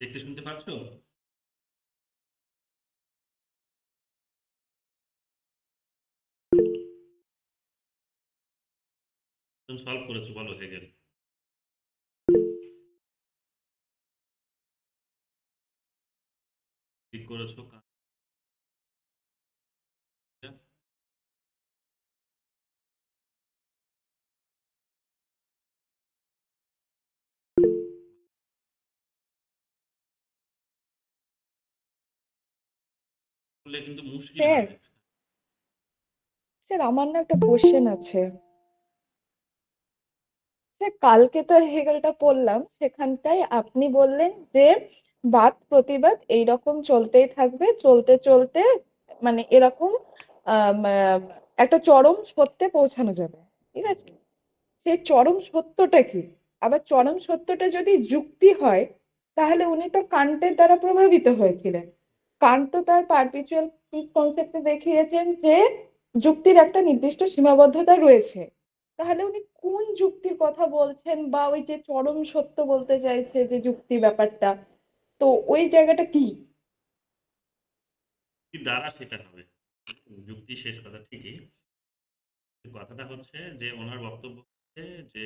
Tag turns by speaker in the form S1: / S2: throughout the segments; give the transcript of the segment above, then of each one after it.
S1: দেখতে শুনতে পাচ্ছ? তুমি সলভ করেছো, বলো হেগেল। ঠিক করেছো করলে কিন্তু মুশকিল
S2: স্যার,
S1: হবে।
S2: স্যার আমার না একটা কোশ্চেন আছে। স্যার, কালকে তো হেগেলটা পড়লাম, সেখানটায় আপনি বললেন যে বাদ প্রতিবাদ এইরকম চলতেই থাকবে, চলতে চলতে মানে এরকম একটা চরম সত্যে পৌঁছানো যাবে। ঠিক আছে, সেই চরম সত্যটা কি? আবার চরম সত্যটা যদি যুক্তি হয়, তাহলে উনি তো কান্টের দ্বারা প্রভাবিত হয়েছিলেন। কান্ট তো তার পারপিচুয়াল পিস কনসেপ্টে দেখিয়েছেন যে যুক্তির একটা নির্দিষ্ট সীমাবদ্ধতা রয়েছে। তাহলে উনি কোন যুক্তির কথা বলছেন, বা ওই যে চরম সত্য বলতে চাইছে যে যুক্তি ব্যাপারটা, তো ওই জায়গাটা কি?
S1: কি দ্বারা সেটা হবে? যুক্তি শেষ কথা ঠিকই। কথাটা হচ্ছে যে ওনার বক্তব্য হচ্ছে যে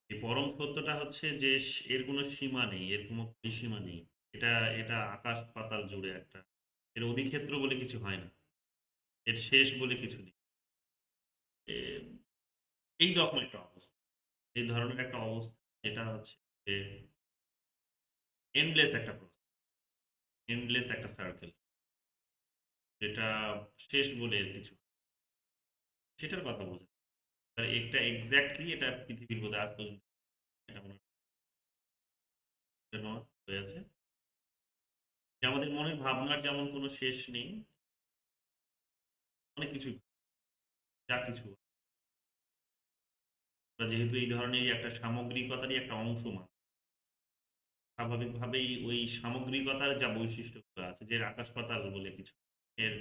S1: এই পরম সত্যটা হচ্ছে যে এর কোনো সীমা নেই, এর কোনো পরিসীমা নেই। এটা এটা আকাশ পাতাল জুড়ে একটা, এর অধিক্ষেত্র বলে কিছু হয় না, এর শেষ বলে কিছু নেই। এ- এই রকম একটা অবস্থা, এই ধরনের একটা অবস্থা, যেটা হচ্ছে যে এন্ডলেস একটা প্রশ্ন, এন্ডলেস একটা সার্কেল, যেটা শেষ বলে এর কিছু, সেটার কথা বোঝা। আর এটা এক্স্যাক্টলি এটা পৃথিবীর বোধহয় আজ পর্যন্ত এটা মনে হয় হয়ে আছে যে আমাদের মনের ভাবনার যেমন কোনো শেষ নেই, অনেক কিছু, যা কিছু আমরা যেহেতু এই ধরনের একটা সামগ্রিকতারই একটা অংশ মাত্র, স্বাভাবিকভাবেই ওই সামগ্রিকতার যা বৈশিষ্ট্যগুলো আছে, যে আকাশ পাতাল বলে কিছু, এর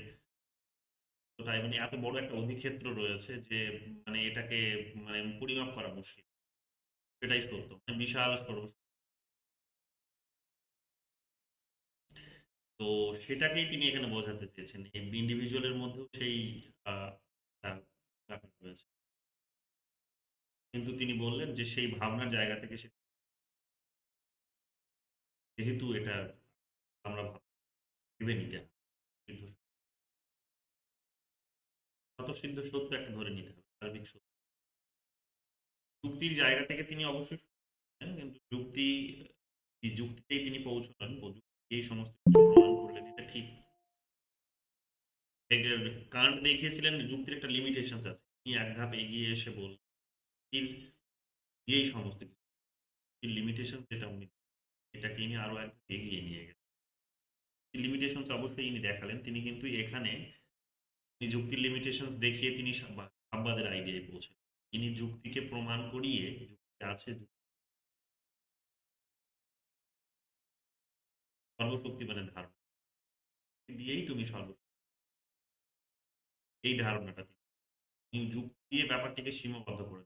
S1: তাই মানে এত বড় একটা অধিক্ষেত্র রয়েছে যে মানে এটাকে মানে পরিমাপ করা মুশকিল, সেটাই সত্য, মানে বিশাল সর্ব। তো সেটাকেই তিনি এখানে বোঝাতে চেয়েছেন, ইন্ডিভিজুয়ালের মধ্যেও সেই আহ, আহ, ব্যাপার রয়েছে। কিন্তু তিনি বললেন যে সেই ভাবনার জায়গা থেকে সে, যেহেতু এটা আমরা ভেবে নিতে হবে, সিদ্ধ স্বতঃসিদ্ধ সত্য একটা ধরে নিতে হবে, সার্বিক সত্য। যুক্তির জায়গা থেকে তিনি অবশ্যই শুনছেন, কিন্তু যুক্তিতেই তিনি পৌঁছলেন, যুক্তি এই সমস্ত কিছু প্রমাণ করলেন, এটা ঠিক। কান্ট দেখিয়েছিলেন যুক্তির একটা লিমিটেশন আছে, তিনি এক ধাপ এগিয়ে এসে বললেন যুক্তির দিয়েই সমস্ত কিছু, লিমিটেশন যেটা উনি, এটাকে ইনি আরো এক ধাপ এগিয়ে নিয়ে গেছেন। লিমিটেশনস অবশ্যই ইনি দেখালেন, তিনি কিন্তু এখানে তিনি যুক্তির লিমিটেশনস দেখিয়ে তিনি সাম্যবাদের আইডিয়ায় পৌঁছেন। তিনি যুক্তিকে প্রমাণ করিয়ে যুক্তি আছে, সর্বশক্তিমানের ধারণা দিয়েই তুমি এই ধারণাটা তিনি যুক্তি দিয়ে ব্যাপারটিকে সীমাবদ্ধ করে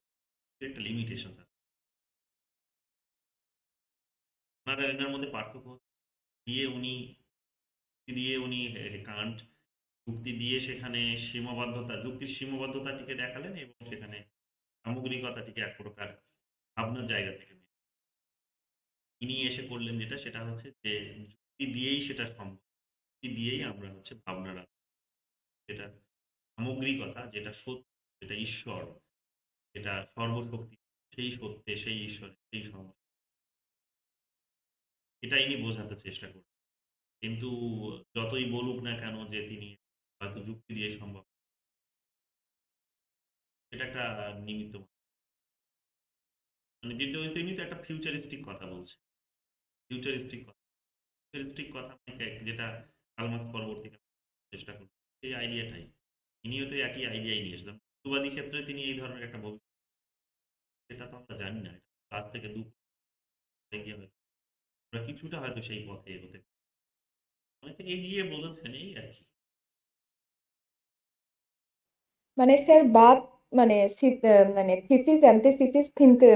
S1: একটা লিমিটেশন আছে। ওনার আর এনার মধ্যে পার্থক্য হচ্ছে, দিয়ে উনি দিয়ে উনি কান্ট যুক্তি দিয়ে সেখানে সীমাবদ্ধতা, যুক্তির সীমাবদ্ধতাটিকে দেখালেন এবং সেখানে সামগ্রিকতাটিকে এক প্রকার ভাবনার জায়গা থেকে ইনি এসে করলেন যেটা, সেটা হচ্ছে যে যুক্তি দিয়েই সেটা সম্ভব, যুক্তি দিয়েই আমরা হচ্ছে ভাবনার, যেটা সামগ্রিকতা, যেটা সত্য, যেটা ঈশ্বর, যেটা সর্বশক্তি, সেই সত্যে, সেই ঈশ্বরে, সেই সমস্ত, এটা ইনি বোঝাতে চেষ্টা করছেন। কিন্তু যতই বলুক না কেন যে তিনি হয়তো যুক্তি দিয়ে সম্ভব, সেটা একটা নিমিত্ত মাত্র। মানে তিনি তো একটা ফিউচারিস্টিক কথা বলছে, ফিউচারিস্টিক কথা, ফিউচারিস্টিক কথা মানে যেটা কালমার্কস পরবর্তীকালে চেষ্টা করছেন, সেই আইডিয়াটাই ইনিও তো একই আইডিয়াই নিয়ে এসেছেন। সুবাদী ক্ষেত্রে তিনি এই ধরনের একটা ভবিষ্যৎ, সেটা তো আমরা জানি না, কাজ থেকে দূর এগিয়ে হয়তো আমরা কিছুটা হয়তো সেই পথে এগোতে অনেকটা এগিয়ে বলেছেন, এই আর কি।
S2: মানে স্যার, বাদ মানে মানে থিসিস অ্যান্টিথিসিস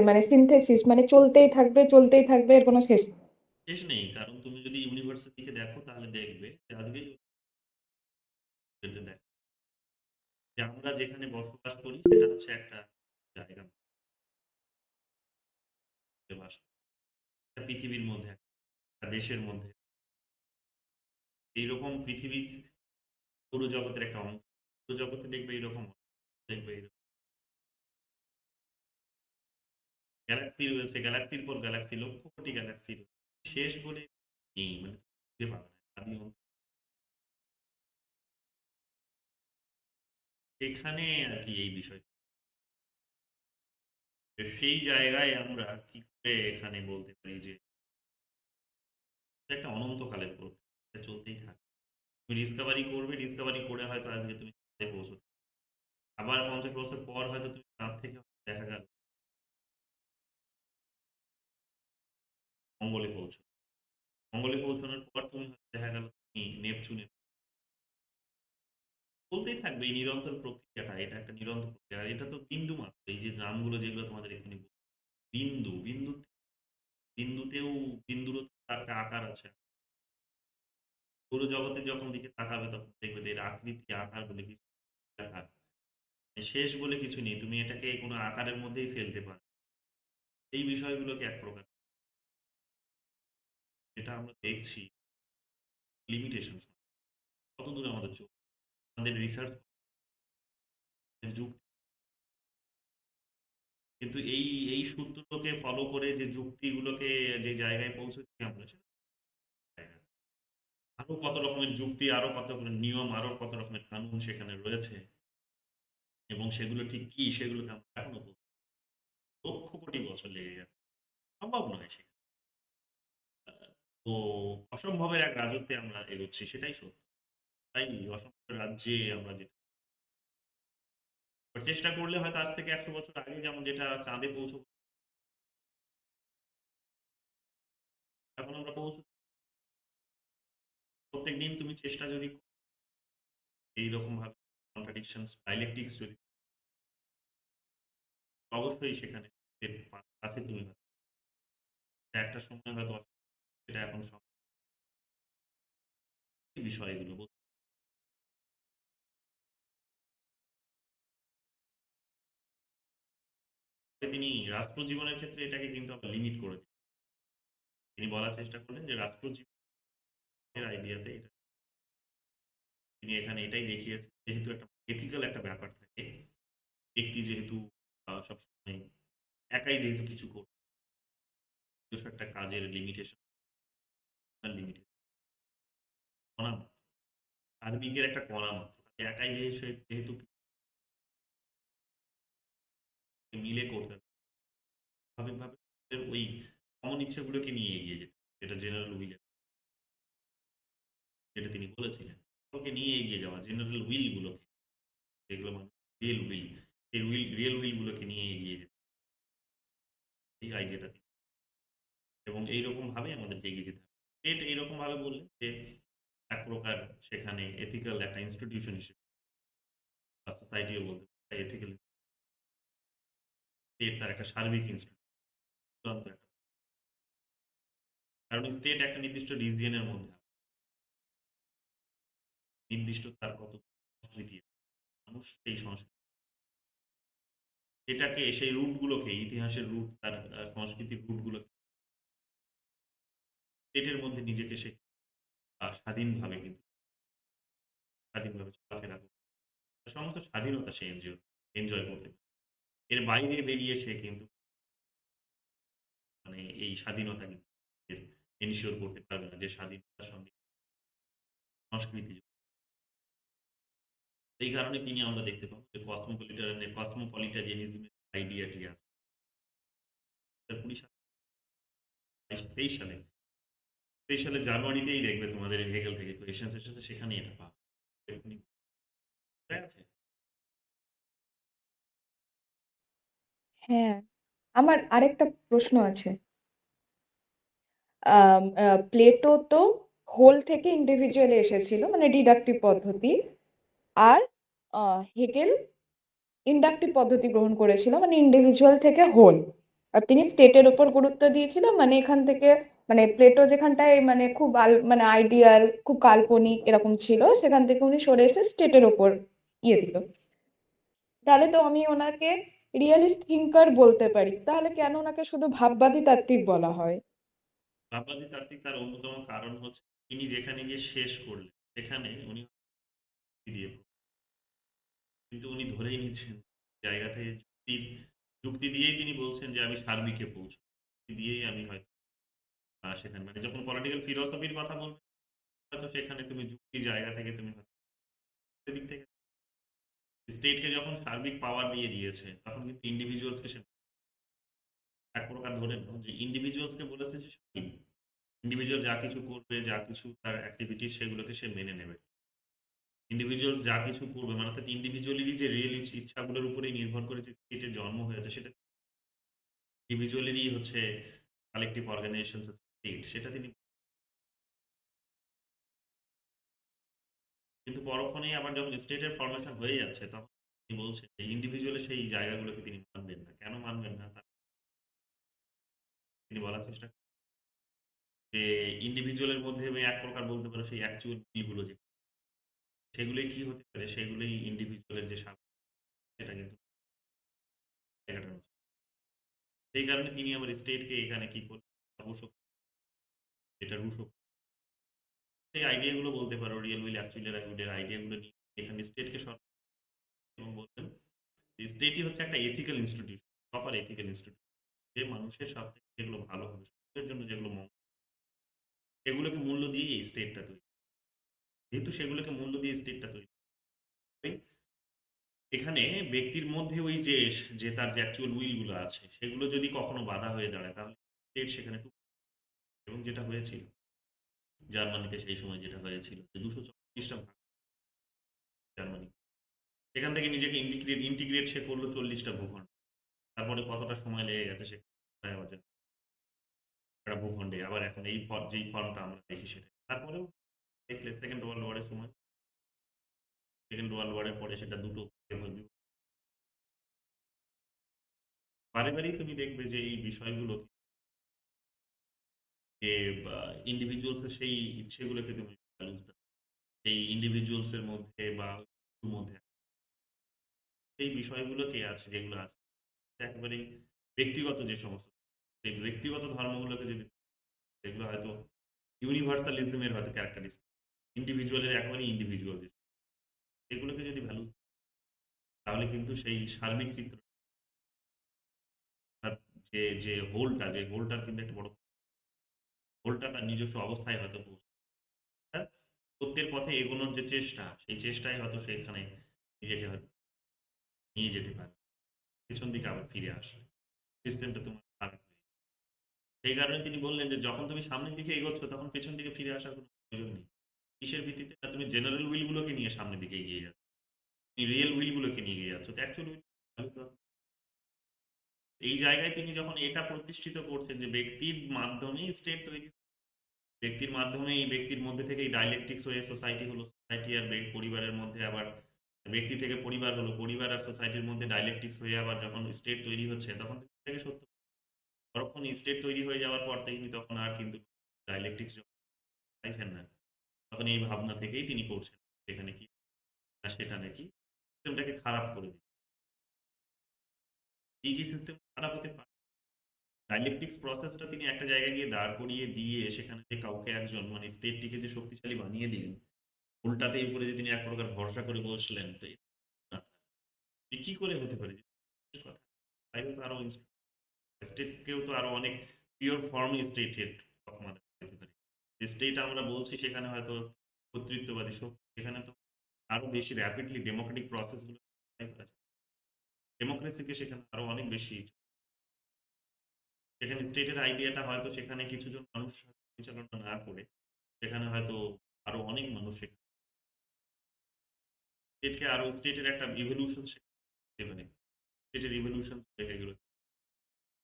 S2: মানে সিনথেসিস মানে চলতেই থাকবে, চলতেই থাকবে, এর কোনো শেষ নেই।
S1: শেষ নেই, কারণ তুমি যদি ইউনিভার্সের দিকে দেখো তাহলে দেখবে যে আজকেই দেখ যে আমরা যেখানে বসবাস করি সেটা হচ্ছে একটা জায়গা বাস করি। একটা পৃথিবীর মধ্যে একটা দেশের মধ্যে এইরকম পৃথিবী সৌরজগতের একটা অংশ। সৌরজগতে দেখবে এইরকম দেখবে এইরকম গ্যালাক্সি রয়েছে, গ্যালাক্সির পর গ্যালাক্সি, লক্ষ কোটি গ্যালাক্সি রয়েছে। শেষ বলে নেই, মানে খুঁজে পাবে না আদি অন্ত। সেখানে আর কি এই বিষয়, তো সেই জায়গায় আমরা কি করে এখানে বলতে পারি যে এটা একটা অনন্তকালের প্রক্রিয়া, এটা চলতেই থাকে। তুমি ডিসকভারি করবে, ডিসকভারি করে হয়তো আজকে তুমি চাঁদে পৌঁছতে, আবার 50 বছর পর হয়তো তুমি চাঁদ থেকে দেখা গেল মঙ্গলে পৌঁছো। মঙ্গলে পৌঁছানোর পর তুমি হয়তো দেখা গেল তুমি নেপচুনে। চলতেই থাকবে এই নিরন্তর প্রক্রিয়াটা, এটা একটা নিরন্তর প্রক্রিয়া। আর এটা তো বিন্দু মাত্র, এই যে নামগুলো যেগুলো তোমাদের এখানে বিন্দু, বিন্দুতেও বিন্দুরও তো একটা আকার আছে। পুরো জগতে যখন দিকে তাকাবে তখন দেখবে যে এর আকৃতি আকার বলে কিছু আকার শেষ বলে কিছু নেই, তুমি এটাকে কোনো আকারের মধ্যেই ফেলতে পারো। এই বিষয়গুলোকে এক প্রকার যেটা আমরা দেখছি লিমিটেশন, কত দূর আমাদের চোখ, আমাদের রিসার্চ যুক্তি, কিন্তু এই এই সূত্রগুলোকে ফলো করে যে যুক্তিগুলোকে যে জায়গায় পৌঁছেছি আমরা সেটা জায়গা। আরো কত রকমের যুক্তি, আরো কত রকমের নিয়ম, আরো কত রকমের কানুন সেখানে রয়েছে, এবং সেগুলো ঠিক কি সেগুলোকে আমরা এখনো লক্ষ কোটি বছর লেগে যাবে, সম্ভব নয় সেখানে। তো অসম্ভবের এক রাজত্বে আমরা এগোচ্ছি, সেটাই সত্য। তাই অসম্ভবের রাজ্যে আমরা যেটা চেষ্টা করলে হয়তো আজ থেকে 100 বছর আগে যেমন যেটা চাঁদে পৌঁছবো, এখন আমরা পৌঁছ প্রত্যেক দিন তুমি চেষ্টা যদি এইরকম ভাবে কন্ট্রাডিকশন ডাইলেকটিক্স যদি অবশ্যই সেখানে এর কাছে তুমি হয়তো একটা সময় হয়তো সেটা এখন সব বিষয়গুলো তিনি রাষ্ট্র জীবনের ক্ষেত্রে এটাকে কিন্তু আবার লিমিট করে দিন। তিনি বলার চেষ্টা করলেন যে রাষ্ট্র জীবনের আইডিয়াতে এটা তিনি এখানে এটাই দেখিয়েছেন, যেহেতু একটা এথিক্যাল একটা ব্যাপার থাকে, ব্যক্তি যেহেতু সবসময় একাই যেহেতু কিছু করবে, নিজস্ব একটা কাজের লিমিটেশন লিমিটেশন কণা মাত্র, সার্বিকের একটা কণা মাত্র, একাই যেহেতু মিলে করতে হবে, স্বাভাবিকভাবে ওই কমন ইচ্ছেগুলোকে নিয়ে এগিয়ে যেতে, যেটা জেনারেল উইল, যেটা তিনি বলেছিলেন ওকে নিয়ে এগিয়ে যাওয়া, জেনারেল উইল গুলোকে, যেগুলো মানুষ রিয়েল উইল, এই রিয়েল উইল গুলোকে নিয়ে এগিয়ে যেতে, এই আইডিয়াটা, এবং এইরকম ভাবে আমাদেরকে এগিয়ে যেতে হবে। স্টেট এইরকম ভাবে বললেন যে এক প্রকার সেখানে এথিক্যাল একটা ইনস্টিটিউশন হিসেবে, বা সোসাইটিও বলতে পারে এথিক্যাল স্টেট তার একটা সার্বিক ইনস্টিটিউশন একটা, কারণ স্টেট একটা নির্দিষ্ট রিজিয়নের মধ্যে নির্দিষ্ট তার কত সংস্কৃতি, মানুষ সেই সংস্কৃতি এটাকে সেই রুটগুলোকে, ইতিহাসের রুট, তার সংস্কৃতির রুটগুলোকে স্টেটের মধ্যে নিজেকে সে স্বাধীনভাবে, কিন্তু স্বাধীনভাবে চলাফেরা করতে, সমস্ত স্বাধীনতা সে এনজয় করতে পারে। এর বাইরে বেরিয়ে সে কিন্তু মানে এই স্বাধীনতা কিন্তু এনশিওর করতে পারবে না, যে স্বাধীনতার সঙ্গে সংস্কৃতি। এই কারণে তিনি আমরা দেখতে পাবো যে কসমোপলিটারিয়ানিজমের আইডিয়াটি আছে 2020 সালে, 23 সালে জানুয়ারিতেই দেখবে তোমাদের হেগেল থেকে কোয়েশ্চেন্স এসেছে, সেখানেই এটা পাবে এখনই আছে।
S2: হ্যাঁ, আমার আরেকটা প্রশ্ন আছে। প্লেটো তো হোল থেকে ইন্ডিভিজুয়ালি এসেছিল, মানে ডিডাকটিভ পদ্ধতি, আর হেগেল ইন্ডাকটিভ পদ্ধতি গ্রহণ করেছিল, মানে ইন্ডিভিজুয়াল থেকে হোল। আর তিনি স্টেটের উপর গুরুত্ব দিয়েছিল, মানে এখান থেকে মানে প্লেটো যেখানটায় মানে খুব মানে আইডিয়াল, খুব কাল্পনিক এরকম ছিল, সেখান থেকে উনি সরে এসে স্টেটের ওপর ইয়ে দিল। তাহলে তো আমি ওনাকে রিয়েলিস্ট থিঙ্কার বলতে পারি, তাহলে কেন ওনাকে শুধু ভাববাদী তাত্ত্বিক বলা হয়?
S1: ভাববাদী তাত্ত্বিক তার অন্যতম কারণ হচ্ছে তিনি যেখানে গিয়ে শেষ করলেন সেখানে উনি দিয়ে, কিন্তু উনি ধরেই নিচ্ছেন জায়গাতে যুক্তি দিয়েই তিনি বলছেন যে আমি সার্বিকে পৌঁছবো, যুক্তি দিয়েই আমি হয়তো সেখানে মানে যখন পলিটিক্যাল ফিলোসফির কথা বলবে হয়তো সেখানে তুমি যুক্তি জায়গা থেকে তুমি হয়তো দিক থেকে স্টেটকে যখন সার্বিক পাওয়ার দিয়ে দিয়েছে তখন কিন্তু ইন্ডিভিজুয়ালসকে সে এক প্রকার ধরে নাও যে ইন্ডিভিজুয়ালসকে বলেছে যে ইন্ডিভিজুয়াল যা কিছু করবে, যা কিছু তার অ্যাক্টিভিটিস সেগুলোকে সে মেনে নেবে। ইন্ডিভিজুয়াল যা কিছু করবে মানে অর্থাৎ ইন্ডিভিজুয়ালেরই যে রিয়েল ইচ্ছাগুলোর উপরেই নির্ভর করে যে স্টেটের জন্ম হয়েছে, সেটা ইন্ডিভিজুয়ালেরই হচ্ছে কালেকটিভ অর্গানাইজেশন স্টেট, সেটা তিনি কিন্তু পরক্ষণেই আবার যখন স্টেটের ফরমেশন হয়ে যাচ্ছে তখন তিনি বলছেন যে ইন্ডিভিজুয়ালের সেই জায়গাগুলোকে তিনি মানবেন না। কেন মানবেন না? তিনি বলার চেষ্টা করেন যে ইন্ডিভিজুয়ালের মধ্যে আমি এক প্রকার বলতে পারো সেই অ্যাকচুয়াল গুলো যে সেগুলোই কি হতে পারে, সেগুলোই ইন্ডিভিজুয়ালের যে স্বাভাবিক সেটা কিন্তু জায়গাটা নষ্ট। সেই কারণে তিনি আবার স্টেটকে এখানে কি করলেন, সর্বশক্তি যেটা রুশো সেই আইডিয়াগুলো বলতে পারো রিয়েল উইল অ্যাকচুয়াল আইডিয়াগুলো নিয়ে এখানে স্টেটকে সরকার এবং বলতেন স্টেটই হচ্ছে একটা ethical institution, proper ethical institution, যে মানুষের সব থেকে যেগুলো ভালো হবে সমাজের জন্য যেগুলো মঙ্গল, সেগুলোকে মূল্য দিয়ে এই স্টেটটা তৈরি, যেহেতু সেগুলোকে মূল্য দিয়ে স্টেটটা তৈরি হয়, এখানে ব্যক্তির মধ্যে ওই যে যে তার যে অ্যাকচুয়াল উইল গুলো আছে সেগুলো যদি কখনো বাধা হয়ে দাঁড়ায় তাহলে স্টেট সেখানে এবং যেটা হয়েছিল জার্মানিতে সেই সময় যেটা হয়েছিল যে 234টা ভাগ জার্মানি, সেখান থেকে নিজেকে ইন্টিগ্রেট ইন্টিগ্রেট সে করলো 40টা ভূখণ্ড। তারপরে কতটা সময় লেগে গেছে সে একটা ভূখণ্ডে, আবার এখন এই যেই ফর্মটা আমরা দেখি সেটা তারপরেও দেখলে সেকেন্ড ওয়ার্ল্ড ওয়ারের সময়, সেকেন্ড ওয়ার্ল্ড ওয়ারের পরে সেটা দুটো ভাগে বিভক্ত। বারে বারেই তুমি দেখবে যে এই বিষয়গুলো যে ইন্ডিভিজুয়ালস এর সেই ইচ্ছেগুলোকে তুমি ভ্যালুস দাও, সেই ইন্ডিভিজুয়ালস এর মধ্যে বা ওর মধ্যে সেই বিষয়গুলোকে আছে যেগুলো আছে একেবারেই ব্যক্তিগত যে সমস্ত সেই ব্যক্তিগত ধর্মগুলোকে যদি সেগুলো হয়তো ইউনিভার্সালিজমের হয়তো ক্যারেক্টারিস্টিক, ইন্ডিভিজুয়ালের একেবারেই ইন্ডিভিজুয়াল এগুলোকে যদি ভ্যালু তাহলে কিন্তু সেই সার্বিক চিত্র তার যে যে হোলটা যে হোলটার কিন্তু একটা বড় হোলটা তার নিজস্ব অবস্থায় হয়তো পৌঁছে, হ্যাঁ? সত্যের পথে এগোনোর যে চেষ্টা সেই চেষ্টায় হয়তো সেখানে নিজেকে হয়তো নিয়ে যেতে পারে, পেছন দিকে আবার ফিরে আসবে, সিস্টেমটা তোমার খারাপ হয়ে যাবে। সেই কারণে তিনি বললেন যে যখন তুমি সামনের দিকে এগোচ্ছ তখন পেছন দিকে ফিরে আসার কোনো প্রয়োজন নেই। কিসের ভিত্তিতে? না তুমি জেনারেল উইল গুলোকে নিয়ে সামনের দিকে এগিয়ে যাচ্ছ, তুমি রিয়েল উইল গুলোকে নিয়ে এগিয়ে যাচ্ছ, তো অ্যাকচুয়াল উইল এই জায়গায় তিনি যখন এটা প্রতিষ্ঠিত করছেন যে ব্যক্তির মাধ্যমেই স্টেট তৈরি, ব্যক্তির মাধ্যমে এই ব্যক্তির মধ্যে থেকে ডাইলেকট্রিক্স হয়ে সোসাইটি হলো, সোসাইটি আর পরিবারের মধ্যে আবার ব্যক্তি থেকে পরিবার হলো, পরিবার আর সোসাইটির মধ্যে ডাইলেকট্রিক্স হয়ে আবার যখন স্টেট তৈরি হচ্ছে তখন থেকে সত্য তখন স্টেট তৈরি হয়ে যাওয়ার পর তিনি তখন আর কিন্তু ডাইলেকট্রিক্স চাইছেন না, তখন এই ভাবনা থেকেই তিনি করছেন সেখানে কি না সেটা নাকি সিস্টেমটাকে খারাপ করে দিচ্ছে। এই কি সিস্টেম খারাপ হতে পারে? ডাইলেকট্রিক্স প্রসেসটা তিনি একটা জায়গায় গিয়ে দাঁড় করিয়ে দিয়ে সেখানে যে কাউকে একজন মানে স্টেটটিকে যে শক্তিশালী বানিয়ে দিলেন, উল্টাতে এর উপরে যে তিনি এক প্রকার ভরসা করে বসলেন, তো না, এ কি করে হতে পারে? কথা তাই তো আরো স্টেটকেও তো আরো অনেক পিওর ফর্ম স্টেটের কথা মাথায় রাখতে পারি। যে স্টেট আমরা বলছি সেখানে হয়তো কর্তৃত্ববাদী শক্তি, সেখানে তো আরো বেশি র্যাপিডলি ডেমোক্রেটিক প্রসেস গুলো ডেমোক্রেসিকে সেখানে আরো অনেক বেশি, সেখানে স্টেটের আইডিয়াটা হয়তো সেখানে কিছুজন মানুষ পরিচালনা না করে সেখানে হয়তো আরো অনেক মানুষ স্টেটকে আরো স্টেটের একটা ইভলিউশন শেখাতে পারে, স্টেটের ইভলিউশন এগুলো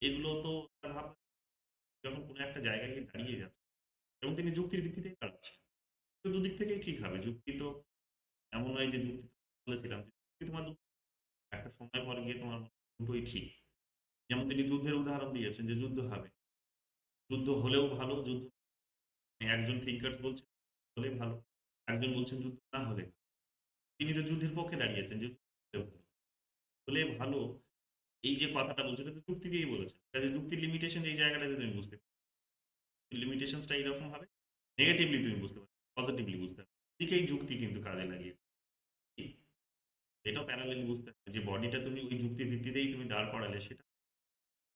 S1: এগুলো তো তার ভাবনা যখন কোনো একটা জায়গায় গিয়ে দাঁড়িয়ে যাচ্ছে এবং তিনি যুক্তির ভিত্তিতেই দাঁড়াচ্ছে, তো দুদিক থেকেই ঠিক হবে। যুক্তি তো এমন নয় যে যুক্তি বলেছিলাম যে যুক্তি তোমার একটা সময় পরে গিয়ে তোমার দুটোই ঠিক। যেমন তিনি যুদ্ধের উদাহরণ দিয়েছেন যে যুদ্ধ হবে, যুদ্ধ হলেও ভালো, যুদ্ধ একজন থিঙ্কার্স বলছেন হলে ভালো, একজন বলছেন যুদ্ধ না হলে। তিনি তো যুদ্ধের পক্ষে দাঁড়িয়েছেন যে হলে ভালো। এই যে কথাটা বলছেন এটা তো যুক্তি দিয়েই বলেছেন। কাজে যুক্তির লিমিটেশন এই জায়গাটাতে তুমি বুঝতে পারবে। লিমিটেশনসটা এইরকম হবে, নেগেটিভলি তুমি বুঝতে পারবে, পজিটিভলি বুঝতে পারবে। দিকেই যুক্তি কিন্তু কাজে লাগিয়ে এটাও প্যারালালি বুঝতে হবে যে বডিটা তুমি ওই যুক্তির ভিত্তিতেই তুমি দাঁড় করালে সেটা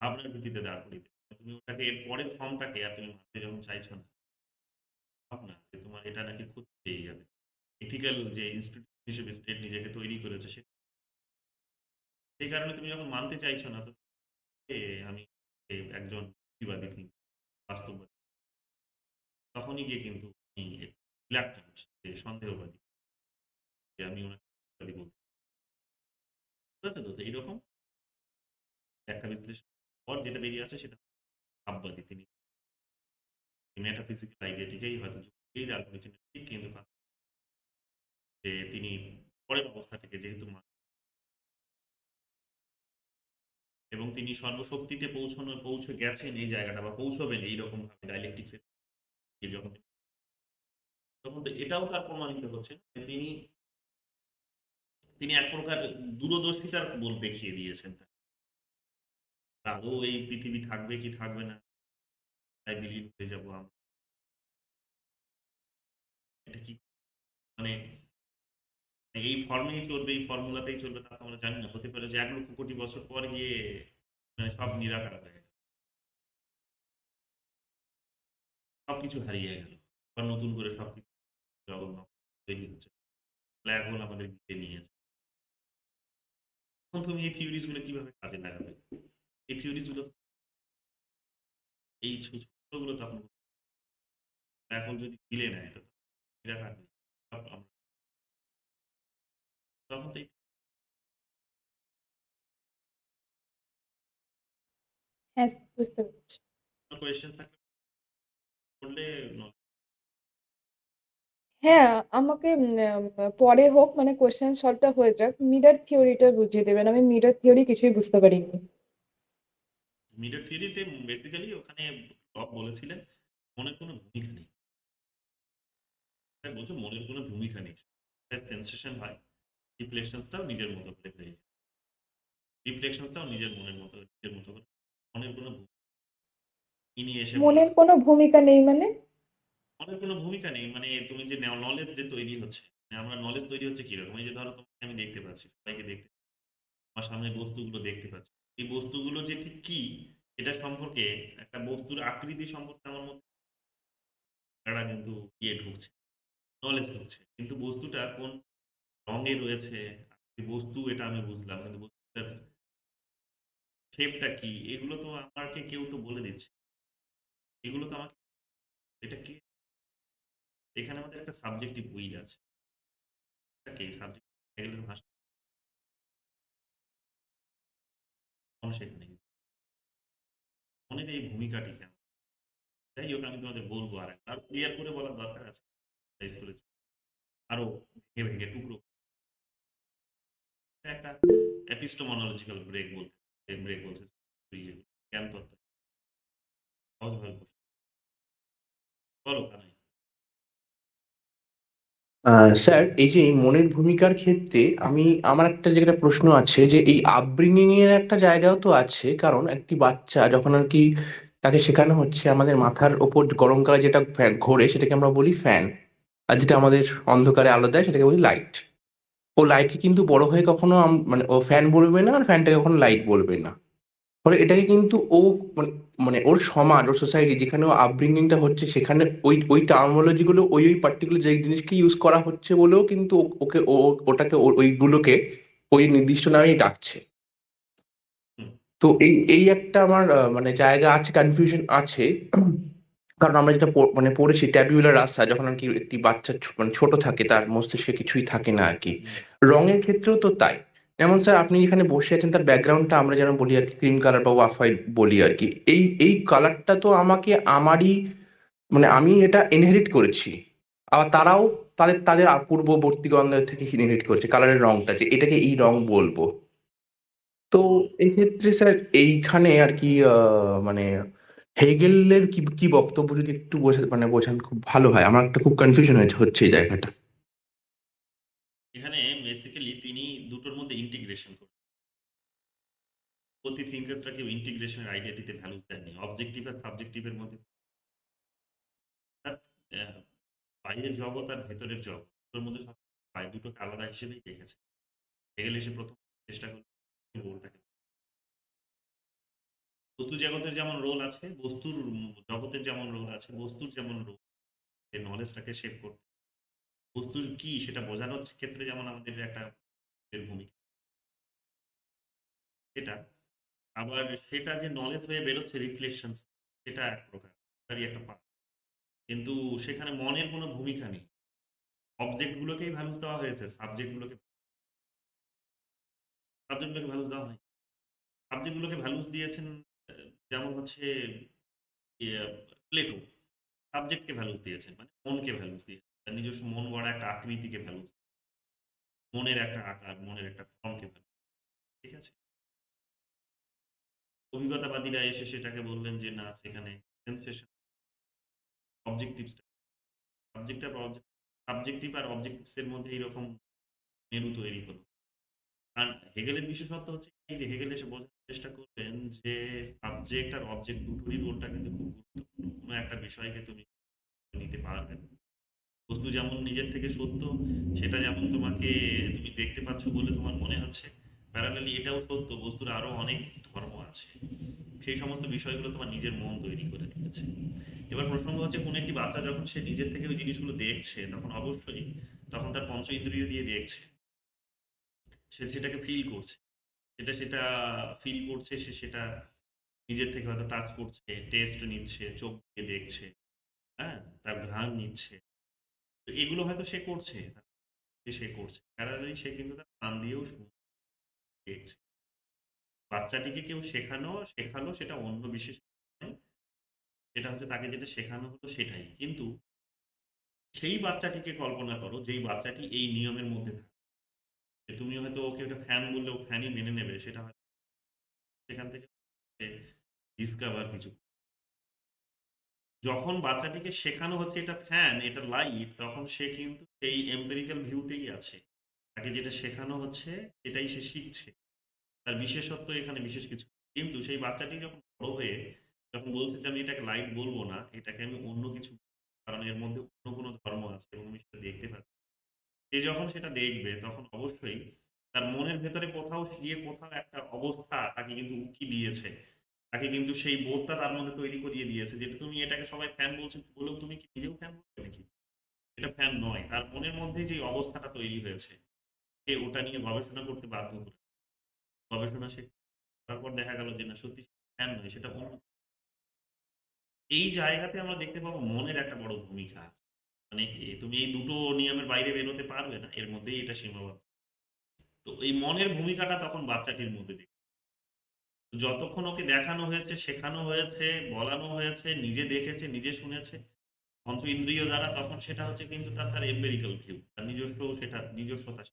S1: ভাবনার ভিত্তিতে দাঁড় করিয়ে দেবে। তুমি ওটাকে এর পরের ফর্মটাকে আর তুমি মানতে যখন চাইছো না, ভাবনা যে তোমার এটা নাকি ক্ষতি পেয়ে যাবে। এথিক্যাল যে ইনস্টিটিউট হিসেবে স্টেট নিজেকে তৈরি করেছে সেই কারণে তুমি যখন মানতে চাইছো না তো আমি একজন যুক্তিবাদী think, বাস্তববাদী, তখনই গিয়ে কিন্তু আমি রিলাক্ট্যান্ট যে সন্দেহবাদী যে আমি ওনাকে যুক্তিবাদী বলতে বুঝতে পারছো তো? তো এইরকম একটা বিশ্লেষণ পর যেটা বেরিয়ে আসে সেটা ভাববাদী। তিনি মেটাফিজিক্যাল আইডিয়াটিকেই হয়তো যুক্তিকেই দাঁড় করেছেন ঠিক, কিন্তু যে তিনি পরের অবস্থাটিকে যেহেতু এবং তিনি সর্বশক্তিতে পৌঁছে গেছেন এই জায়গাটা বা পৌঁছবেন এইরকম ভাবে ডাইলেকটিক্সের যখন, তখন তো এটাও তার প্রমাণিত হচ্ছে যে তিনি এক প্রকার দূরদর্শিতার বল দেখিয়ে দিয়েছেন। আদৌ এই পৃথিবী থাকবে কি থাকবে না, তাই বিলীন হয়ে যাবো আমরা, এটা কি মানে এই ফর্মেই চলবে, এই ফর্মুলাতেই চলবে তা তো আমরা জানি না। হতে পারে যে 1,00,000 কোটি বছর পর গিয়ে সব নিরাকার হয়ে গেল, সবকিছু হারিয়ে গেল, আবার নতুন করে সবকিছু জগন্নাথ তৈরি হচ্ছে, ব্ল্যাক হোল আমাদের ঘিরে নিয়েছে। তখন তুমি এই থিওরিজ গুলো কিভাবে কাজে লাগাবে? এই থিওরিজ গুলো, এই সূত্রগুলো তখন এখন যদি গিলে নেয় তো নিরাকার হয়ে যাবে। তখন তো
S2: হ্যাঁ, বুঝতে পেরেছি।
S1: কোয়েশ্চেন থাকলে করলে
S2: হ্যাঁ, আমাকে পরে হোক মানে কোশ্চেন সলভটা হয়ে যাক, মিরর থিওরিটা বুঝিয়ে দেবেন, আমি মিরর থিওরি কিছুই বুঝতে পারিনি।
S1: মিরর থিওরিতে বেসিক্যালি ওখানে রব বলেছিলেন মনের কোনো ভূমিকা নেই। বলছো মনের কোনো ভূমিকা নেই, সেন্সেশন হয়, রিফ্লেকশনসটাও নিজের মতো করে হয়ে যায়, রিফ্লেকশনসটাও নিজের মনের মতো নিজের মতো করে, মনের কোনো ইনি এসে
S2: মনের
S1: বলেছে
S2: কোনো ভূমিকা নেই মানে?
S1: মনের কোনো ভূমিকা নেই মানে তুমি যে নলেজ যে তৈরি হচ্ছে, মানে আমরা নলেজ তৈরি হচ্ছে কিরকম, এই যে ধরো তোমাকে আমি দেখতে পাচ্ছি, সবাইকে দেখতে, আমার সামনে বস্তুগুলো দেখতে পাচ্ছি, এই বস্তুগুলো যে ঠিক কি এটা সম্পর্কে, একটা বস্তুর আকৃতি সম্পর্কে আমার মধ্যে একটা কিন্তু ঢুকছে, নলেজ ঢুকছে, কিন্তু বস্তুটা কোন রঙে রয়েছে, বস্তু এটা আমি বুঝলাম, কিন্তু বস্তুটার শেপটা কি এগুলো তো আমাকে কেউ তো বলে দিচ্ছে, এগুলো তো আমাকে, এটা কি, এখানে আমাদের একটা সাবজেক্টিভ উইল আছে, এটাকে সাবজেক্ট ভাষা সেখানে মনের এই ভূমিকাটি কেন, যাই হোক আমি তোমাদের বলবো আর ক্লিয়ার করে বলার দরকার আছে, আরো ভেঙে ভেঙে টুকরো একটা এপিস্টোমোলজিক্যাল ব্রেক বলতে জ্ঞান তত্ত্ব সহজভাবে বসে বলো কানাই।
S3: স্যার, এই যে এই মনের ভূমিকার ক্ষেত্রে আমার একটা জায়গায় প্রশ্ন আছে যে এই আপব্রিঙ্গিং এর একটা জায়গাও তো আছে, কারণ একটি বাচ্চা যখন আর কি তাকে শেখানো হচ্ছে আমাদের মাথার ওপর গরমকালে যেটা ঘোরে সেটাকে আমরা বলি ফ্যান, আর যেটা আমাদের অন্ধকারে আলো দেয় সেটাকে বলি লাইট। ও লাইটকে কিন্তু বড় হয়ে কখনো মানে ও ফ্যান বলবে না, আর ফ্যানটাকে কখনো লাইট বলবে না। ফলে এটাকে কিন্তু ও মানে মানে ওর সমাজ, ওর সোসাইটি যেখানে ও আপব্রিঙ্গিংটা হচ্ছে সেখানে ওই টার্মোলজি গুলো ওই পার্টিকুলার যে জিনিসকে ইউজ করা হচ্ছে বলেও কিন্তু ওকে ওটাকে ওইগুলোকে ওই নির্দিষ্ট নামেই ডাকছে।
S1: হুম,
S3: তো এই একটা আমার মানে জায়গা আছে, কনফিউশন আছে। কারণ আমরা যেটা মানে পড়েছি ট্যাবিউলার রাসা, যখন আর কি একটি বাচ্চা মানে ছোট থাকে তার মস্তিষ্কে কিছুই থাকে না আর কি।
S1: হুম,
S3: রঙের ক্ষেত্রেও তো তাই। যেমন স্যার আপনি যেখানে বসে আছেন তার ব্যাকগ্রাউন্ডটা আমরা যেন বলি আর কি ক্রিম কালার বা অফ হোয়াইট বলি আর কি, এই কালারটা তো আমারই মানে আমি এটা ইনহেরিট করেছি। আবার তারাও তাদের তাদের পূর্ববর্তীগণদের থেকে ইনহেরিট করেছে কালারের রংটা, যে এটাকে এই রং বলবো। তো
S1: হুম,
S3: এই ক্ষেত্রে স্যার এইখানে আর কি মানে হেগেলের কি কি বক্তব্য যদি একটু বোঝান খুব ভালো হয়, আমার একটা খুব কনফিউশন হচ্ছে এই জায়গাটা।
S1: এখানে বেসিক্যালি তিনি দুটোর মধ্যে ইন্টিগ্রেশন করেন। প্রতি থিঙ্কার্সরা কেউ ইন্টিগ্রেশনের আইডিয়াটিতে ভ্যালুস দেননি, অবজেক্টিভ আর সাবজেক্টিভের মধ্যে। অর্থাৎ, আহ, বাইরের জগৎ আর ভেতরের জগৎ দুটোর মধ্যে সব দুটোকে আলাদা হিসেবেই দেখেছে। হেগেল এসে প্রথম চেষ্টা করলেন রোলটাকে, বস্তু জগতের যেমন রোল আছে, বস্তুর জগতের যেমন রোল আছে, বস্তুর যেমন রোল, এই নলেজটাকে শেপ করতে, বস্তুর কি সেটা বোঝানোর ক্ষেত্রে যেমন আমাদের একটা এর ভূমিকা, সেটা আবার সেটা যে নলেজ হয়ে বেরোচ্ছে রিফ্লেকশন, সেটা এক প্রকার তারই একটা পার্ট। কিন্তু সেখানে মনের কোনো ভূমিকা নেই, অবজেক্ট গুলোকেই ভ্যালুস দেওয়া হয়েছে, সাবজেক্টগুলোকে ভ্যালুস দেওয়া হয়, সাবজেক্টগুলোকে ভ্যালুস দিয়েছেন। যেমন হচ্ছে ইয়ে, প্লেটো সাবজেক্টকে ভ্যালুস দিয়েছেন, মানে মনকে ভ্যালুস দিয়েছেন, তার নিজস্ব মন গড়া একটা আকৃতিকে ভ্যালুস, মনের একটা আকার, মনের একটা ফর্মকে ভ্যালুস। ঠিক আছে, অভিজ্ঞতাবাদীরা এসে সেটাকে বললেন যে না, সেখানে সেন্সেশন, অবজেক্টিভ, সাবজেক্ট আর সাবজেক্টিভ আর অবজেক্টিভস এর মধ্যে এইরকম মেরু তৈরি হলো। কারণ হেগেলের বিশেষত্ব হচ্ছে এই যে হেগেল এসে বোঝার চেষ্টা করলেন যে সাবজেক্ট আর অবজেক্ট দুটোরই রোলটা কিন্তু খুব গুরুত্বপূর্ণ কোনো একটা বিষয়কে তুমি নিতে পারবে না। বস্তু যেমন নিজের থেকে সত্য, সেটা যেমন তোমাকে তুমি দেখতে পাচ্ছ বলে তোমার মনে হচ্ছে, প্যারালালি এটাও সত্য, বস্তুর আরো অনেক ধর্ম আছে, সেই সমস্ত বিষয়গুলো তোমার নিজের মন তৈরি করে দিয়েছে। এবার প্রসঙ্গ হচ্ছে কোন একটি বাচ্চা যখন সে নিজের থেকে ওই জিনিসগুলো দেখছে, তখন অবশ্যই তখন তার পঞ্চ ইন্দ্রিয় দিয়ে দেখছে, সে সেটাকে ফিল করছে, সেটা সেটা ফিল করছে, সে সেটা নিজের থেকে হয়তো টাচ করছে, টেস্ট নিচ্ছে, চোখ দিয়ে দেখছে, হ্যাঁ, তার ঘ্রাণ নিচ্ছে। তো এগুলো হয়তো সে করছে, সে করছে প্যারালালি, সে কিন্তু তার কান দিয়েও দেখছে। বাচ্চাটিকে কেউ শেখালো সেটা অন্য বিশেষ নয়, সেটা হচ্ছে তাকে যেটা শেখানো হলো সেটাই। কিন্তু সেই বাচ্চাটিকে কল্পনা করো যেই বাচ্চাটি এই নিয়মের মধ্যে থাকে, যে তুমি হয়তো ওকে ওটা ফ্যান বললে ও ফ্যানই মেনে নেবে, সেটা হয়তো সেখান থেকে ডিসকভার কিছু। যখন বাচ্চাটিকে শেখানো হচ্ছে এটা ফ্যান, এটা লাইট, তখন সে কিন্তু সেই এম্পিরিক্যাল ভিউতেই আছে, তাকে যেটা শেখানো হচ্ছে এটাই সে শিখছে, তার বিশেষত্ব এখানে বিশেষ কিছু। কিন্তু সেই বাচ্চাটি যখন বড় হয়ে যখন বলছে যে আমি এটাকে লাইট বলবো না, এটাকে আমি অন্য কিছু, কারণ এর মধ্যে অন্য কোনো ধর্ম আছে এবং আমি সেটা দেখতে পাচ্ছি, সে যখন সেটা দেখবে তখন অবশ্যই তার মনের ভেতরে কোথাও গিয়ে কোথাও একটা অবস্থা তাকে কিন্তু উকি দিয়েছে, তাকে কিন্তু সেই বোধটা তার মধ্যে তৈরি করিয়ে দিয়েছে, যেটা তুমি এটাকে সবাই ফ্যান বলছে বলেও তুমি কি নিজেও ফ্যান বলবে নাকি? এটা ফ্যান নয়, তার মনের মধ্যে যে অবস্থাটা তৈরি হয়েছে, সে ওটা নিয়ে গবেষণা করতে বাধ্য করে, গবেষণা সে তারপর দেখা গেল যে না, সত্যি ফ্যান নয়, সেটা অন্য। এই জায়গাতে আমরা দেখতে পাবো মনের একটা বড় ভূমিকা আছে। মানে তুমি এই দুটো নিয়মের বাইরে বেরোতে পারবে না, এর মধ্যেই এটা সীমাবদ্ধ। তো এই মনের ভূমিকাটা তখন বাচ্চাটির মধ্যে দেখি, যতক্ষণ ওকে দেখানো হয়েছে, শেখানো হয়েছে, বলানো হয়েছে, নিজে দেখেছে, নিজে শুনেছে পঞ্চ ইন্দ্রিয় দ্বারা, তখন সেটা হচ্ছে কিন্তু তার এম্পেরিক্যাল ভিউ, তার নিজস্ব, সেটা নিজস্বতা,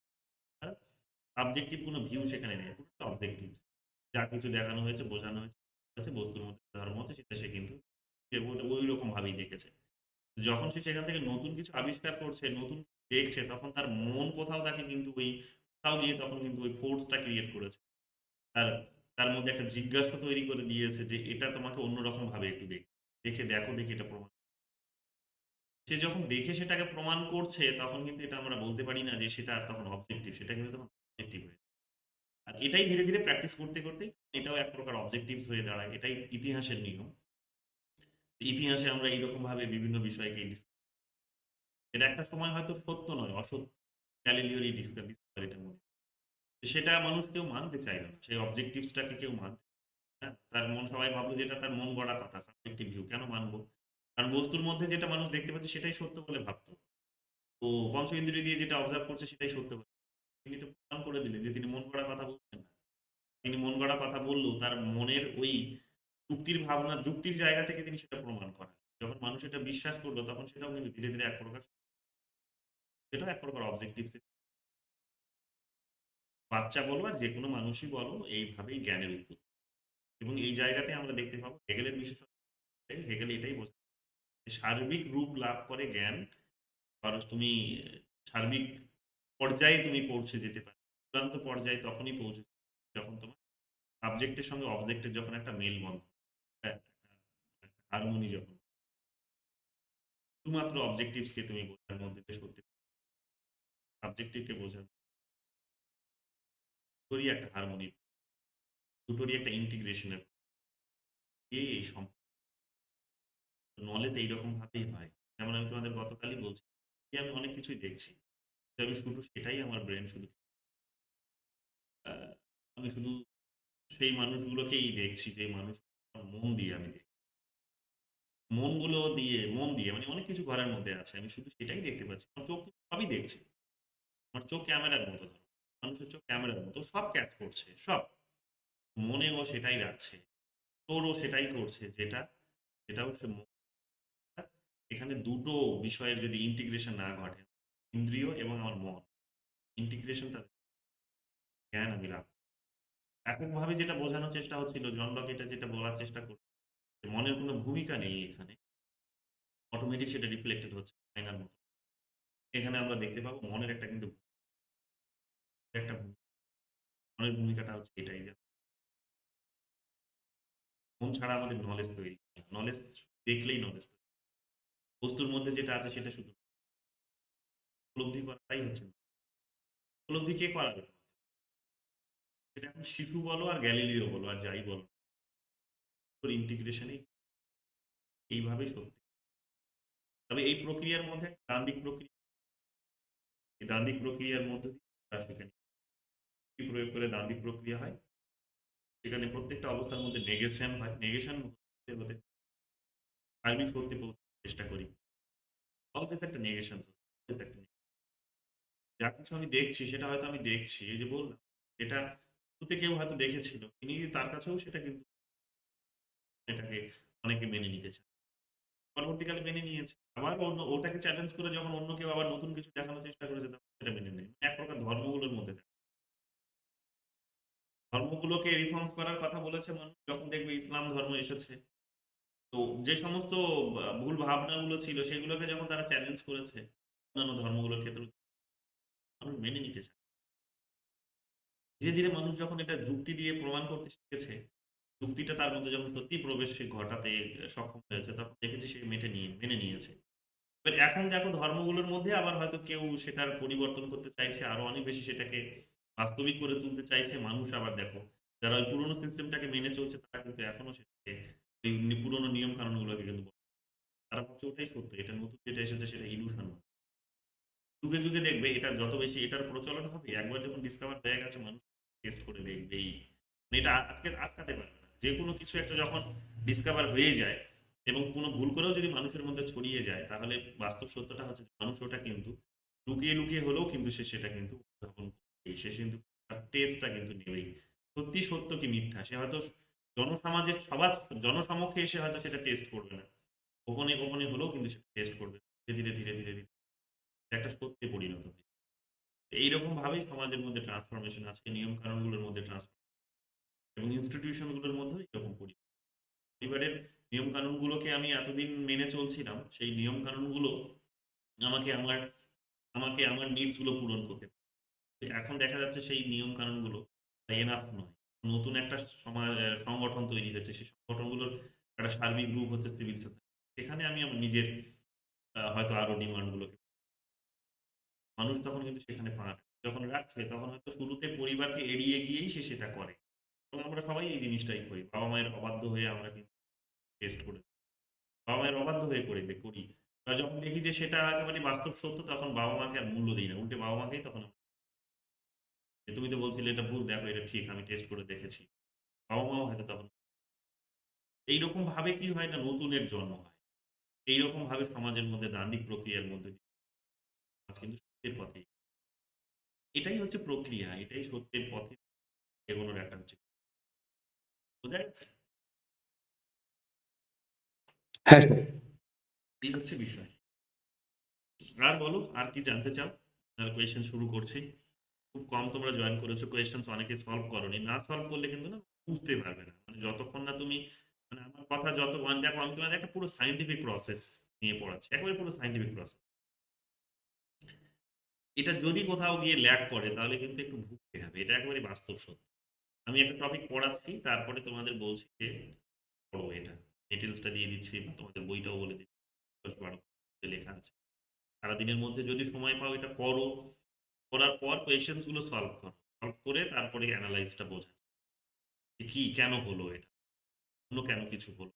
S1: সাবজেক্টিভ কোনো ভিউ সেখানে নেই, পুরোটা অবজেক্টিভ। যা কিছু দেখানো হয়েছে, বোঝানো হয়েছে, বস্তুর মধ্যে ধর্ম আছে, সেটা সে কিন্তু সে ওই রকম ভাবেই দেখেছে। যখন সে সেখান থেকে নতুন কিছু আবিষ্কার করছে, নতুন দেখছে, তখন তার মন কোথাও তাকে কিন্তু ওই কোথাও গিয়ে তখন কিন্তু ওই ফোর্সটা ক্রিয়েট করেছে, তার তার মধ্যে একটা জিজ্ঞাসা তৈরি করে দিয়েছে যে এটা তোমাকে অন্যরকম ভাবে একটু দেখে দেখো, দেখি এটা প্রমাণ। সে যখন দেখে সেটাকে প্রমাণ করছে, তখন কিন্তু এটা আমরা বলতে পারি না যে সেটা তখন অবজেক্টিভ, সেটা কিন্তু তখন অবজেক্টিভ হয়ে, আর এটাই ধীরে ধীরে প্র্যাকটিস করতে করতে এটাও এক প্রকার অবজেক্টিভস হয়ে দাঁড়ায়। এটাই ইতিহাসের নিয়ম। ইতিহাসে আমরা এইরকম ভাবে বিভিন্ন বিষয়কে এটা একটা সময় হয়তো সত্য নয়, অসত্য, গ্যালিলিওর এই ডিসকভারিটার মধ্যে সেটা মানুষ কেউ মানতে চাইল না, সেই অবজেক্টিভসটাকে কেউ মানতে, হ্যাঁ, তার মন, সবাই ভাবলো যেটা তার মন গড়া কথা, সাবজেক্টিভ ভিউ, কেন মানবো? কারণ বস্তুর মধ্যে যেটা মানুষ দেখতে পাচ্ছে সেটাই সত্য বলে ভাবতো। তো পঞ্চ ইন্দ্রিয় দিয়ে যেটা অবজার্ভ করছে সেটাই সত্য বলে, তিনি তো প্রমাণ করে দিলেন যে তিনি মন গড়া কথা বলছেন না। তিনি মন গড়া কথা বললেও তার মনের ওই যুক্তির ভাবনা, যুক্তির জায়গা থেকে তিনি সেটা প্রমাণ করেন। যখন মানুষ এটা বিশ্বাস করলো, তখন সেটাও কিন্তু ধীরে ধীরে এক প্রকার, সেটাও এক প্রকার অবজেক্টিভ। বাচ্চা বলো আর যে কোনো মানুষই বলো, এইভাবেই জ্ঞানের উৎপত্তি। এবং এই জায়গাতে আমরা দেখতে পাবো হেগেলের বিশেষত্ব হেগেল এটাই বোঝায় যে সার্বিক রূপ লাভ করে জ্ঞান, আর তুমি সার্বিক পর্যায়ে তুমি পৌঁছে যেতে পারো। চূড়ান্ত পর্যায়ে তখনই পৌঁছে যখন তোমার সাবজেক্টের সঙ্গে অবজেক্টের যখন একটা মেলবন্ধন, হারমোনি যখন শুধুমাত্র অবজেক্টিভসকে তুমি বোঝার মধ্যে দিয়ে সত্যি সাবজেক্টিভকে বোঝার দুটোরই একটা হারমোনি, দুটোরই একটা ইন্টিগ্রেশনের এই সম্পর্ক নলেজ এইরকম ভাবেই হয়। যেমন আমি তোমাদের গতকালই বলছি যে আমি অনেক কিছুই দেখছি, আমি শুধু সেটাই আমার ব্রেন শুধু আমি শুধু সেই মানুষগুলোকেই দেখছি যে মানুষ মন দিয়ে আমি দেখি, মন দিয়ে মানে অনেক কিছু ঘরের মধ্যে আছে, আমি শুধু সেটাই দেখতে পাচ্ছি। আমার চোখ কিন্তু সবই দেখছে, আমার চোখ ক্যামেরার মতো, ধরো মানুষের চোখ ক্যামেরার মতো সব ক্যাচ করছে, সব মনে ও সেটাই রাখছে, তোরও সেটাই করছে, যেটাও সে এখানে দুটো বিষয়ের যদি ইন্টিগ্রেশন না ঘটে, ইন্দ্রিয় এবং আমার মন ইন্টিগ্রেশন, তাদের জ্ঞান আমি রাখবো এককভাবে। যেটা বোঝানোর চেষ্টা হচ্ছিল জন লক, এটা যেটা বলার চেষ্টা করছে যে মনের কোনো ভূমিকা নেই এখানে, অটোমেটিক সেটা রিফ্লেক্টেড হচ্ছে আয়নার মতো। এখানে আমরা দেখতে পাবো মনের একটা কিন্তু একটা মনের ভূমিকাটা হচ্ছে এটাই যে মন ছাড়া আমাদের নলেজ তৈরি, নলেজ দেখলেই নলেজ তৈরি, বস্তুর মধ্যে যেটা আছে সেটা শুধু উপলব্ধি করাটাই হচ্ছে না। উপলব্ধি কে করাবে? সেটা এখন শিশু বলো আর গ্যালিলিও বলো আর যাই বলো, ইন্টিগ্রেশনই এইভাবেই সত্যি। তবে এই প্রক্রিয়ার মধ্যে দ্বান্দ্বিক প্রক্রিয়া, এই দ্বান্দ্বিক প্রক্রিয়ার মধ্যে দিয়ে তারা সেখানে কি প্রয়োগ করে দ্বান্দ্বিক প্রক্রিয়া হয়, সেখানে প্রত্যেকটা অবস্থার মধ্যে নেগেশন হয়, নেগেশন হতে হতে সার্বিক সত্যি পৌঁছানোর চেষ্টা করি। অলওয়েজ একটা নেগেশন, অলওয়েজ একটা যা কিছু আমি দেখছি সেটা হয়তো আমি দেখছি, এই যে বললাম এটা শুরুতে কেউ হয়তো দেখেছিল, তিনি তার কাছেও সেটা কিন্তু এটাকে অনেকে মেনে নিতে চায়, পরবর্তীকালে মেনে নিয়েছে, আবার অন্য ওটাকে চ্যালেঞ্জ করে যখন অন্য কেউ আবার নতুন কিছু দেখানোর চেষ্টা করেছে তখন সেটা মেনে নেয়। এক প্রকার ধর্মগুলোর মধ্যে থাকে। ধর্মগুলোকে রিফর্মস করার কথা বলেছে মানুষ, যখন দেখবে ইসলাম ধর্ম এসেছে, তো যে সমস্ত ভুল ভাবনাগুলো ছিল সেগুলোকে যখন তারা চ্যালেঞ্জ করেছে অন্যান্য ধর্মগুলোর ক্ষেত্রে, মানুষ মেনে নিতে চায়। ধীরে ধীরে মানুষ যখন এটা যুক্তি দিয়ে প্রমাণ করতে শিখেছে, যুক্তিটা তার মধ্যে যখন সত্যি প্রবেশ ঘটাতে সক্ষম হয়েছে, তখন দেখেছি সে মেনে নিয়েছে। এবার এখন দেখো ধর্মগুলোর মধ্যে আবার হয়তো কেউ সেটার পরিবর্তন করতে চাইছে, আরো অনেক বেশি সেটাকে বাস্তবিক করে তুলতে চাইছে মানুষ। আবার দেখো যারা ওই পুরোনো সিস্টেমটাকে মেনে চলছে তারা কিন্তু এখনো সেটাকে ওই পুরোনো নিয়ম কানুনগুলোকে কিন্তু তারা ভাবছে ওটাই সত্য, এটা নতুন যেটা এসেছে সেটা ইলুশন। যুগে যুগে দেখবে এটা যত বেশি এটার প্রচলন হবে, একবার যখন ডিসকভার হয়ে গেছে মানুষ টেস্ট করে দেখবে এই মানে এটা আটকাতে পারবে না। যে কোনো কিছু একটা যখন ডিসকভার হয়ে যায় এবং কোনো ভুল করেও যদি মানুষের মধ্যে ছড়িয়ে যায়, তাহলে বাস্তব সত্যটা হচ্ছে যে মানুষ ওটা কিন্তু লুকিয়ে লুকিয়ে হলেও কিন্তু সে সেটা কিন্তু উত্থাপন করবেই, সে কিন্তু তার টেস্টটা কিন্তু নেবেই, সত্যি সত্য কি মিথ্যা সে হয়তো জনসমাজের সবার জনসমক্ষে এসে হয়তো সেটা টেস্ট করবে না, গোপনে গোপনে হলেও কিন্তু সেটা টেস্ট করবে, ধীরে ধীরে ধীরে ধীরে ধীরে একটা সত্যে পরিণত হয়। এইরকম ভাবেই সমাজের মধ্যে ট্রান্সফরমেশন আছে, নিয়ম কানুনগুলোর মধ্যে ট্রান্সফরমেশন এবং ইনস্টিটিউশন গুলোর মধ্যেও এরকম পরিবারের নিয়ম কানুনগুলোকে আমি এতদিন মেনে চলছিলাম, সেই নিয়ম কানুনগুলো আমাকে আমার আমাকে আমার নিডস গুলো পূরণ করতে পারে। এখন দেখা যাচ্ছে সেই নিয়ম কানুনগুলো এনাফ নয়, নতুন একটা সমাজ সংগঠন তৈরি হয়েছে, সেই সংগঠনগুলোর একটা সার্বিক রূপ হচ্ছে সিভিল সোসাইটি, সেখানে আমি আমার নিজের হয়তো আরো ডিমান্ড গুলোকে মানুষ তখন কিন্তু সেখানে পা রাখে। যখন রাখছে তখন হয়তো শুরুতে পরিবারকে এড়িয়ে গিয়েই সে সেটা করে। এবং আমরা সবাই এই জিনিসটাই করি। বাবা-মায়ের অবাধ্য হয়ে আমরা কিন্তু টেস্ট করে বাবা-মায়ের অবাধ্য হয়ে করি। আর যখন দেখি যে সেটা একেবারে বাস্তব সত্য, তখন বাবা-মাকে আর মূল্য দিই না। উল্টে বাবা-মাকেই তখন যে তুমি তো বলছিলে এটা ভুল, দেখো এটা ঠিক, আমি টেস্ট করে দেখেছি। বাবা-মাও হয়তো তখন এইরকম ভাবে কি হয় না নতুনের জন্ম হয়। এইরকম ভাবে সমাজের মধ্যে দ্বান্দ্বিক প্রক্রিয়ার মধ্যে দিয়ে সমাজ কিন্তু সত্যের পথে, এটাই হচ্ছে প্রক্রিয়া, এটাই সত্যের পথে এগোনোর একটা হচ্ছে, বোঝা যাচ্ছে?
S3: হ্যাঁ স্যার।
S1: এই হচ্ছে বিষয়। আর বলো, আর কি জানতে চাও? আর কোয়েশ্চেন শুরু করছি। খুব কম তোমরা জয়েন করেছো, কোয়েশ্চেন অনেকে সলভ করোনি, না সলভ করলে কিন্তু না বুঝতে পারবে না, মানে যতক্ষণ না তুমি মানে আমার কথা যত মানে দেখো আমি তোমাদের একটা পুরো সায়েন্টিফিক প্রসেস নিয়ে পড়াচ্ছি, একেবারে পুরো সায়েন্টিফিক প্রসেস। এটা যদি কোথাও গিয়ে ল্যাগ করে তাহলে কিন্তু একটু ভুগতে হবে, এটা একেবারে বাস্তব সত্য। আমি একটা টপিক পড়াচ্ছি, তারপরে তোমাদের বলছি যে পড়ো এটা, ডিটেলসটা দিয়ে দিচ্ছি বা তোমাদের বইটাও বলে দিচ্ছি, 10-12 লেখা আছে। সারাদিনের মধ্যে যদি সময় পাও এটা করো, করার পর কোয়েশ্চেন্স গুলো সলভ করো, সলভ করে তারপরে অ্যানালাইজটা বোঝা যে কি কেন হলো এটা, অন্য কেন কিছু হলো,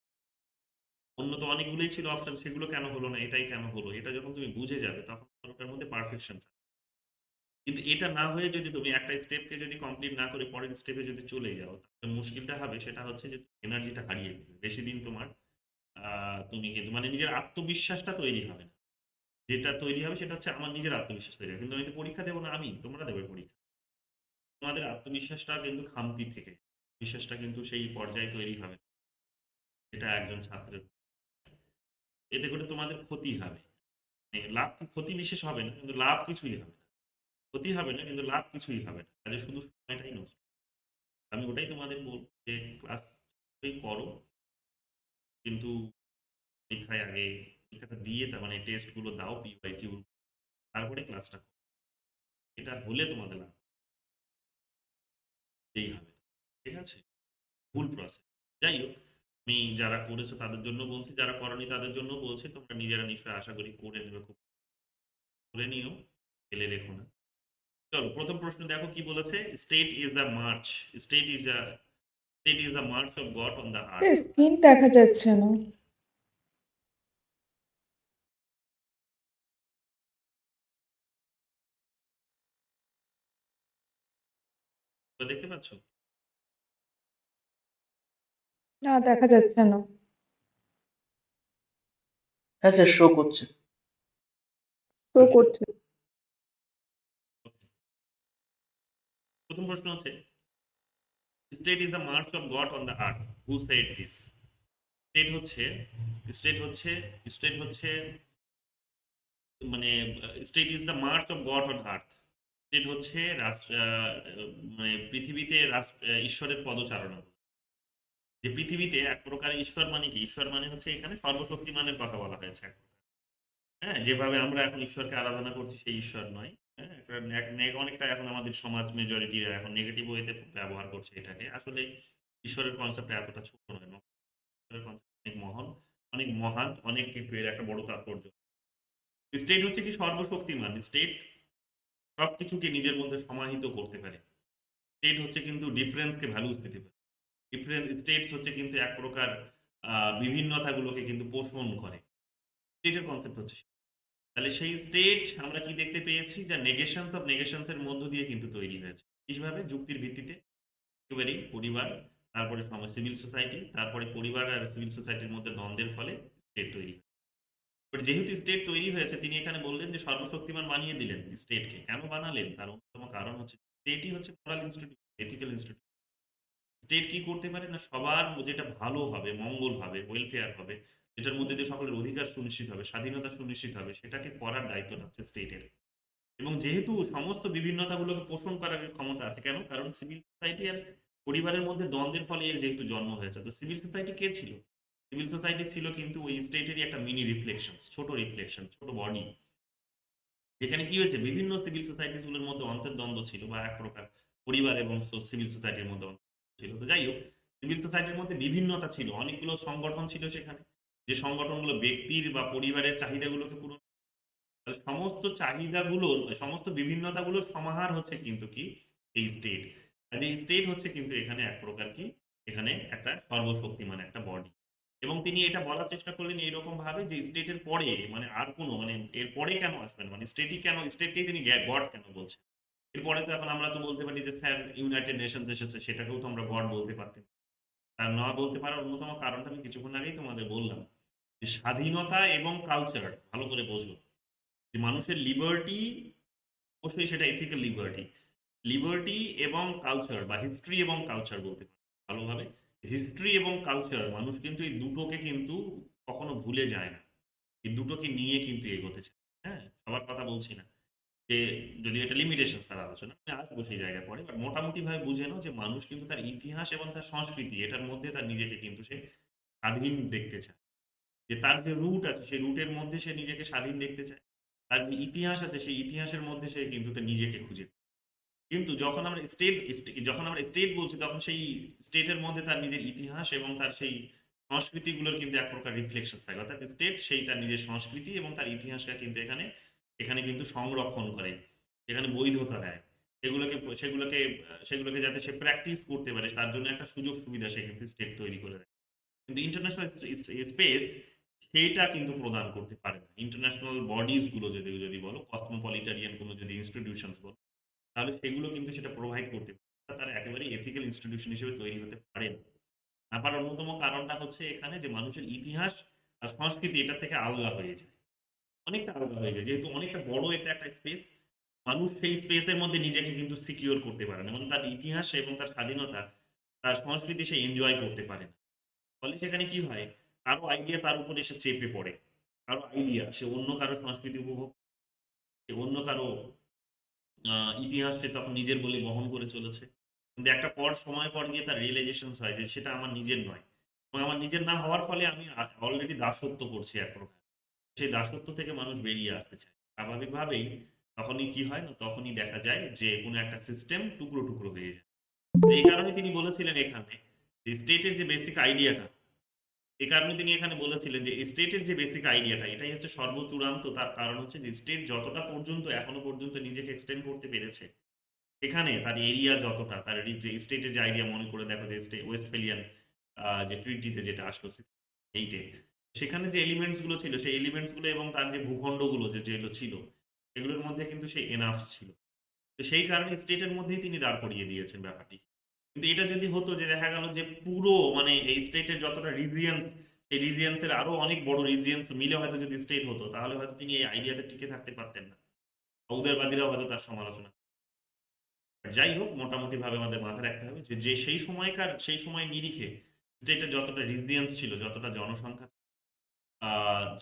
S1: অন্য তো অনেকগুলোই ছিল অপশন, সেগুলো কেন হলো না, এটাই কেন হলো, এটা যখন তুমি বুঝে যাবে তখন ওটার মধ্যে পারফেকশন। কিন্তু এটা না হয়ে যদি তুমি একটা স্টেপকে যদি কমপ্লিট না করে পরের স্টেপে যদি চলে যাও, তাহলে মুশকিলটা হবে সেটা হচ্ছে যে এনার্জিটা হারিয়ে দেবে বেশি দিন তোমার। তুমি কিন্তু মানে নিজের আত্মবিশ্বাসটা তৈরি হবে না। যেটা তৈরি হবে সেটা হচ্ছে আমার নিজের আত্মবিশ্বাস তৈরি হবে, কিন্তু আমি তো পরীক্ষা দেবো না, আমি, তোমরা দেবে পরীক্ষা। তোমাদের আত্মবিশ্বাসটা কিন্তু খামতি থেকে, বিশ্বাসটা কিন্তু সেই পর্যায়ে তৈরি হবে না, যেটা একজন ছাত্রের। এতে করে তোমাদের ক্ষতি হবে, মানে লাভ কি ক্ষতি বিশেষ হবে না, কিন্তু লাভ কিছুই হবে না। ক্ষতি হবে না কিন্তু লাভ কিছুই হবে না, তাহলে শুধু সময়টাই নষ্ট। আমি ওটাই তোমাদের বলবো যে ক্লাস করো, কিন্তু পরীক্ষায় আগে পরীক্ষাটা দিয়ে তার মানে টেস্ট গুলো দাও, পিওয়াইকিউ, তারপরে ক্লাসটা করো। এটা হলে তোমাদের লাভ এই হবে, ঠিক আছে? ভুল প্রসেস। যাই হোক, আমি যারা করেছো তাদের জন্য বলছি, যারা করনি তাদের জন্য বলছি, তোমরা নিজেরা নিশ্চয়ই আশা করি করে নেবে, খুব করে নিও, ফেলে রেখো না। চলো প্রথম প্রশ্ন দেখো কি বলেছে, state is the March, state is a state is the March of god on the earth.
S2: Screen দেখা যাচ্ছে না।
S1: দেখতে পাচ্ছ?
S2: না, দেখা যাচ্ছে না।
S4: হ্যাঁ স্যার, শো করছে।
S2: শো করছে।
S1: প্রথম প্রশ্ন হচ্ছে, state is the March of god on the earth, who said this? State হচ্ছে স্টেট হচ্ছে স্টেট হচ্ছে মানে state is the March of god on earth. State হচ্ছে মানে পৃথিবীতে ঈশ্বরের পদচারণা। যে পৃথিবীতে এক প্রকার ঈশ্বর মানে কি, ঈশ্বর মানে হচ্ছে এখানে সর্বশক্তিমানের কথা বলা হয়েছে এক প্রকার। হ্যাঁ, যেভাবে আমরা এখন ঈশ্বরকে আরাধনা করছি সেই ঈশ্বর নয়। হ্যাঁ, অনেকটা এখন আমাদের সমাজ মেজরিটিরা এখন নেগেটিভ ওয়েতে ব্যবহার করছে এটাকে। আসলে ঈশ্বরের কনসেপ্ট এতটা ছোট নয়, ঈশ্বরের কনসেপ্ট অনেক মহান, অনেক মহান, অনেক কিন্তু এর একটা বড় তাৎপর্য। স্টেট হচ্ছে কি সর্বশক্তিমান, স্টেট সবকিছুকে নিজের মধ্যে সমাহিত করতে পারে। স্টেট হচ্ছে কিন্তু ডিফারেন্সকে ভ্যালুস দিতে পারে। ডিফারেন্ট স্টেটস হচ্ছে কিন্তু এক প্রকার বিভিন্নতাগুলোকে কিন্তু পোষণ করে। স্টেটের কনসেপ্ট হচ্ছে সেটা। তাহলে সেই স্টেট আমরা কি দেখতে পেয়েছি, যা নেগেশনস অফ নেগেশনস এর মধ্য দিয়ে কিন্তু তৈরি হয়েছে। কিভাবে? যুক্তির ভিত্তিতে, একেবারেই পরিবার, তারপরে সমাজ, সিভিল সোসাইটি, তারপরে পরিবার আর সিভিল সোসাইটির মধ্যে দ্বন্দ্বের ফলে স্টেট তৈরি হয়। বাট যেহেতু স্টেট তৈরি হয়েছে, তিনি এখানে বললেন যে সর্বশক্তিমান বানিয়ে দিলেন স্টেটকে। কেন বানালেন? তার অন্যতম কারণ হচ্ছে স্টেটই হচ্ছে moral institute, ethical institute. State কি করতে পারে না, সবার যেটা ভালো হবে, মঙ্গল হবে, ওয়েলফেয়ার হবে, যেটার মধ্যে দিয়ে সকলের অধিকার সুনিশ্চিত হবে, স্বাধীনতা সুনিশ্চিত হবে, সেটাকে করার দায়িত্বটা হচ্ছে স্টেটের। এবং যেহেতু সমস্ত বিভিন্নতাগুলোকে পোষণ করার ক্ষমতা আছে, কেন? কারণ সিভিল সোসাইটি আর পরিবারের মধ্যে দ্বন্দ্বের ফলে এর যেহেতু জন্ম হয়েছে। তো সিভিল সোসাইটি কে ছিল? সিভিল সোসাইটি ছিল কিন্তু ওই স্টেটেরই একটা মিনি রিফ্লেকশন, ছোট রিফ্লেকশন, ছোট বডি। যেখানে কি হয়েছে, বিভিন্ন সিভিল সোসাইটিগুলোর মধ্যে অন্তর্দ্বন্দ্ব ছিল, বা এক প্রকার পরিবার এবং সিভিল সোসাইটির মধ্যে অন্তর্দ্বন্দ্ব ছিল। তো যাই হোক, সিভিল সোসাইটির মধ্যে বিভিন্নতা ছিল, অনেকগুলো সংগঠন ছিল সেখানে, যে সংগঠনগুলো ব্যক্তির বা পরিবারের চাহিদাগুলোকে পূরণ, তাহলে সমস্ত চাহিদাগুলোর, সমস্ত বিভিন্নতাগুলোর সমাহার হচ্ছে কিন্তু কি এই স্টেট। আর এই স্টেট হচ্ছে কিন্তু এখানে এক প্রকার কি, এখানে একটা সর্বশক্তিমান একটা বডি। এবং তিনি এটা বলার চেষ্টা করলেন এইরকম ভাবে যে স্টেটের পরে মানে আর কোনো মানে এর পরে কেন আসবেন, মানে স্টেটই কেন, স্টেটকেই তিনি গড কেন বলছেন? এরপরে তো এখন আমরা তো বলতে পারি যে স্যার ইউনাইটেড নেশনস এসেছে, সেটাকেও তো আমরা গড বলতে পারতাম। তার না বলতে পারার অন্যতম কারণটা আমি কিছুক্ষণ আগেই তোমাদের বললাম, যে স্বাধীনতা এবং কালচার ভালো করে বোঝো, যে মানুষের লিবার্টি, অবশ্যই সেটা এথিক্যাল লিবার্টি, লিবার্টি এবং কালচার বা হিস্ট্রি এবং কালচার বলতে পারে ভালোভাবে। হিস্ট্রি এবং কালচার, মানুষ কিন্তু এই দুটোকে কিন্তু কখনো ভুলে যায় না, এই দুটোকে নিয়ে কিন্তু এগোতে চায়। হ্যাঁ, সবার কথা বলছি না, যে যদি এটা লিমিটেশন তার আলোচনা, আমি আসবো সেই জায়গায় পরে, বাট মোটামুটি ভাবে বুঝে নাও যে মানুষ কিন্তু তার ইতিহাস এবং তার সংস্কৃতি, এটার মধ্যে তার নিজেকে কিন্তু সে স্বাধীন দেখতে চায়, যে তার যে রুট আছে সেই রুটের মধ্যে সে নিজেকে স্বাধীন দেখতে চায়, তার যে ইতিহাস আছে সেই ইতিহাসের মধ্যে সে কিন্তু তার নিজেকে খুঁজে পায়। কিন্তু যখন আমরা স্টেট বলছি তখন সেই স্টেটের মধ্যে তার নিজের ইতিহাস এবং তার সেই সংস্কৃতিগুলোর কিন্তু এক প্রকার রিফ্লেকশন থাকে, অর্থাৎ স্টেট সেই তার নিজের সংস্কৃতি এবং তার ইতিহাসকে কিন্তু এখানে এখানে কিন্তু সংরক্ষণ করে, এখানে বৈধতা দেয়, সেগুলোকে যাতে সে প্র্যাকটিস করতে পারে তার জন্য একটা সুযোগ সুবিধা সে কিন্তু স্টেট তৈরি করে দেয়। কিন্তু ইন্টারন্যাশনাল স্পেস সেইটা কিন্তু প্রদান করতে পারে না। ইন্টারন্যাশনাল বডিজ গুলো যদি বলো, কসমোপলিটারিয়ান কোনো যদি ইনস্টিটিউশনস বলো, তাহলে সেগুলো কিন্তু সেটা প্রোভাইড করতে পারে না। তারা একেবারে এথিক্যাল ইনস্টিটিউশন হিসেবে তৈরি হতে পারে না। আবার অন্যতম কারণটা হচ্ছে এখানে যে মানুষের ইতিহাস আর সংস্কৃতি এটা থেকে আলাদা হয়ে যায়, অনেকটা আলাদা হয়ে যায়, যেহেতু অনেকটা বড় এটা একটা স্পেস। মানুষ সেই স্পেসের মধ্যে নিজেকে কিন্তু সিকিউর করতে পারে না এবং তার ইতিহাস এবং তার স্বাধীনতা, তার সংস্কৃতি সে এনজয় করতে পারে না। ফলে সেখানে কি হয়, কারো আইডিয়া তার উপর এসে চেপে পড়ে, কারো আইডিয়া সে অন্য কারো সংস্কৃতি উপভোগ, সে অন্য কারো ইতিহাস সে তখন নিজের বলে বহন করে চলেছে। কিন্তু একটা সময় পর গিয়ে তার রিয়েলাইজেশনস হয় যে সেটা আমার নিজের নয়। এবং আমার নিজের না হওয়ার ফলে আমি অলরেডি দাসত্ব করছি এক প্রকার। সেই দাসত্ব থেকে মানুষ বেরিয়ে আসতে চায়। স্বাভাবিকভাবেই তখনই কি হয় না, তখনই দেখা যায় যে কোনো একটা সিস্টেম টুকরো, টুকরো হয়ে যায়। তো এই কারণে তিনি বলেছিলেন এখানে যে স্টেটের যে বেসিক আইডিয়াটা, এ কারণে তিনি এখানে বলেছিলেন যে স্টেটের যে বেসিক আইডিয়াটা এটাই হচ্ছে সর্বচূড়ান্ত। তার কারণ হচ্ছে যে স্টেট যতটা পর্যন্ত এখনো পর্যন্ত নিজেকে এক্সটেন্ড করতে পেরেছে, সেখানে তার এরিয়া যতটা, তার যে স্টেটের যে আইডিয়া, মনে করে দেখো যে ওয়েস্টফেলিয়ান যে ট্রিটিতে যেটা আসলো 8-এ, সেখানে যে এলিমেন্টস গুলো ছিল সেই এলিমেন্টস গুলো এবং তার যে ভূখণ্ডগুলো যেগুলো ছিল সেগুলোর মধ্যে কিন্তু সেই এনাফ ছিল। তো সেই কারণে স্টেটের মধ্যেই তিনি দাঁড় করিয়ে দিয়েছেন ব্যাপারটি। কিন্তু এটা যদি হতো যে দেখা গেল যে পুরো মানে এই স্টেটের যতটা রিজিয়ন্স, এই রিজিয়ন্স এর আরো অনেক বড় রিজিয়ন্স মিলে হয়তো যদি স্টেট হতো, তাহলে হয়তো তিনি এই আইডিয়াতে টিকে থাকতে পারতেন না। উদারবাদীরা হয়তো তার সমালোচনা। যাই হোক, মোটামুটি ভাবে আমাদের মাথায় রাখতে হবে যে সেই সময় নিরিখে স্টেটের যতটা রিজিয়ন্স ছিল, যতটা জনসংখ্যা,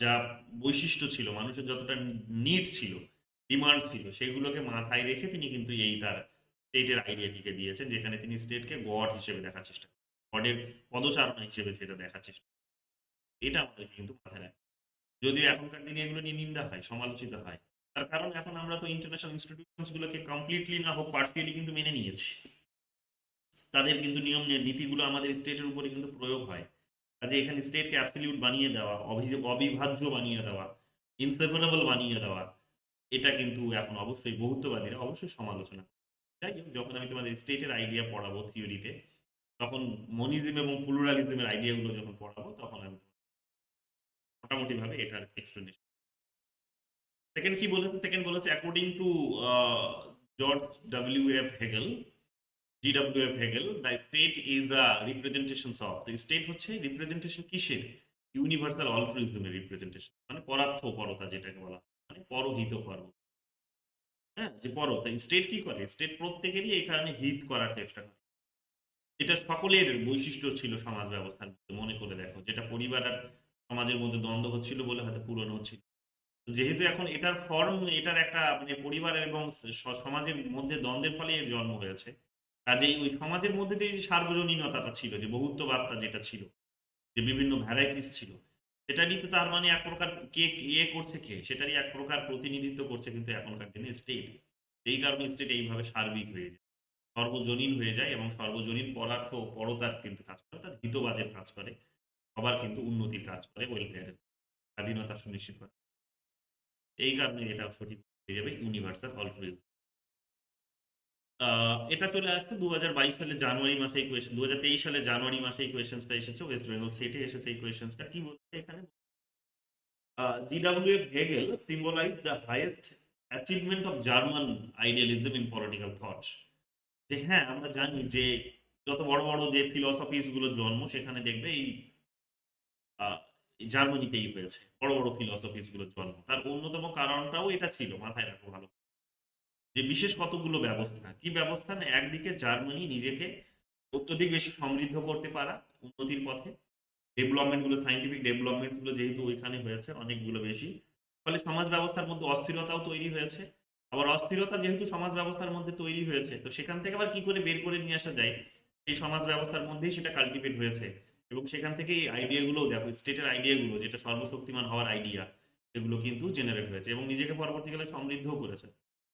S1: যা বৈশিষ্ট্য ছিল, মানুষের যতটা নিড ছিল, ডিমান্ড ছিল, সেগুলোকে মাথায় রেখে তিনি কিন্তু এই তার স্টেটের আইডিয়াটিকে দিয়েছেন, যেখানে তিনি স্টেটকে গড হিসেবে দেখার চেষ্টা করেন, গডের পদচারণা হিসেবে সেটা দেখার চেষ্টা করেন। এটা আমাদের কিন্তু মাথায় রাখতে হবে। যদিও এখনকার দিনে এগুলো নিয়ে নিন্দা হয়, সমালোচিত হয়। তার কারণ এখন আমরা তো ইন্টারন্যাশনাল ইনস্টিটিউশনস গুলোকে কমপ্লিটলি না হোক পার্সিয়ালি কিন্তু মেনে নিয়েছি। তাদের কিন্তু নিয়ম নীতিগুলো আমাদের স্টেটের উপরে কিন্তু প্রয়োগ হয়। কাজে এখানে স্টেটকে অ্যাবসলিউট বানিয়ে দেওয়া, অবিভাজ্য বানিয়ে দেওয়া, ইনসেপারেবল বানিয়ে দেওয়া, এটা কিন্তু এখন অবশ্যই বহুত্ববাদীরা অবশ্যই সমালোচনা করে। যাই হোক, যখন আমি তোমাদের স্টেটের আইডিয়া পড়াবো থিওরিতে, তখন মনিজম এবং প্লুরালিজমের আইডিয়াগুলো যখন পড়াবো, তখন আমি মোটামুটি ভাবে এটার এক্সপ্লেনেশন। সেকেন্ড কি বলেছে? সেকেন্ড বলেছে according to George W F Hegel, G W F Hegel, the state is the representation of. তো স্টেট হচ্ছে রিপ্রেজেন্টেশন কিসের? ইউনিভার্সাল অল্ট্রুইজমের রিপ্রেজেন্টেশন, মানে পরার্থপরতা যেটাকে বলা হয়, মানে পরহিত কর্ম। হ্যাঁ, যে তাই স্টেট কি করে? স্টেট প্রত্যেকেরই এই কারণে হিত করার চেষ্টা করে। এটা সকলের বৈশিষ্ট্য ছিল সমাজ ব্যবস্থার মধ্যে। মনে করে দেখো, যেটা পরিবার আর সমাজের মধ্যে দ্বন্দ্ব হচ্ছিল বলে হয়তো পুরনো হচ্ছিল। যেহেতু এখন এটার ফর্ম, এটার একটা মানে পরিবার এবং সমাজের মধ্যে দ্বন্দ্বের ফলে এর জন্ম হয়েছে। কাজেই ওই সমাজের মধ্যে যে সার্বজনীনতাটা ছিল, যে বহুত্ববাদটা যেটা ছিল, যে বিভিন্ন ভ্যারাইটিস ছিল, সেটারই তো তার মানে এক প্রকার কে ইয়ে করছে, কে সেটারই এক প্রকার প্রতিনিধিত্ব করছে কিন্তু এখনকার দিনে স্টেট। এই কারণে স্টেট এইভাবে সার্বিক হয়ে যায়, সর্বজনীন হয়ে যায় এবং সর্বজনীন পরতার কিন্তু কাজ করে, তার হিতবাদের কাজ করে, সবার কিন্তু উন্নতির কাজ করে, ওয়েলফেয়ারের, স্বাধীনতা সুনিশ্চিত করে। এই কারণে এটা সঠিক হয়ে যাবে ইউনিভার্সাল অল্ট্রুইজম। এটা চলে আসছে 2022 সালের জানুয়ারি মাসে, এই কোয়েশ্চেন 2023 সালের জানুয়ারি মাসে এই কোয়েশ্চেনটা এসেছে, ওয়েস্ট বেঙ্গল সেটে এসেছে এই কোয়েশ্চেনটা। কি বলছে এখানে? GWF Hegel symbolized the highest achievement of German idealism in political thought। যে হ্যাঁ, আমরা জানি যে যত বড় বড় যে ফিলসফিস গুলোর জন্ম সেখানে দেখবে এই জার্মানিতেই হয়েছে, বড় বড় ফিলসফিস গুলোর জন্ম। তার অন্যতম কারণটাও এটা ছিল, মাথায় রাখো ভালো, যে বিশেষ কতগুলো ব্যবস্থা। কি ব্যবস্থা? না, একদিকে জার্মানি নিজেকে অত্যধিক বেশি সমৃদ্ধ করতে পারা, উন্নতির পথে ডেভেলপমেন্ট গুলো, সায়েন্টিফিক ডেভেলপমেন্ট গুলো যেহেতু ওইখানে হয়েছে অনেকগুলো বেশি, ফলে সমাজ ব্যবস্থার মধ্যে অস্থিরতাও তৈরি হয়েছে। আবার অস্থিরতা যেহেতু সমাজ ব্যবস্থার মধ্যে তৈরি হয়েছে, তো সেখান থেকে আবার কি করে বের করে নিয়ে আসা যায়, এই সমাজ ব্যবস্থার মধ্যেই সেটা কাল্টিভেট হয়েছে এবং সেখান থেকে এই আইডিয়াগুলো দেখো, স্টেটের আইডিয়াগুলো যেটা সর্বশক্তিমান হওয়ার আইডিয়া, সেগুলো কিন্তু জেনারেট হয়েছে এবং নিজেকে পরবর্তীকালে সমৃদ্ধও করেছে।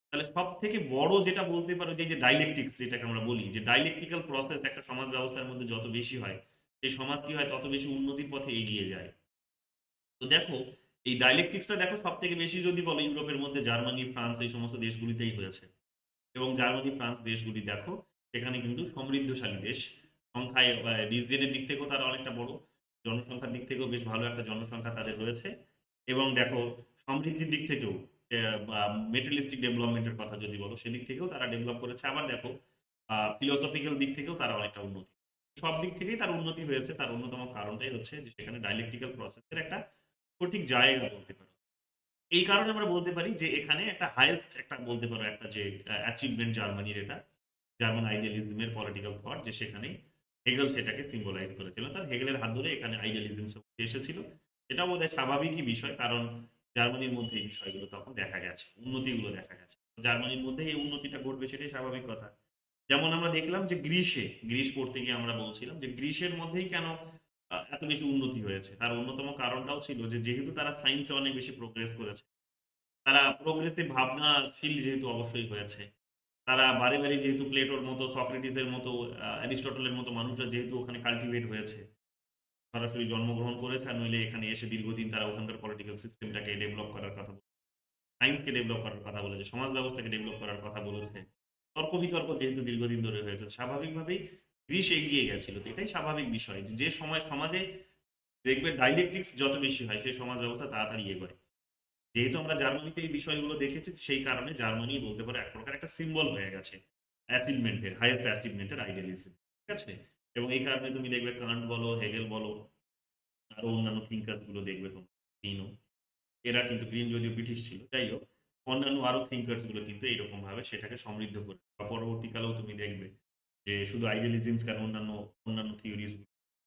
S1: তাহলে সবথেকে বড় যেটা বলতে পারো যে, এই যে ডাইলেকটিক্স যেটাকে আমরা বলি, যে ডাইলেকটিক্যাল প্রসেস একটা সমাজ ব্যবস্থার মধ্যে যত বেশি হয়, সেই সমাজ কি হয় তত বেশি উন্নতির পথে এগিয়ে যায়। তো দেখো, এই ডাইলেকটিক্সটা দেখো সবথেকে বেশি যদি বলো ইউরোপের মধ্যে জার্মানি, ফ্রান্স এই সমস্ত দেশগুলিতেই হয়েছে। এবং জার্মানি, ফ্রান্স দেশগুলি দেখো সেখানে কিন্তু সমৃদ্ধশালী দেশ। সংখ্যায় রিজিয়নের দিক থেকেও তারা অনেকটা বড়। জনসংখ্যার দিক থেকেও বেশ ভালো একটা জনসংখ্যা তাদের রয়েছে। এবং দেখো সমৃদ্ধির দিক থেকেও বা মেটেরিয়ালিস্টিক ডেভেলপমেন্ট এর কথা যদি বলো সেদিক থেকেও তারা ডেভেলপ করেছে। আবার দেখো ফিলোসফিক্যাল দিক থেকেও তারা অনেকটা উন্নতি। সব দিক থেকেই তার উন্নতি হয়েছে। তার অন্যতম কারণটাই হচ্ছে যে সেখানে ডায়ালেকটিক্যাল প্রসেস এর একটা সঠিক জায়গা বলতে পারো। এই কারণে আমরা বলতে পারি যে এখানে একটা হাইয়েস্ট একটা বলতে পারো একটা যে অ্যাচিভমেন্ট জার্মানির এটা। জার্মান আইডিয়ালিজমের পলিটিক্যাল থট যে সেখানে হেগেল সেটাকে সিম্বলাইজ করেছিলেন। তার হেগেলের হাত ধরে এখানে আইডিয়ালিজম এসেছিল। এটাও বোধহয় স্বাভাবিকই বিষয়। কারণ জার্মানির মধ্যে এই বিষয়গুলো তখন দেখা গেছে। উন্নতিগুলো দেখা গেছে। জার্মানির মধ্যে এই উন্নতিটা ঘটবে সেটাই স্বাভাবিক কথা। যেমন আমরা দেখলাম যে গ্রিস পড়তে গিয়ে আমরা বলছিলাম যে গ্রিসের মধ্যেই কেন এত বেশি উন্নতি হয়েছে। তার অন্যতম কারণটাও ছিল যে যেহেতু তারা সায়েন্সে অনেক বেশি প্রোগ্রেস করেছে। তারা প্রোগ্রেসিভ ভাবনাশীল যেহেতু অবশ্যই হয়েছে। তারা বারে, বারে যেহেতু প্লেটোর মতো, সক্রেটিসের মতো, অ্যারিস্টটলের মতো মানুষরা যেহেতু ওখানে কাল্টিভেট হয়েছে, সরাসরি জন্মগ্রহণ করেছে আর নইলে এখানে এসে দীর্ঘদিন তারা ওখানকার পলিটিক্যাল সিস্টেমটাকে ডেভেলপ করার কথা সায়েন্সকে ডেভেলপ করার কথা বলেছে, সমাজ ব্যবস্থাকে ডেভেলপ করার কথা বলেছে। তর্ক-বিতর্ক যেহেতু দীর্ঘদিন ধরে হয়েছে, স্বাভাবিকভাবেই গ্রিস এগিয়ে গেছিল। তো এটাই স্বাভাবিক বিষয়। যে সময় সমাজে দেখবে ডাইলেকট্রিক্স যত বেশি হয়, সেই সমাজ ব্যবস্থা তাড়াতাড়ি এগোয়। যেহেতু আমরা জার্মানিতে এই বিষয়গুলো দেখেছি, সেই কারণে জার্মানি বলতে পারো এক প্রকার একটা সিম্বল হয়ে গেছে অ্যাচিভমেন্টের, হাইয়েস্ট অ্যাচিভমেন্টের আইডিয়ালিজম। ঠিক আছে? এবং এই কারণে তুমি দেখবে কান্ট বলো, হেগেল বলো, আরো অন্যান্য থিঙ্কার্স গুলো দেখবে তোমরা, গ্রিনও। এরা কিন্তু গ্রিন যদিও ব্রিটিশ ছিল। যাই হোক, অন্যান্য আরো থিঙ্কার্স গুলো কিন্তু এইরকম ভাবে সেটাকে সমৃদ্ধ করে। বা পরবর্তীকালেও তুমি দেখবে যে শুধু আইডিয়ালিজমস কেন অন্যান্য থিওরিজ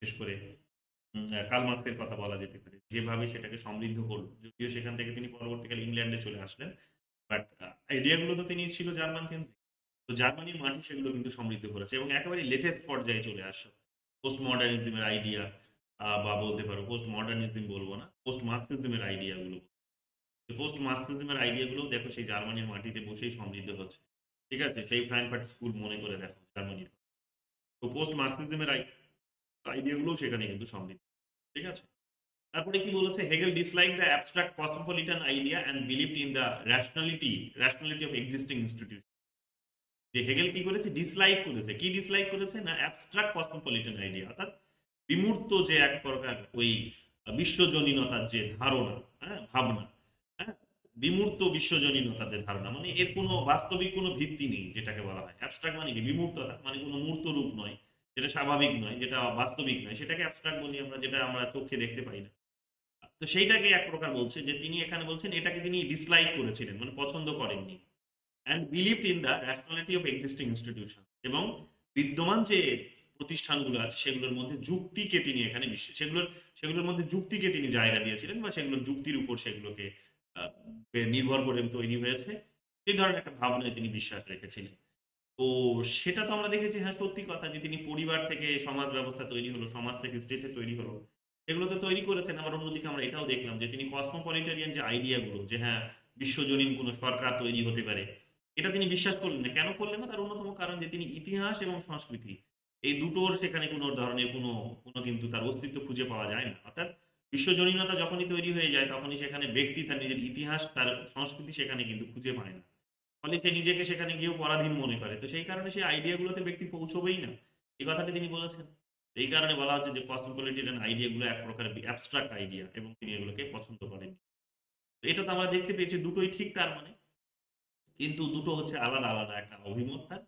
S1: বিশেষ করে কার্ল মার্কসের কথা বলা যেতে পারে। যেভাবে সেটাকে সমৃদ্ধ করল। যদিও সেখান থেকে তিনি পরবর্তীকালে ইংল্যান্ডে চলে আসলেন। বাট আইডিয়া গুলো তো তিনি ছিল জার্মান কেন্দ্রিক। তো জার্মানির মাটি সেগুলো কিন্তু সমৃদ্ধ করেছে এবং একেবারে লেটেস্ট পর্যায়ে চলে আসো। পোস্ট মডার্নিজমের আইডিয়া বা বলতে পারো পোস্ট মডার্নিজম বলবো না, পোস্ট মার্কসিজমের আইডিয়া গুলো। পোস্ট মার্কসিজমের আইডিয়া গুলোও দেখো সেই জার্মানির মাটিতে বসেই সমৃদ্ধ হচ্ছে। ঠিক আছে? সেই ফ্র্যাঙ্কফার্ট স্কুল মনে করে দেখো জার্মানির। তো পোস্ট মার্কসিজমের আইডিয়া গুলোও সেখানে কিন্তু সমৃদ্ধ। ঠিক আছে? তারপরে কি বলেছে, Hegel dislike the abstract cosmopolitan idea and believed in the rationality of existing institution. যে হেগেল কি করেছে, ডিসলাইক করেছে। কি ডিসলাইক করেছে না, অ্যাবস্ট্রাক্ট কসমোপলিটান আইডিয়া, অর্থাৎ বিমূর্ত যে এক প্রকার ওই বিশ্বজনীনতার যে ধারণা, হ্যাঁ, ভাবনা, হ্যাঁ, বিমূর্ত বিশ্বজনীনতার ধারণা, মানে এর কোনো বাস্তবিক কোনো ভিত্তি নেই যেটাকে বলা হয় অ্যাবস্ট্রাক্ট, মানে কি বিমূর্ততা, মানে কোনো মূর্ত রূপ নয়, যেটা স্বাভাবিক নয়, যেটা বাস্তবিক নয়, সেটাকে অ্যাবস্ট্রাক্ট বলি আমরা, যেটা আমরা চোখে দেখতে পাই না। তো সেইটাকে এক প্রকার বলছে যে তিনি এখানে বলছেন এটাকে তিনি ডিসলাইক করেছিলেন, মানে পছন্দ করেননি। And believed in the rationality of existing institution, এবং বিদ্যমান যে প্রতিষ্ঠানগুলো আছে সেগুলোর মধ্যে যুক্তিকে তিনি এখানে সেগুলোর মধ্যে যুক্তিকে তিনি জায়গা দিয়েছিলেন, বা সেগুলোর যুক্তির উপর সেগুলোকে আহ, নির্ভর করে তৈরি হয়েছে, সেই ধরনের একটা ভাবনায় তিনি বিশ্বাস রেখেছিলেন। তো সেটা তো আমরা দেখেছি, হ্যাঁ সত্যি কথা যে তিনি পরিবার থেকে সমাজ ব্যবস্থা তৈরি হলো, সমাজ থেকে স্টেটে তৈরি হলো, এগুলো তো তৈরি করেছেন। আবার অন্যদিকে আমরা এটাও দেখলাম যে তিনি কসমোপলিটারিয়ান যে আইডিয়া গুলো, যে হ্যাঁ বিশ্বজনীন কোনো সরকার তৈরি হতে পারে, এটা তিনি বিশ্বাস করলেন না। কেন করলেন না? তার অন্যতম কারণ যে তিনি ইতিহাস এবং সংস্কৃতি এই দুটোর সেখানে কোনো ধরনের কোনো কিন্তু তার অস্তিত্ব খুঁজে পাওয়া যায় না। অর্থাৎ বিশ্বজনীনতা যখনই তৈরি হয়ে যায় তখনই সেখানে ব্যক্তি তার নিজের ইতিহাস, তার সংস্কৃতি সেখানে কিন্তু খুঁজে পায় না। ফলে সে নিজেকে সেখানে গিয়েও পরাধীন মনে করে। তো সেই কারণে সেই আইডিয়া গুলোতে ব্যক্তি পৌঁছবেই না। এই কথাটি তিনি বলেছেন। এই কারণে বলা হচ্ছে যে কসমোপলিটান আইডিয়া গুলো এক প্রকার অ্যাবস্ট্রাক্ট আইডিয়া এবং তিনি এগুলোকে পছন্দ করেন। তো এটা তো আমরা দেখতে পেয়েছি দুটোই ঠিক তার মানে। কিন্তু দুটো হচ্ছে আলাদা, আলাদা একটা অভিমত তার।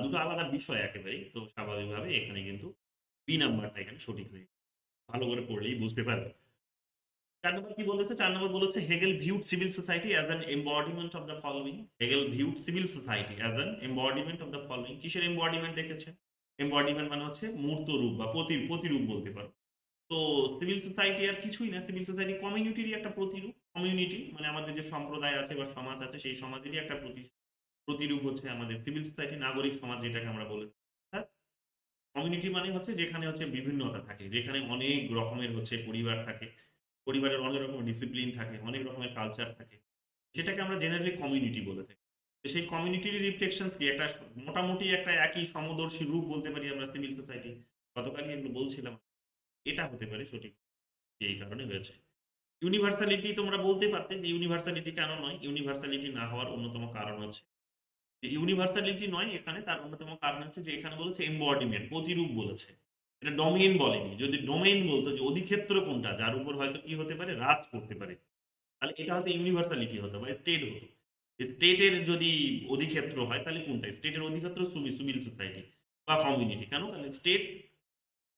S1: দুটো আলাদা বিষয় একেবারেই। তো স্বাভাবিকভাবে এখানে কিন্তু বি নাম্বারটা এখানে সঠিক হয়ে ভালো করে পড়লেই বুঝতে পারবে। ৪ নম্বর কি বলেছে? ৪ নম্বর বলেছে Hegel viewed civil society as an embodiment of the following. Hegel viewed civil society as an embodiment of the following. কিসের এমবডিমেন্ট দেখেছে? এমবডিমেন্ট মানে হচ্ছে মূর্ত রূপ বা প্রতিরূপ বলতে পারো। তো সিভিল সোসাইটি আর কিছুই না। সিভিল সোসাইটি কমিউনিটিরই একটা প্রতিরূপ। কমিউনিটি মানে আমাদের যে সম্প্রদায় আছে বা সমাজ আছে, সেই সমাজেরই একটা প্রতিরূপ হচ্ছে আমাদের সিভিল সোসাইটি, নাগরিক সমাজ যেটাকে আমরা বলে থাকি। কমিউনিটি মানে হচ্ছে যেখানে হচ্ছে বিভিন্নতা থাকে, যেখানে অনেক রকমের হচ্ছে পরিবার থাকে, পরিবারের অনেক রকমের ডিসিপ্লিন থাকে, অনেক রকমের কালচার থাকে, সেটাকে আমরা জেনারেলি কমিউনিটি বলে থাকি। তো সেই কমিউনিটির রিফ্লেকশনস কি একটা মোটামুটি একটা একই সমদর্শী রূপ বলতে পারি আমরা সিভিল সোসাইটি। গতকালই এগুলো বলছিলাম। এটা হতে পারে সঠিক, এই কারণে হয়েছে। ইউনিভার্সালিটি তোমরা বলতে পারতে যে ইউনিভার্সালিটি কেন নয়? ইউনিভার্সালিটি না হওয়ার অন্যতম কারণ হচ্ছে যে ইউনিভার্সালিটি নয় এখানে, তার অন্যতম কারণ হচ্ছে যে এখানে বলেছে এমবডিমেন্ট, প্রতিরূপ বলেছে। এটা ডোমেইন বলেনি। যদি ডোমেইন বলতো যে অধিক্ষেত্র কোনটা যার উপর হয়তো কি হতে পারে, রাজ করতে পারে, তাহলে এটা হয়তো ইউনিভার্সালিটি হতো বা স্টেট হতো। স্টেটের যদি অধিক্ষেত্র হয় তাহলে কোনটা? স্টেটের অধিক্ষেত্র সিভিল সোসাইটি বা কমিউনিটি। কেন? কারণ স্টেট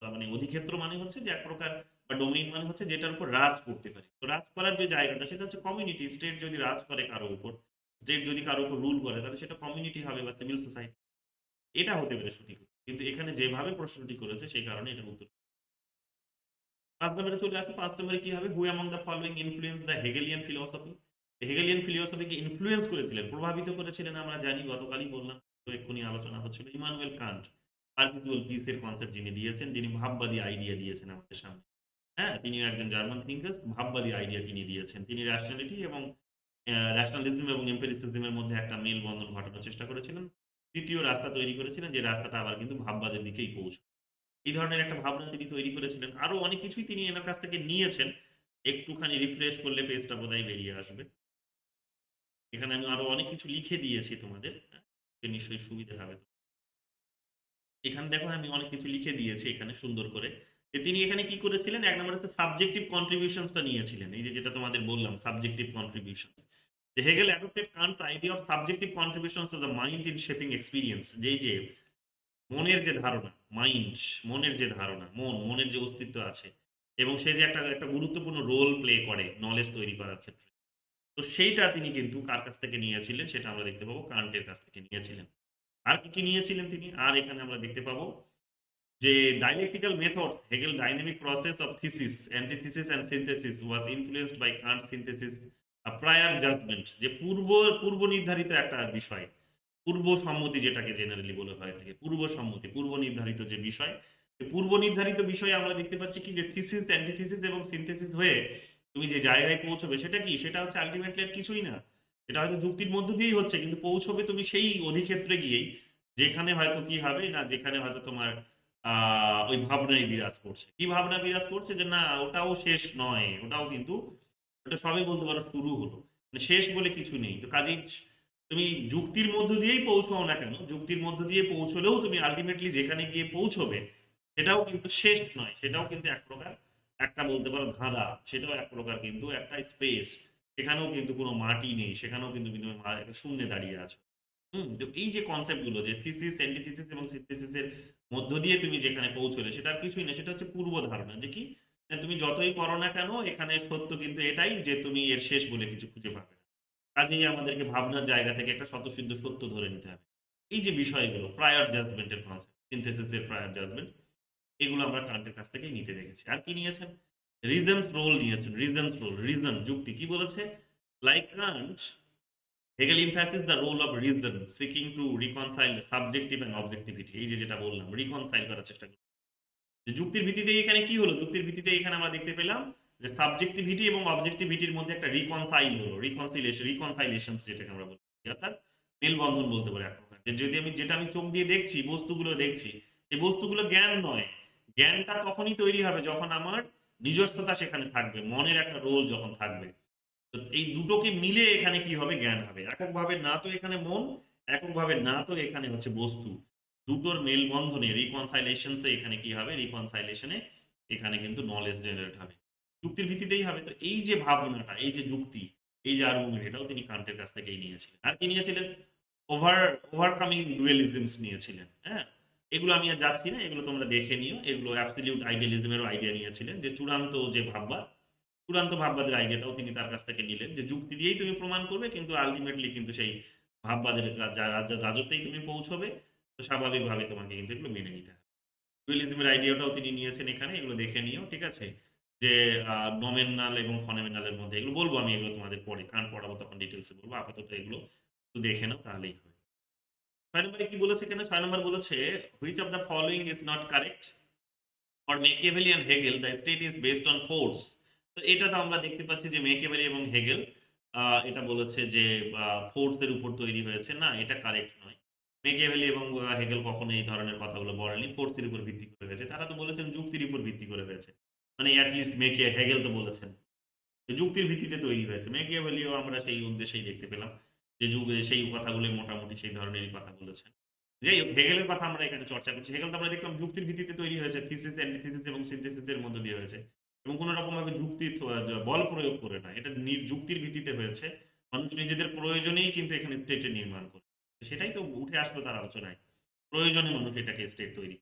S1: মানে অধিক্ষেত্র মানে হচ্ছে যে এক প্রকার, বা ডোমেইন মানে হচ্ছে যেটার উপর রাজ করতে পারে। তো রাজ করার যে জায়গাটা সেটা হচ্ছে কমিউনিটি। স্টেট যদি রাজ করে কারো উপর, স্টেট যদি কারো উপর রুল করে তাহলে সেটা কমিউনিটি হবে বা সিভিল সোসাইটি। এটা হতে পারে সঠিক উত্তর। কিন্তু এখানে যেভাবে প্রশ্নটি করেছে সেই কারণে এটার উত্তর। ৫ নম্বরে চলে আসি। ৫ নম্বরে কি হবে? Who among the following influence the Hegelian philosophy? Hegelian ফিলসফিকে ইনফ্লুয়েন্স করেছিলেন, প্রভাবিত করেছিলেন আমরা জানি, গতকালই বললাম, তো এক্ষুনি আলোচনা হচ্ছিল। ইমানুয়েল কান্ট, পারপিচুয়াল পিস এর কনসেপ্ট যিনি দিয়েছেন, যিনি ভাববাদী আইডিয়া দিয়েছেন আমাদের সামনে। হ্যাঁ? তিনিও একজন জার্মান থিঙ্কার্স, ভাববাদী আইডিয়া তিনি দিয়েছেন। তিনি রেশনালিটি এবং রেশনালিজম এবং এম্পিরিসিজম এর মধ্যে একটা মেলবন্ধন ঘটানোর চেষ্টা করেছিলেন। তৃতীয় রাস্তা তৈরি করেছিলেন, যে রাস্তাটা আবার কিন্তু ভাববাদের দিকেই পৌঁছয়। এই ধরনের একটা ভাবনা তিনি তৈরি করেছিলেন। আরো অনেক কিছুই তিনি এনার কাছ থেকে নিয়েছেন। একটুখানি রিফ্রেশ করলে পেজটা বোধহয় বেরিয়ে আসবে। এখানে আমি আরো অনেক কিছু লিখে দিয়েছি তোমাদের। হ্যাঁ? নিশ্চয়ই সুবিধা হবে। এখানে দেখো আমি অনেক কিছু লিখে দিয়েছি এখানে সুন্দর করে। যে তিনি এখানে কি করেছিলেন? ১ নম্বর হচ্ছে সাবজেক্টিভ কন্ট্রিবিউশনস টা নিয়েছিলেন। এই যে যেটা তোমাদের বললাম সাবজেক্টিভ কন্ট্রিবিউশনস। যে Hegel adopted Kant's idea of subjective contributions of the mind in shaping experience. যেই যে মনের যে ধারণা, মাইন্ড, মনের যে ধারণা, মনের যে অস্তিত্ব আছে এবং সে যে একটা গুরুত্বপূর্ণ রোল প্লে করে নলেজ তৈরি করার ক্ষেত্রে। তো সেইটা তিনি কিন্তু কার কাছ থেকে নিয়েছিলেন সেটা আমরা দেখতে পাবো কান্টের কাছ থেকে নিয়েছিলেন। আর কি নিয়েছিলেন তিনি? আর এখানে আমরা দেখতে পাবো যে dialectical methods, Hegel dynamic process of thesis, antithesis and synthesis was influenced by Kant's synthesis, a prior judgment, যে পূর্ব নির্ধারিত একটা বিষয়, পূর্ব সম্মতি যেটাকে জেনারেলি বলে হয় থাকে, পূর্ব সম্মতি, পূর্ব নির্ধারিত যে বিষয়, পূর্ব নির্ধারিত বিষয়ে আমরা দেখতে পাচ্ছি কি যে থিসিস, অ্যান্টিথিসিস এবং সিনথেসিস হয়ে তুমি যে জায়গায় পৌঁছবে সেটা কি? সেটা হচ্ছে আলটিমেটলি আর কিছুই না। এটা হয়তো যুক্তির মধ্য দিয়েই হচ্ছে, কিন্তু পৌঁছবে তুমি সেই অধিক্ষেত্রে গিয়েই যেখানে হয়তো কি হবে না, যেখানে হয়তো তোমার ওই ভাবনাই বিরাজ করছে। কি ভাবনা বিরাজ করছে? যে না ওটাও শেষ নয়, ওটাও কিন্তু ওটা সবই বলতে পারো শুরু হলো। মানে শেষ বলে কিছু নেই। তো কাজেই তুমি যুক্তির মধ্য দিয়েই পৌঁছাও না কেন, যুক্তির মধ্য দিয়ে পৌঁছলেও তুমি আল্টিমেটলি যেখানে গিয়ে পৌঁছবে সেটাও কিন্তু শেষ নয়। সেটাও কিন্তু এক প্রকার একটা বলতে পারো ধাঁধা। সেটাও এক প্রকার কিন্তু একটা স্পেস। সেখানেও কিন্তু কোনো মাটি নেই। সেখানেও কিন্তু তুমি একটা শূন্যে দাঁড়িয়ে আছো। তো এই যে কনসেপ্ট গুলো যে থিসিস, অ্যান্টিথিসিস এবং সিনথেসিস এর মধ্য দিয়ে তুমি যেখানে পৌঁছলে সেটা আর কিছুই না। সেটা হচ্ছে পূর্ব ধারণা যে কি? না তুমি যতই করো না কেন এখানে সত্য কিন্তু এটাই যে তুমি এর শেষ বলে কিছু খুঁজে পাবে না। কাজেই আমাদেরকে ভাবনার জায়গা থেকে একটা স্বতঃসিদ্ধ সত্য ধরে নিতে হবে। এই যে বিষয়গুলো প্রায়র জাজমেন্ট এর কনসেপ্ট, সিনথেসিস এর প্রায়র জাজমেন্ট, এগুলো আমরা কান্টের কাছ থেকেই নিতে দেখেছি। আর কি নিয়েছেন? রিজনস রোল নিয়েছেন। রিজনস রোল, রিজন, যুক্তি। কি বলেছে? Like Kant, Hegel emphasizes the role of reason, seeking to reconcile subjective and objectivity. এই যে যেটা বললাম, reconcile করার চেষ্টা করি। যে যুক্তির ভিত্তিতে এখানে কি হলো? যুক্তির ভিত্তিতে এখানে আমরা দেখতে পেলাম যে সাবজেক্টিভিটি এবং অবজেক্টিভিটির মধ্যে একটা রিকনসাইল হলো। রিকনসাইলেশনস যেটাকে আমরা বলি। অর্থাৎ মেলবন্ধন বলতে পারি এক প্রকার। যে যদি যেটা আমি চোখ দিয়ে দেখছি, বস্তুগুলো দেখছি, এই বস্তুগুলো জ্ঞান নয়। জ্ঞানটা তখনই তৈরি হবে যখন আমার নিজস্বতা সেখানে থাকবে। মনের একটা রোল যখন থাকবে। তো এই দুটোকে মিলে এখানে কি হবে? জ্ঞান হবে। এককভাবে না তো এখানে মন, এককভাবে না তো এখানে হচ্ছে বস্তু। দুটোর মেলবন্ধনে রিকনসাইলেশনস এ এখানে কি হবে? রিকনসাইলেশন এ এখানে কিন্তু নলেজ জেনারেট হবে। যুক্তির ভিত্তিতেই হবে। তো এই যে ভাবনাটা, এই যে যুক্তি, এই যে আর্গুমেন্ট, এটাও তিনি কান্টের কাছ থেকেই নিয়েছিলেন। আর কি নিয়েছিলেন? ওভার ওভারকামিং ডুয়ালিজমস নিয়েছিলেন। হ্যাঁ? এগুলো আমি আর যাচ্ছি না। এগুলো তোমরা দেখে নিও। এগুলো অ্যাবসলিউট আইডিয়ালিজম এরও আইডিয়া নিয়েছিলেন। যে চূড়ান্ত যে ভাববাদ, চূড়ান্ত ভাববাদের আইডিয়াটাও তিনি তার কাছ থেকে নিলেন। যে যুক্তি দিয়েই তুমি প্রমাণ করবে, কিন্তু আল্টিমেটলি কিন্তু সেই ভাববাদের রাজত্বেই তুমি পৌঁছবে। তো স্বাভাবিকভাবে তোমাকে কিন্তু এগুলো মেনে নিতে হবে। ডুয়ালিজমের আইডিয়াটাও তিনি নিয়েছেন এখানে। এগুলো দেখে নিও। ঠিক আছে? যে নমিনাল এবং ফনোমেনাল এর মধ্যে এগুলো বলবো আমি, এগুলো তোমাদের পরে কান্ট পড়াবো তখন ডিটেইলস এ বলবো। আপাতত এগুলো একটু দেখে নাও তাহলেই হবে। 6 নম্বরে কি বলেছে এখানে? 6 নম্বর বলেছে which of the following is not correct for Machiavelli and Hegel the state is based on force. তো এটা তো আমরা দেখতে পাচ্ছি যে মেকিয়াভেলি এবং হেগেল এটা বলেছে যে ফোর্স এর উপর তৈরি হয়েছে। না, এটা কারেক্ট নয়। মেকিয়াভেলি এবং হেগেল কখনো এই ধরনের কথাগুলো বলেনি। ফোর্স এর উপর ভিত্তি করে হয়েছে। তারা তো বলেছেন যুক্তির উপর ভিত্তি করে হয়েছে। মানে এট লিস্ট হেগেল তো বলেছেন যে যুক্তির ভিত্তিতে তৈরি হয়েছে। মেকিয়াভেলিও আমরা সেই উদ্দেশ্যেই দেখতে পেলাম যে যুগে সেই কথাগুলো মোটামুটি সেই ধরনেরই কথা বলেছেন। যাই হোক, হেগেলের কথা আমরা এখানে চর্চা করছি। হেগেল তো আমরা দেখলাম যুক্তির ভিত্তিতে তৈরি হয়েছে, থিসিস, অ্যান্টিথিসিস এবং সিনথেসিস এর মধ্য দিয়ে হয়েছে এবং কোনো রকম ভাবে যুক্তি বল প্রয়োগ করে না, এটা যুক্তির ভিত্তিতে হয়েছে। মানুষ নিজেদের প্রয়োজনেই কিন্তু এখানে স্টেটে নির্মাণ করে, সেটাই তো উঠে আসলো তার আলোচনায়। প্রয়োজনে মানুষ এটাকে স্টেট তৈরি।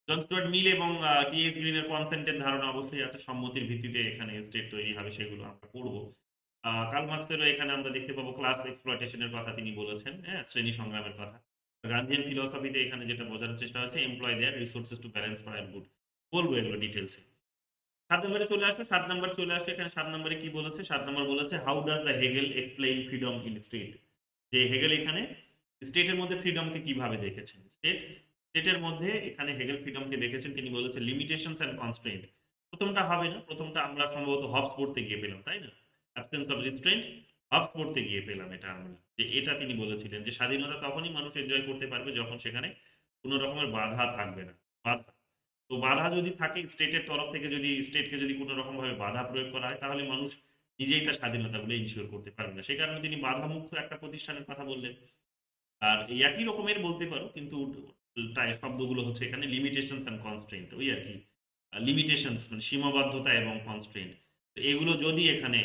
S1: জন স্টুয়ার্ট মিল এবং টি.এইচ. গ্রিনের কনসেন্টের ধারণা অবশ্যই আছে, সম্মতির ভিত্তিতে এখানে স্টেট তৈরি হবে, সেগুলো আমরা পড়ব। কার্ল মার্কসেরও এখানে আমরা দেখতে পাবো ক্লাস এক্সপ্লয়টেশনের কথা তিনি বলেছেন, হ্যাঁ, শ্রেণী সংগ্রামের কথা। গান্ধিয়ান ফিলোসফিতে এখানে যেটা বোঝানোর চেষ্টা হচ্ছে employ their resources to balance for and good. বলবো এগুলো ডিটেলসে। 7 নম্বরে চলে আসো। 7 নম্বর চলে আসো। এখানে 7 নম্বরে কি বলেছে? 7 নম্বর বলেছে how does the Hegel explain freedom in state. যে হেগেল এখানে স্টেটের মধ্যে ফ্রিডমকে কিভাবে দেখেছেন। স্টেটের মধ্যে এখানে হেগেল ফ্রিডমকে দেখেছেন, তিনি বলেছেন লিমিটেশনস অ্যান্ড কনস্ট্রেইন্ট। প্রথমটা হবে না, প্রথমটা আমরা সম্ভবত হবস পড়তে গিয়ে পেলাম, তাই না? অ্যাবসেন্স অফ রিস্ট্রেন্ট, হবস পড়তে গিয়ে পেলাম এটা আমরা। যে এটা তিনি বলেছিলেন যে স্বাধীনতা তখনই মানুষ এনজয় করতে পারবে যখন সেখানে কোনো রকমের বাধা থাকবে না। বাধা, তো বাধা যদি থাকে স্টেটের তরফ থেকে, যদি স্টেটকে যদি কোনো রকম ভাবে বাধা প্রয়োগ করা হয়, তাহলে মানুষ নিজেই তার স্বাধীনতাগুলো ইনশিওর করতে পারবে না। সেই কারণে তিনি বাধামুক্ত একটা প্রতিষ্ঠানের কথা বললেন। আর এই একই রকমের বলতে পারো, কিন্তু তাই শব্দগুলো হচ্ছে এখানে লিমিটেশনস অ্যান্ড কনস্ট্রেইন্ট, ওই আর কি। লিমিটেশনস মানে সীমাবদ্ধতা এবং কনস্ট্রেইন্ট, তো এগুলো যদি এখানে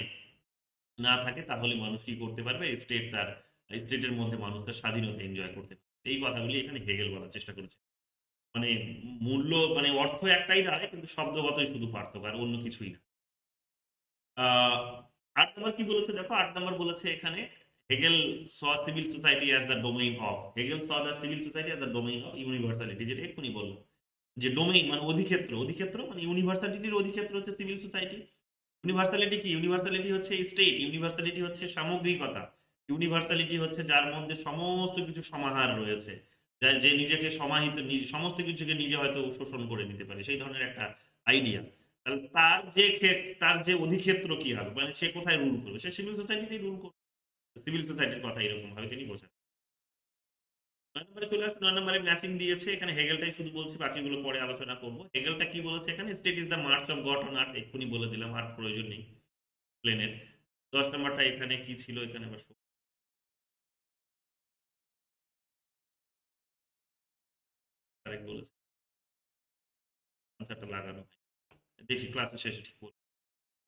S1: না থাকে তাহলে মানুষ কি করতে পারবে? স্টেটের মধ্যে মানুষ তার স্বাধীনতা এনজয় করতে পারবে। এই কথাগুলি এখানে হেগেল বলার চেষ্টা করেছে। মানে মূল্য মানে অর্থ একটাই দাঁড়ায়, কিন্তু শব্দগতই শুধু পার্থক্য, আর অন্য কিছুই না। আহ ৮ নম্বর কি বলেছে দেখো। ৮ নম্বর বলেছে এখানে Hegel saw civil society as the domain of, Hegel saw the civil society as the domain of universality, যেটা এক্ষুনি বললাম। যে ডোমেইন মানে অধিক্ষেত্র, অধিক্ষেত্র মানে ইউনিভার্সালিটির অধিক্ষেত্র হচ্ছে সিভিল সোসাইটি। ইউনিভার্সালিটি কি? ইউনিভার্সালিটি হচ্ছে স্টেট, ইউনিভার্সালিটি হচ্ছে সামগ্রিকতা, ইউনিভার্সালিটি হচ্ছে যার মধ্যে সমস্ত কিছু সমাহার রয়েছে, যে নিজেকে সমাহিত, সমস্ত কিছুকে নিজে হয়তো শোষণ করে নিতে পারে, সেই ধরনের একটা আইডিয়া। তাহলে তার যে অধিক্ষেত্র কি হবে, মানে সে কোথায় রুল করবে? সে সিভিল সোসাইটিতেই রুল করবে। সিভিল সোসাইটির কথা এরকম ভাবে তিনি বোঝান। ৯ নম্বরে চলে আসুন। ৯ নম্বরে ম্যাচিং দিয়েছে, এখানে হেগেলটাই শুধু বলছি, বাকিগুলো পরে আলোচনা করব। হেগেলটা কি বলেছে এখানে? State is the March of god on earth, এক্ষুনি বলে দিলাম, আর প্রয়োজন নেই প্লেনের। ১০ নম্বরটা এখানে কি ছিল? এখানে আবার কারেক্ট বলেছে, আনসারটা লাগানো হয়। দেখি ক্লাসের শেষে ঠিক বলবো।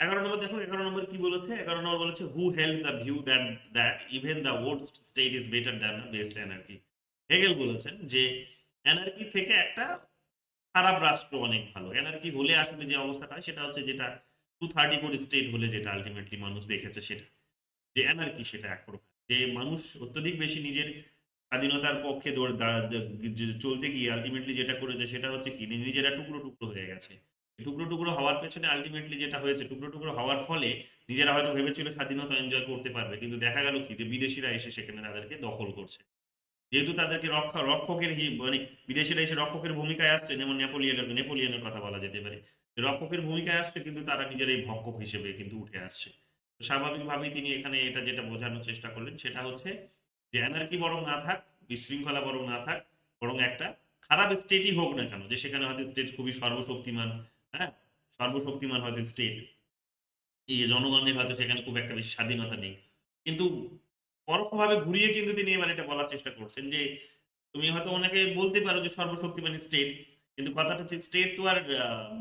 S1: ১১ নম্বর দেখো, ১১ নম্বর কি বলেছে? ১১ নম্বর বলেছে who held the view that even the worst state is better than the best anarchy. Hegel বলেছেন যে অ্যানার্কি থেকে একটা খারাপ রাষ্ট্র অনেক ভালো। অ্যানার্কি হলে আসলে যে অবস্থাটা হয় সেটা হচ্ছে যেটা 234 স্টেট হলে যেটা আল্টিমেটলি মানুষ দেখেছে, সেটা যে অ্যানার্কি, সেটা একপ্রকার যে মানুষ অত্যধিক বেশি নিজের স্বাধীনতার পক্ষে চলতে গিয়ে আল্টিমেটলি যেটা করেছে সেটা হচ্ছে কি, নিজেরা টুকরো টুকরো হয়ে গেছে। টুকরো টুকরো হওয়ার পেছনে আল্টিমেটলি যেটা হয়েছে, টুকরো টুকরো হওয়ার ফলে নিজেরা হয়তো ভেবেছিল স্বাধীনতা এনজয় করতে পারবে, কিন্তু দেখা গেল কি যে বিদেশিরা এসে সেখানে তাদেরকে দখল করছে। যেহেতু তাদেরকে রক্ষকের মানে বিদেশিরা এসে রক্ষকের ভূমিকায় আসছে, যেমন নেপোলিয়নের কথা বলা যেতে পারে। রক্ষকের ভূমিকায় আসছে, কিন্তু তারা নিজেরাই ভক্ষক হিসেবে কিন্তু উঠে আসছে। তো স্বাভাবিকভাবেই তিনি এখানে এটা যেটা বোঝানোর চেষ্টা করলেন সেটা হচ্ছে যে অ্যানার্কি বরং না থাক, বিশৃঙ্খলা বরং না থাক, বরং একটা খারাপ স্টেটই হোক না কেন, যে সেখানে হয়তো স্টেট খুবই সর্বশক্তিমান, হ্যাঁ, সর্বশক্তিমান হয়তো স্টেট, এই যে জনগণের হয়তো সেখানে খুব একটা বেশি স্বাধীনতা নেই, কিন্তু পরোক্ষভাবে ঘুরিয়ে কিন্তু তিনি এবার এটা বলার চেষ্টা করছেন যে তুমি হয়তো অনেকে বলতে পারো যে সর্বশক্তিমান স্টেট, কিন্তু কথাটা হচ্ছে স্টেট তো আর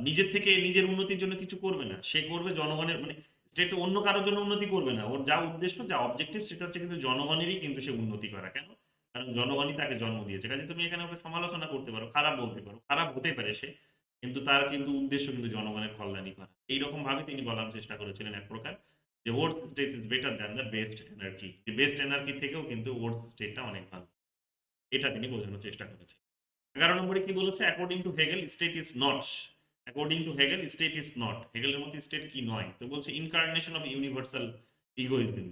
S1: নিজের থেকে নিজের উন্নতির জন্য কিছু করবে না, সে করবে জনগণের, মানে স্টেট অন্য কারোর জন্য উন্নতি করবে না, ওর যা উদ্দেশ্য, যা অবজেক্টিভ, সেটা হচ্ছে কিন্তু জনগণেরই কিন্তু সে উন্নতি করা। কেন? কারণ জনগণই তাকে জন্ম দিয়েছে। কাজে তুমি এখানে ওকে সমালোচনা করতে পারো, খারাপ বলতে পারো, খারাপ হতে পারে সে, কিন্তু তার কিন্তু উদ্দেশ্য কিন্তু জনগণের কল্যাণই করা। এইরকম ভাবে তিনি বলার চেষ্টা করেছিলেন এক প্রকার যে worse state is better than the best anarchy, যে বেস্ট এনার্কি থেকেও কিন্তু ওয়ার্স স্টেটটা অনেক ভালো। এটা তিনি বোঝানোর চেষ্টা করেছেন। ১১ নম্বরে কি বলেছে? According to Hegel state is not, according to Hegel state is not, হেগেলের মতে স্টেট কি নয়? তো বলছে incarnation of universal egoism.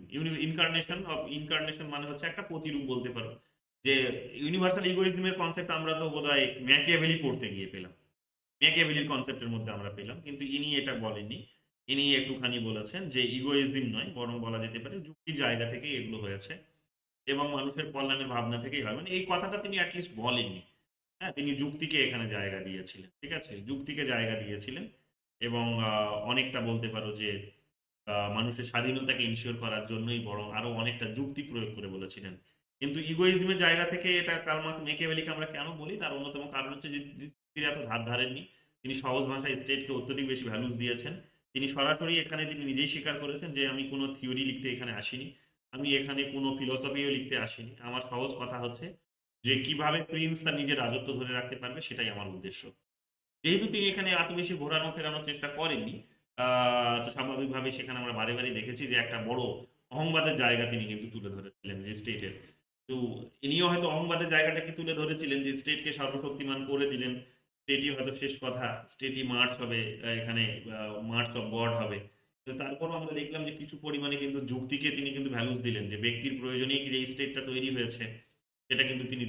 S1: Incarnation মানে হচ্ছে একটা প্রতিরূপ বলতে পারো, যে ইউনিভার্সাল ইগোইজমের কনসেপ্ট আমরা তো বোধহয় ম্যাকিয়াভেলি পড়তে গিয়ে পেলাম, ম্যাকিয়াভেলির কনসেপ্টের মধ্যে আমরা পেলাম, কিন্তু ইনি এটা বলেননি। ইনি একটুখানি বলেছেন যে ইগোইজম নয়, বরং বলা যেতে পারে যুক্তির জায়গা থেকে এগুলো হয়েছে এবং মানুষের কল্যাণের ভাবনা থেকেই হয়। মানে এই কথাটা তিনি অ্যাটলিস্ট বলেননি। হ্যাঁ, তিনি যুক্তিকে এখানে জায়গা দিয়েছিলেন। ঠিক আছে? যুক্তিকে জায়গা দিয়েছিলেন এবং অনেকটা বলতে পারো যে মানুষের স্বাধীনতাকে ইনশিওর করার জন্যই বরং আরো অনেকটা যুক্তি প্রয়োগ করে বলেছিলেন। কিন্তু ইগোইজমের জায়গা থেকে এটা কার্ল মার্কস মেকিয়াভেলিকে আমরা কেন বলি? তার অন্যতম কারণ হচ্ছে যে তিনি এত ধার ধারেননি। তিনি সহজ ভাষায় স্টেটকে অত্যধিক বেশি ভ্যালুস দিয়েছেন। তিনি সরাসরি এখানে তিনি নিজেই স্বীকার করেছেন যে আমি কোনো থিওরি লিখতে এখানে আসিনি। আমি এখানে কোনো ফিলসফিও লিখতে আসিনি। আমার সহজ কথা হচ্ছে যে কিভাবে প্রিন্স তার নিজের রাজত্ব ধরে রাখতে পারবে সেটাই আমার উদ্দেশ্য। যেহেতু তিনি এখানে এত বেশি ঘোরানো ফেরানোর চেষ্টা করেননি, তো স্বাভাবিকভাবে সেখানে আমরা বারে, বারে দেখেছি যে একটা বড় অহংবাদের জায়গা তিনি কিন্তু তুলে ধরেছিলেন যে স্টেটের। তো ইনিও হয়তো অহংবাদের জায়গাটাকে তুলে ধরেছিলেন যে স্টেটকে সর্বশক্তিমান করে দিলেন। স্টেটই হয়তো শেষ কথা। স্টেটই মার্চ হবে, এখানে মার্চ অফ গড হবে। তো তারপরও আমরা দেখলাম যে কিছু পরিমাণে কিন্তু যুক্তিকে তিনি কিন্তু ভ্যালুস দিলেন যে ব্যক্তির প্রয়োজনেই যে এই স্টেটটা তৈরি হয়েছে, সেটা কিন্তু তিনি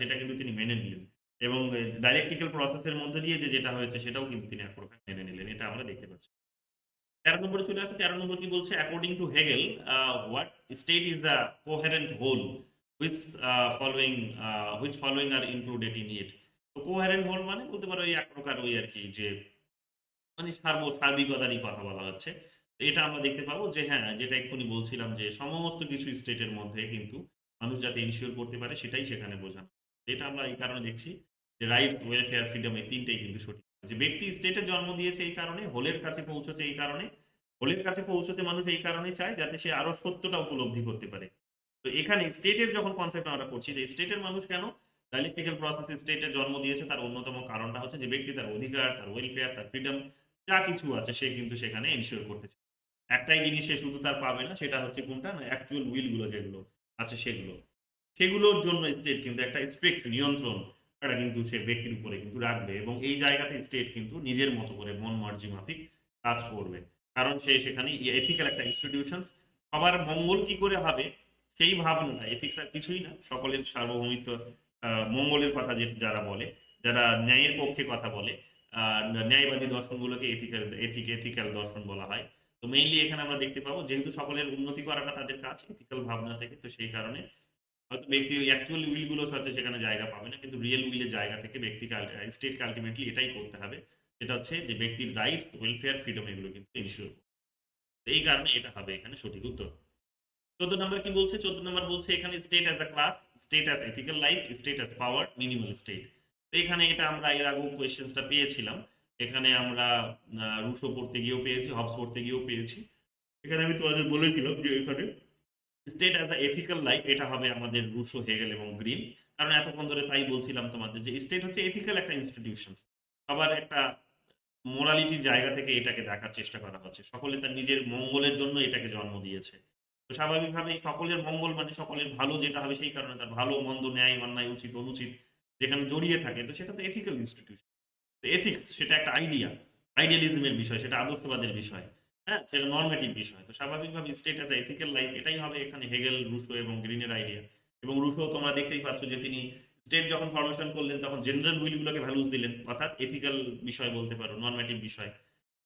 S1: সেটা কিন্তু তিনি মেনে নিলেন। এবং ডায়ালেকটিক্যাল প্রসেস এর মধ্যে দিয়ে যেটা হয়েছে সেটাও কিন্তু তিনি এক প্রকার মেনে নিলেন। এটা আমরা দেখতে পাচ্ছি। ১৩ নম্বরে চলে আসি। ১৩ নম্বর কি বলছে? According to Hegel, what state is a coherent whole which following which following are included in it. তো কোহেরেন্ট হোল মানে বলতে পারো এই এক প্রকার ওই আরকি যে মানে সার্বিকতারই কথা বলা হচ্ছে। তো এটা আমরা দেখতে পাবো যে হ্যাঁ, যেটা এক্ষুনি বলছিলাম যে সমস্ত কিছু স্টেটের মধ্যে কিন্তু মানুষ যাতে এনশিওর করতে পারে সেটাই সেখানে বোঝানো। এটা আমরা এই কারণে দেখছি যে রাইটস, ওয়েলফেয়ার, ফ্রিডম এই ৩ টাই কিন্তু সঠিক। যে ব্যক্তি স্টেটে জন্ম দিয়েছে এই কারণে, হোলের কাছে পৌঁছেছে এই কারণে। হোলের কাছে পৌঁছতে মানুষ এই কারণে চায় যাতে সে আরো সত্যটা উপলব্ধি করতে পারে। তো এখানে স্টেটের যখন কনসেপ্ট আমরা করছি যে স্টেটের মানুষ কেন ডায়ালেকটিক্যাল প্রসেস এ স্টেটে জন্ম দিয়েছে, তার অন্যতম কারণটা হচ্ছে যে ব্যক্তি তার অধিকার, তার ওয়েলফেয়ার, তার ফ্রিডম যা কিছু আছে সে কিন্তু সেখানে এনশিওর করতে চায়। একটাই জিনিস সে শুধু তার পাবে না, সেটা হচ্ছে কোনটা? না অ্যাকচুয়াল উইল গুলো যেগুলো আছে সেগুলো। সেগুলোর জন্য স্টেট কিন্তু একটা স্ট্রিক্ট নিয়ন্ত্রণ এটা কিন্তু সে ব্যক্তির উপরে কিন্তু রাখবে এবং এই জায়গাতে স্টেট কিন্তু নিজের মতো করে মন মর্জি মাফিক কাজ করবে। কারণ সে সেখানে এথিক্যাল একটা ইনস্টিটিউশনস, সবার মঙ্গল কি করে হবে সেই ভাবনাটা, এথিক্স আর কিছুই না। সকলের সার্বভৌমিত্ব, মঙ্গলের কথা যারা বলে, যারা ন্যায়ের পক্ষে কথা বলে, ন্যায়বাদী দর্শনগুলোকে এথিক্যাল দর্শন বলা হয়। তো মেইনলি এখানে আমরা দেখতে পাবো যেহেতু সকলের উন্নতি করাটা তাদের কাজ এথিক্যাল ভাবনা থেকে, তো সেই কারণে হয়তো ব্যক্তি ওই অ্যাকচুয়াল উইল গুলো হয়তো সেখানে জায়গা পাবে না। কিন্তু রিয়েল উইল এর জায়গা থেকে ব্যক্তিকে স্টেটকে আল্টিমেটলি এটাই করতে হবে। সেটা হচ্ছে যে ব্যক্তির রাইটস, ওয়েলফেয়ার, ফ্রিডম এগুলো কিন্তু এনশিওর করবে। তো এই কারণে এটা হবে এখানে সঠিক উত্তর। ১৪ নম্বর কি বলছে? ১৪ নম্বর বলছে এখানে state as a class, state as ethical life, state as power, minimal state. তো এখানে এটা আমরা এর আগেও কোয়েশ্চেনসটা পেয়েছিলাম। এখানে আমরা রুশো পড়তে গিয়েও পেয়েছি, হবস পড়তে গিয়েও পেয়েছি। এখানে আমি তোমাদের বলেছিলাম যে এখানে state as a ethical life এটা হবে আমাদের রুশো, হেগেল এবং গ্রিন। কারণ এতক্ষণ ধরে তাই বলছিলাম তোমাদের যে স্টেট হচ্ছে এথিক্যাল একটা ইনস্টিটিউশনস। সবার একটা মোরালিটির জায়গা থেকে এটাকে দেখার চেষ্টা করা হচ্ছে। সকলে তার নিজের মঙ্গলের জন্য এটাকে জন্ম দিয়েছে। তো স্বাভাবিকভাবেই সকলের মঙ্গল মানে সকলের ভালো যেটা হবে সেই কারণে তার ভালো, মন্দ, ন্যায়, অন্যায়, উচিত, অনুচিত যেখানে জড়িয়ে থাকে, তো সেটা তো এথিক্যাল ইনস্টিটিউশন। তো এথিক্স সেটা একটা আইডিয়া, আইডিয়ালিজমের বিষয়, সেটা আদর্শবাদের বিষয়। হ্যাঁ? সেটা নরমেটিভ বিষয়। তো স্বাভাবিকভাবে state as a ethical life এটাই হবে এখানে হেগেল, রুশো এবং গ্রিনের আইডিয়া। এবং রুশো তোমরা দেখতেই পাচ্ছ যে তিনি স্টেট যখন ফরমেশন করলেন তখন জেনারেল উইল গুলোকে ভ্যালুস দিলেন। অর্থাৎ এথিক্যাল বিষয় বলতে পারো, নরমেটিভ বিষয়।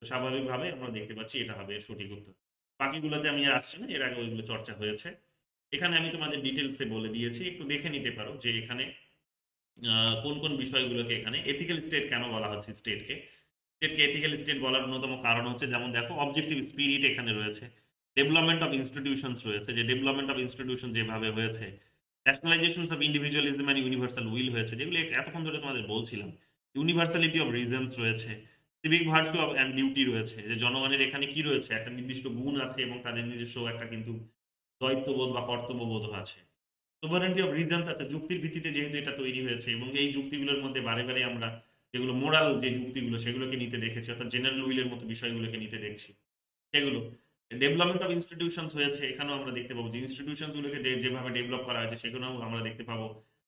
S1: তো স্বাভাবিকভাবে আমরা দেখতে পাচ্ছি এটা হবে এর সঠিক উত্তর। বাকিগুলোতে আমি আর আসছি না, এর আগে ওইগুলো চর্চা হয়েছে। এখানে আমি তোমাদের ডিটেইলস এ বলে দিয়েছি। একটু দেখে নিতে পারো যে এখানে কোন, কোন বিষয়গুলোকে এখানে এথিক্যাল স্টেট কেন বলা হচ্ছে স্টেটকে। স্টেটকে এথিক্যাল স্টেট বলার অন্যতম কারণ হচ্ছে যেমন দেখো অবজেক্টিভ স্পিরিট এখানে রয়েছে। ডেভেলপমেন্ট অফ ইনস্টিটিউশনস রয়েছে। যে ডেভেলপমেন্ট অফ ইনস্টিটিউশন যেভাবে হয়েছে, nationalisations of individualism and universal will হয়েছে। যেগুলো এতক্ষণ ধরে তোমাদের বলছিলাম। ইউনিভার্সালিটি অফ রিজনস রয়েছে। Civic virtue of and duty রয়েছে। যে জনগণের এখানে কি রয়েছে? একটা নির্দিষ্ট গুণ আছে এবং তাদের নিজস্ব একটা কিন্তু দায়িত্ববোধ বা কর্তব্যবোধও আছে। সোভারেন্টি অফ রিজনস আছে। যুক্তির ভিত্তিতে যেহেতু এটা তৈরি হয়েছে এবং এই যুক্তিগুলোর মধ্যে বারে, বারে আমরা যেগুলো মোরাল যে যুক্তিগুলো সেগুলোকে নিতে দেখেছি, অর্থাৎ জেনারেল উইল এর মতো বিষয়গুলোকে নিতে দেখছি। সেগুলো। ডেভেলপমেন্ট অফ ইনস্টিটিউশনস হয়েছে। এখানেও আমরা দেখতে পাবো যে ইনস্টিটিউশনস গুলোকে যেভাবে ডেভেলপ করা হয়েছে সেখানেও আমরা দেখতে পাবো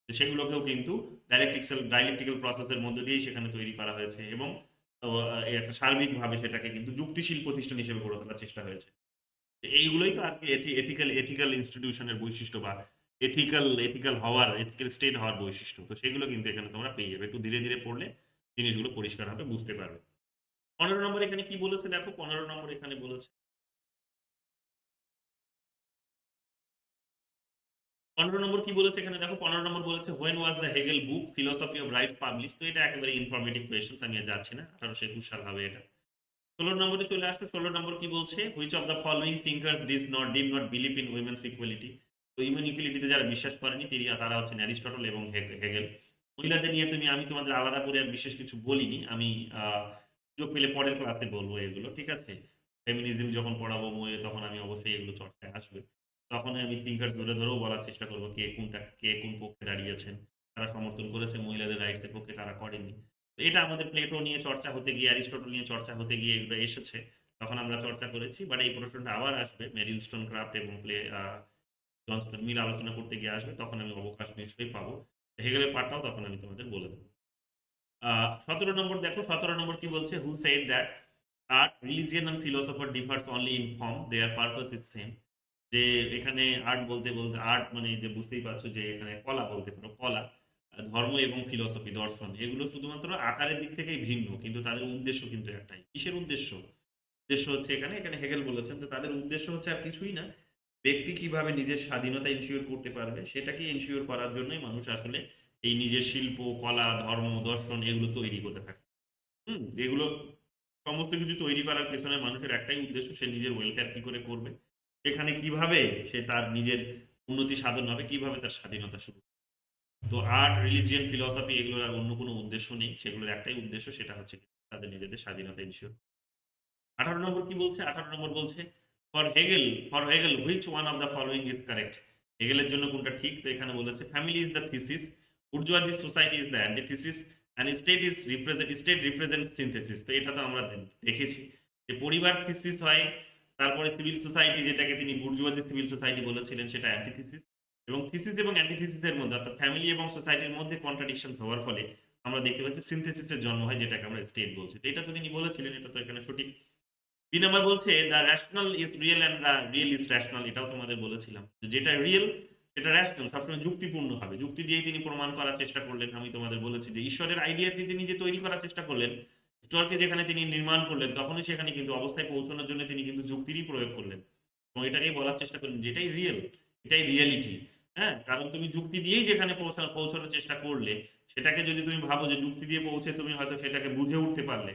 S1: যে সেগুলোকেও কিন্তু ডায়ালেকটিক্যাল প্রসেস এর মধ্য দিয়েই সেখানে তৈরি করা হয়েছে এবং এই একটা সার্বিকভাবে সেটাকে কিন্তু যুক্তিশীল প্রতিষ্ঠান হিসেবে গড়ে তোলার চেষ্টা হয়েছে। এইগুলোই তো আরকি এথিক্যাল ইনস্টিটিউশন এর বৈশিষ্ট্য বা এথিক্যাল হওয়ার, এথিক্যাল স্টেট হওয়ার বৈশিষ্ট্য। তো সেগুলো কিন্তু এখানে তোমরা পেয়ে যাবে। একটু ধীরে, ধীরে পড়লে জিনিসগুলো পরিষ্কারভাবে বুঝতে পারবে। 15 নম্বর এখানে কি বলেছে দেখো, 15 নম্বর এখানে বলেছে 15 নম্বর কি বলেছে এখানে দেখো, 15 নম্বর বলেছে when was the Hegel book philosophy of right published? তো এটা একেবারে ইনফরমেটিভ কোয়েশ্চেনস, আমি আর যাচ্ছি না। 1821 সাল হবে এটা। 16 নম্বরে চলে আসো। 16 নম্বর কি বলছে, which of the following thinkers did not believe in women's equality? তো উইমেন ইকুয়ালিটিতে যারা বিশ্বাস করেনি তারা হচ্ছেন অ্যারিস্টটল এবং হেগেল। মহিলাদের নিয়ে আমি তোমাদের আলাদা করে আর বিশেষ কিছু বলিনি। আমি সুযোগ পেলে পরের ক্লাসে বলবো এগুলো, ঠিক আছে? ফেমিনিজম যখন পড়াবো তখন আমি অবশ্যই এগুলো চর্চায় আসবে। তখন আমি থিঙ্কার ধরেও বলার চেষ্টা করবো কে কোন পক্ষে দাঁড়িয়েছেন, কারা সমর্থন করেছে মহিলাদের রাইটস এর পক্ষে, কারা করেনি। তো এটা আমাদের প্লেটো নিয়ে চর্চা হতে গিয়ে, অ্যারিস্টটল নিয়ে চর্চা হতে গিয়ে এগুলো এসেছে, তখন আমরা চর্চা করেছি। বাট এই প্রশ্নটা আবার আসবে, মেরি ক্রাফট এবং জনস্টন মিল আলোচনা করতে গিয়ে আসবে, তখন আমি অবকাশ নিশ্চয়ই পাবো। হেগেলের পার্টটাও তখন আমি তোমাদের বলে দেবো। 17 নম্বর দেখো, 17 নম্বর কি বলছে, who said that art, religion and philosopher differs only in form, there purpose is same. যে এখানে আর্ট বলতে আর্ট মানে যে বুঝতেই পারছো যে এখানে কলা বলতে পারো, কলা, ধর্ম এবং ফিলোসফি, দর্শন, এগুলো শুধুমাত্র আকারের দিক থেকেই ভিন্ন, কিন্তু তাদের উদ্দেশ্য কিন্তু একটাই। কিসের উদ্দেশ্য? উদ্দেশ্য হচ্ছে এখানে হেগেল বলেছেন যে তাদের উদ্দেশ্য হচ্ছে আর কিছুই না, ব্যক্তি কিভাবে নিজের স্বাধীনতা এনশিওর করতে পারবে, সেটাকে এনশিওর করার জন্যই মানুষ আসলে এই নিজের শিল্প, কলা, ধর্ম, দর্শন এগুলো তৈরি করতে থাকে। এগুলো সমস্ত কিছু তৈরি করার পেছনে মানুষের একটাই উদ্দেশ্য, সে নিজের ওয়েলফেয়ার কি করে করবে, সেখানে কিভাবে সে তার নিজের উন্নতি সাধন হবে, কিভাবে তার স্বাধীনতা শুরু। তো আর্ট, রিলিজিয়ন, ফিলসফি এগুলোর আর অন্য কোনো উদ্দেশ্য নেই, সেগুলোর একটাই উদ্দেশ্য, সেটা হচ্ছে তাদের নিজেদের স্বাধীনতা এনশিওর। 18 নম্বর কি বলছে, 18 নম্বর বলছে for Hegel which one of the following is correct? হেগেলের জন্য কোনটা ঠিক? তো এখানে বলেছে family is the thesis, bourgeoisie society is the antithesis, and state represent synthesis. তো এটা তো আমরা দেখেছি যে পরিবার থিসিস হয়, তারপরে সিভিল সোসাইটি, যেটাকে তিনি বুর্জোয়াজি সিভিল সোসাইটি বলেছিলেন, সেটা অ্যান্টিথিসিস। এবং থিসিস এবং অ্যান্টিথিসিসের মধ্যে, অর্থাৎ ফ্যামিলি এবং সোসাইটির মধ্যে কন্ট্রাডিকশন হওয়ার ফলে আমরা দেখতে পাচ্ছি সিনথেসিসের জন্ম হয়, যেটাকে আমরা স্টেট বলছি। তো এটা তো তিনি বলেছিলেন, এটা তো এখানে সঠিক। 2 নাম্বার বলছে the rational is real and the real is rational. এটাও তোমাদের বলেছিলাম যেটা রিয়েল সেটা রেশনাল, সবসময় যুক্তিপূর্ণ হবে। যুক্তি দিয়েই তিনি প্রমাণ করার চেষ্টা করলেন। আমি তোমাদের বলেছি যে ঈশ্বরের আইডিয়াটি তিনি যে তৈরি করার চেষ্টা করলেন, স্টোরকে যেখানে তিনি নির্মাণ করলেন, তখনই সেখানে কিন্তু অবস্থায় পৌঁছানোর জন্য তিনি কিন্তু যুক্তিরই প্রয়োগ করলেন এবং এটাকেই বলার চেষ্টা করলেন যেটাই রিয়েল, এটাই রিয়ালিটি। হ্যাঁ, কারণ তুমি যুক্তি দিয়েই যেখানে পৌঁছানোর চেষ্টা করলে, সেটাকে যদি তুমি ভাবো যে যুক্তি দিয়ে পৌঁছে তুমি হয়তো সেটাকে বুঝে উঠতে পারলে,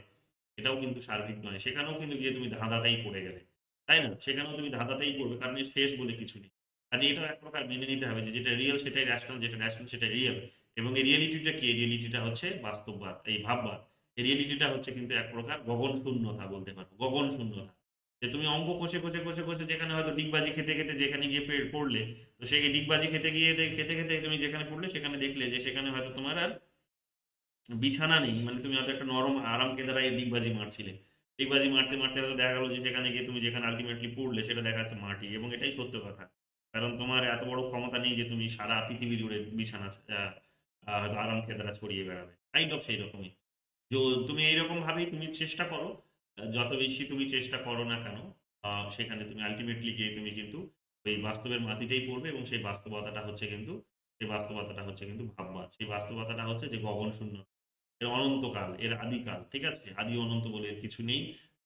S1: এটাও কিন্তু সার্বিক নয়। সেখানেও কিন্তু গিয়ে তুমি ধাঁধাতেই পড়ে গেলে। তাই না? সেখানেও তুমি ধাঁধাতেই পড়বে। কারণ এর শেষ বলে কিছু নেই। কাজেই এটাও এক প্রকার মেনে নিতে হবে যে যেটা রিয়াল সেটাই রেশনাল, যেটা রেশনাল সেটাই রিয়াল। এবং এই রিয়ালিটিটা কি? এই রিয়ালিটিটা হচ্ছে বাস্তববাদ, এই ভাববাদ। এই রিয়ালিটিটা হচ্ছে কিন্তু এক প্রকার গগন শূন্যতা বলতে পারো। গগন শূন্যতা। যে তুমি অঙ্ক কষে যেখানে হয়তো ডিগবাজি খেতে যেখানে গিয়ে পড়লে, তো সেই ডিগবাজি খেতে তুমি যেখানে পড়লে সেখানে দেখলে যে সেখানে হয়তো তোমার আর বিছানা নেই। মানে তুমি হয়তো একটা নরম আরাম কেদারায় ডিগবাজি মারছিলে। ডিগবাজি মারতে হয়তো দেখা গেল যে সেখানে গিয়ে তুমি যেখানে আল্টিমেটলি পড়লে সেটা দেখা যাচ্ছে মাটি, এবং এটাই সত্য কথা। কারণ তোমার এত বড় ক্ষমতা নেই যে তুমি সারা পৃথিবী জুড়ে বিছানা হয়তো আরাম কেদারা ছড়িয়ে বেড়াবে। কাইন্ড অফ সেই রকমই। তুমি এইরকম ভাবেই তুমি চেষ্টা করো। যত বেশি তুমি চেষ্টা করো না কেন, সেখানে তুমি আল্টিমেটলি গিয়ে তুমি কিন্তু ওই বাস্তবের মাটিতেই পড়বে, এবং সেই বাস্তবতাটা হচ্ছে কিন্তু ভাববাদ। সেই বাস্তবতাটা হচ্ছে যে গগন শূন্য, এর অনন্তকাল, এর আদিকাল, ঠিক আছে? আদি অনন্ত বলে এর কিছু নেই।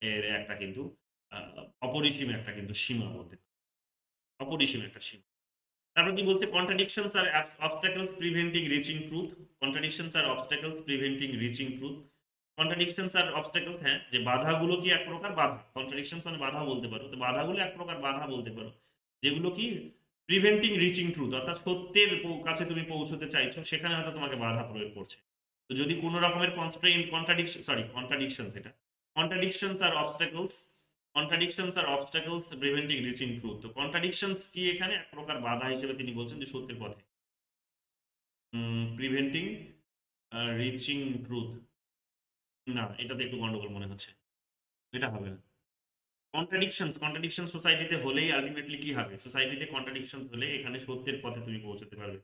S1: এর একটা কিন্তু আ অপরিসীম একটা কিন্তু সীমা বলতে পারি। অপরিসীম একটা সীমা। তারপর কি বলছে? Contradictions R obstacles preventing reaching truth. Contradictions are obstacles preventing reaching truth. Contradictions are obstacles, হ্যাঁ, যে বাধাগুলো কি এক প্রকার বাধা। Contradictions মানে বাধাও বলতে পারো। তো বাধাগুলো এক প্রকার বাধা বলতে পারো। যেগুলো কি preventing reaching truth, অর্থাৎ সত্যের কাছে তুমি পৌঁছতে চাইছো, সেখানে হয়তো তোমাকে বাধা প্রয়োগ করছে। তো যদি কোন রকমের contradictions এটা। Contradictions are obstacles preventing reaching truth. তো contradictions কি এখানে? এক প্রকার বাধা হিসেবে তিনি বলছেন যে সত্যের পথে preventing reaching truth। না, এটাতে একটু গন্ডগোল মনে হচ্ছে। এটা হবে না। কন্ট্রাডিকশন সোসাইটিতে হলেই আল্টিমেটলি কি হবে? সোসাইটিতে কন্ট্রাডিকশনস হলে এখানে সত্যের পথে তুমি পৌঁছাতে পারবে।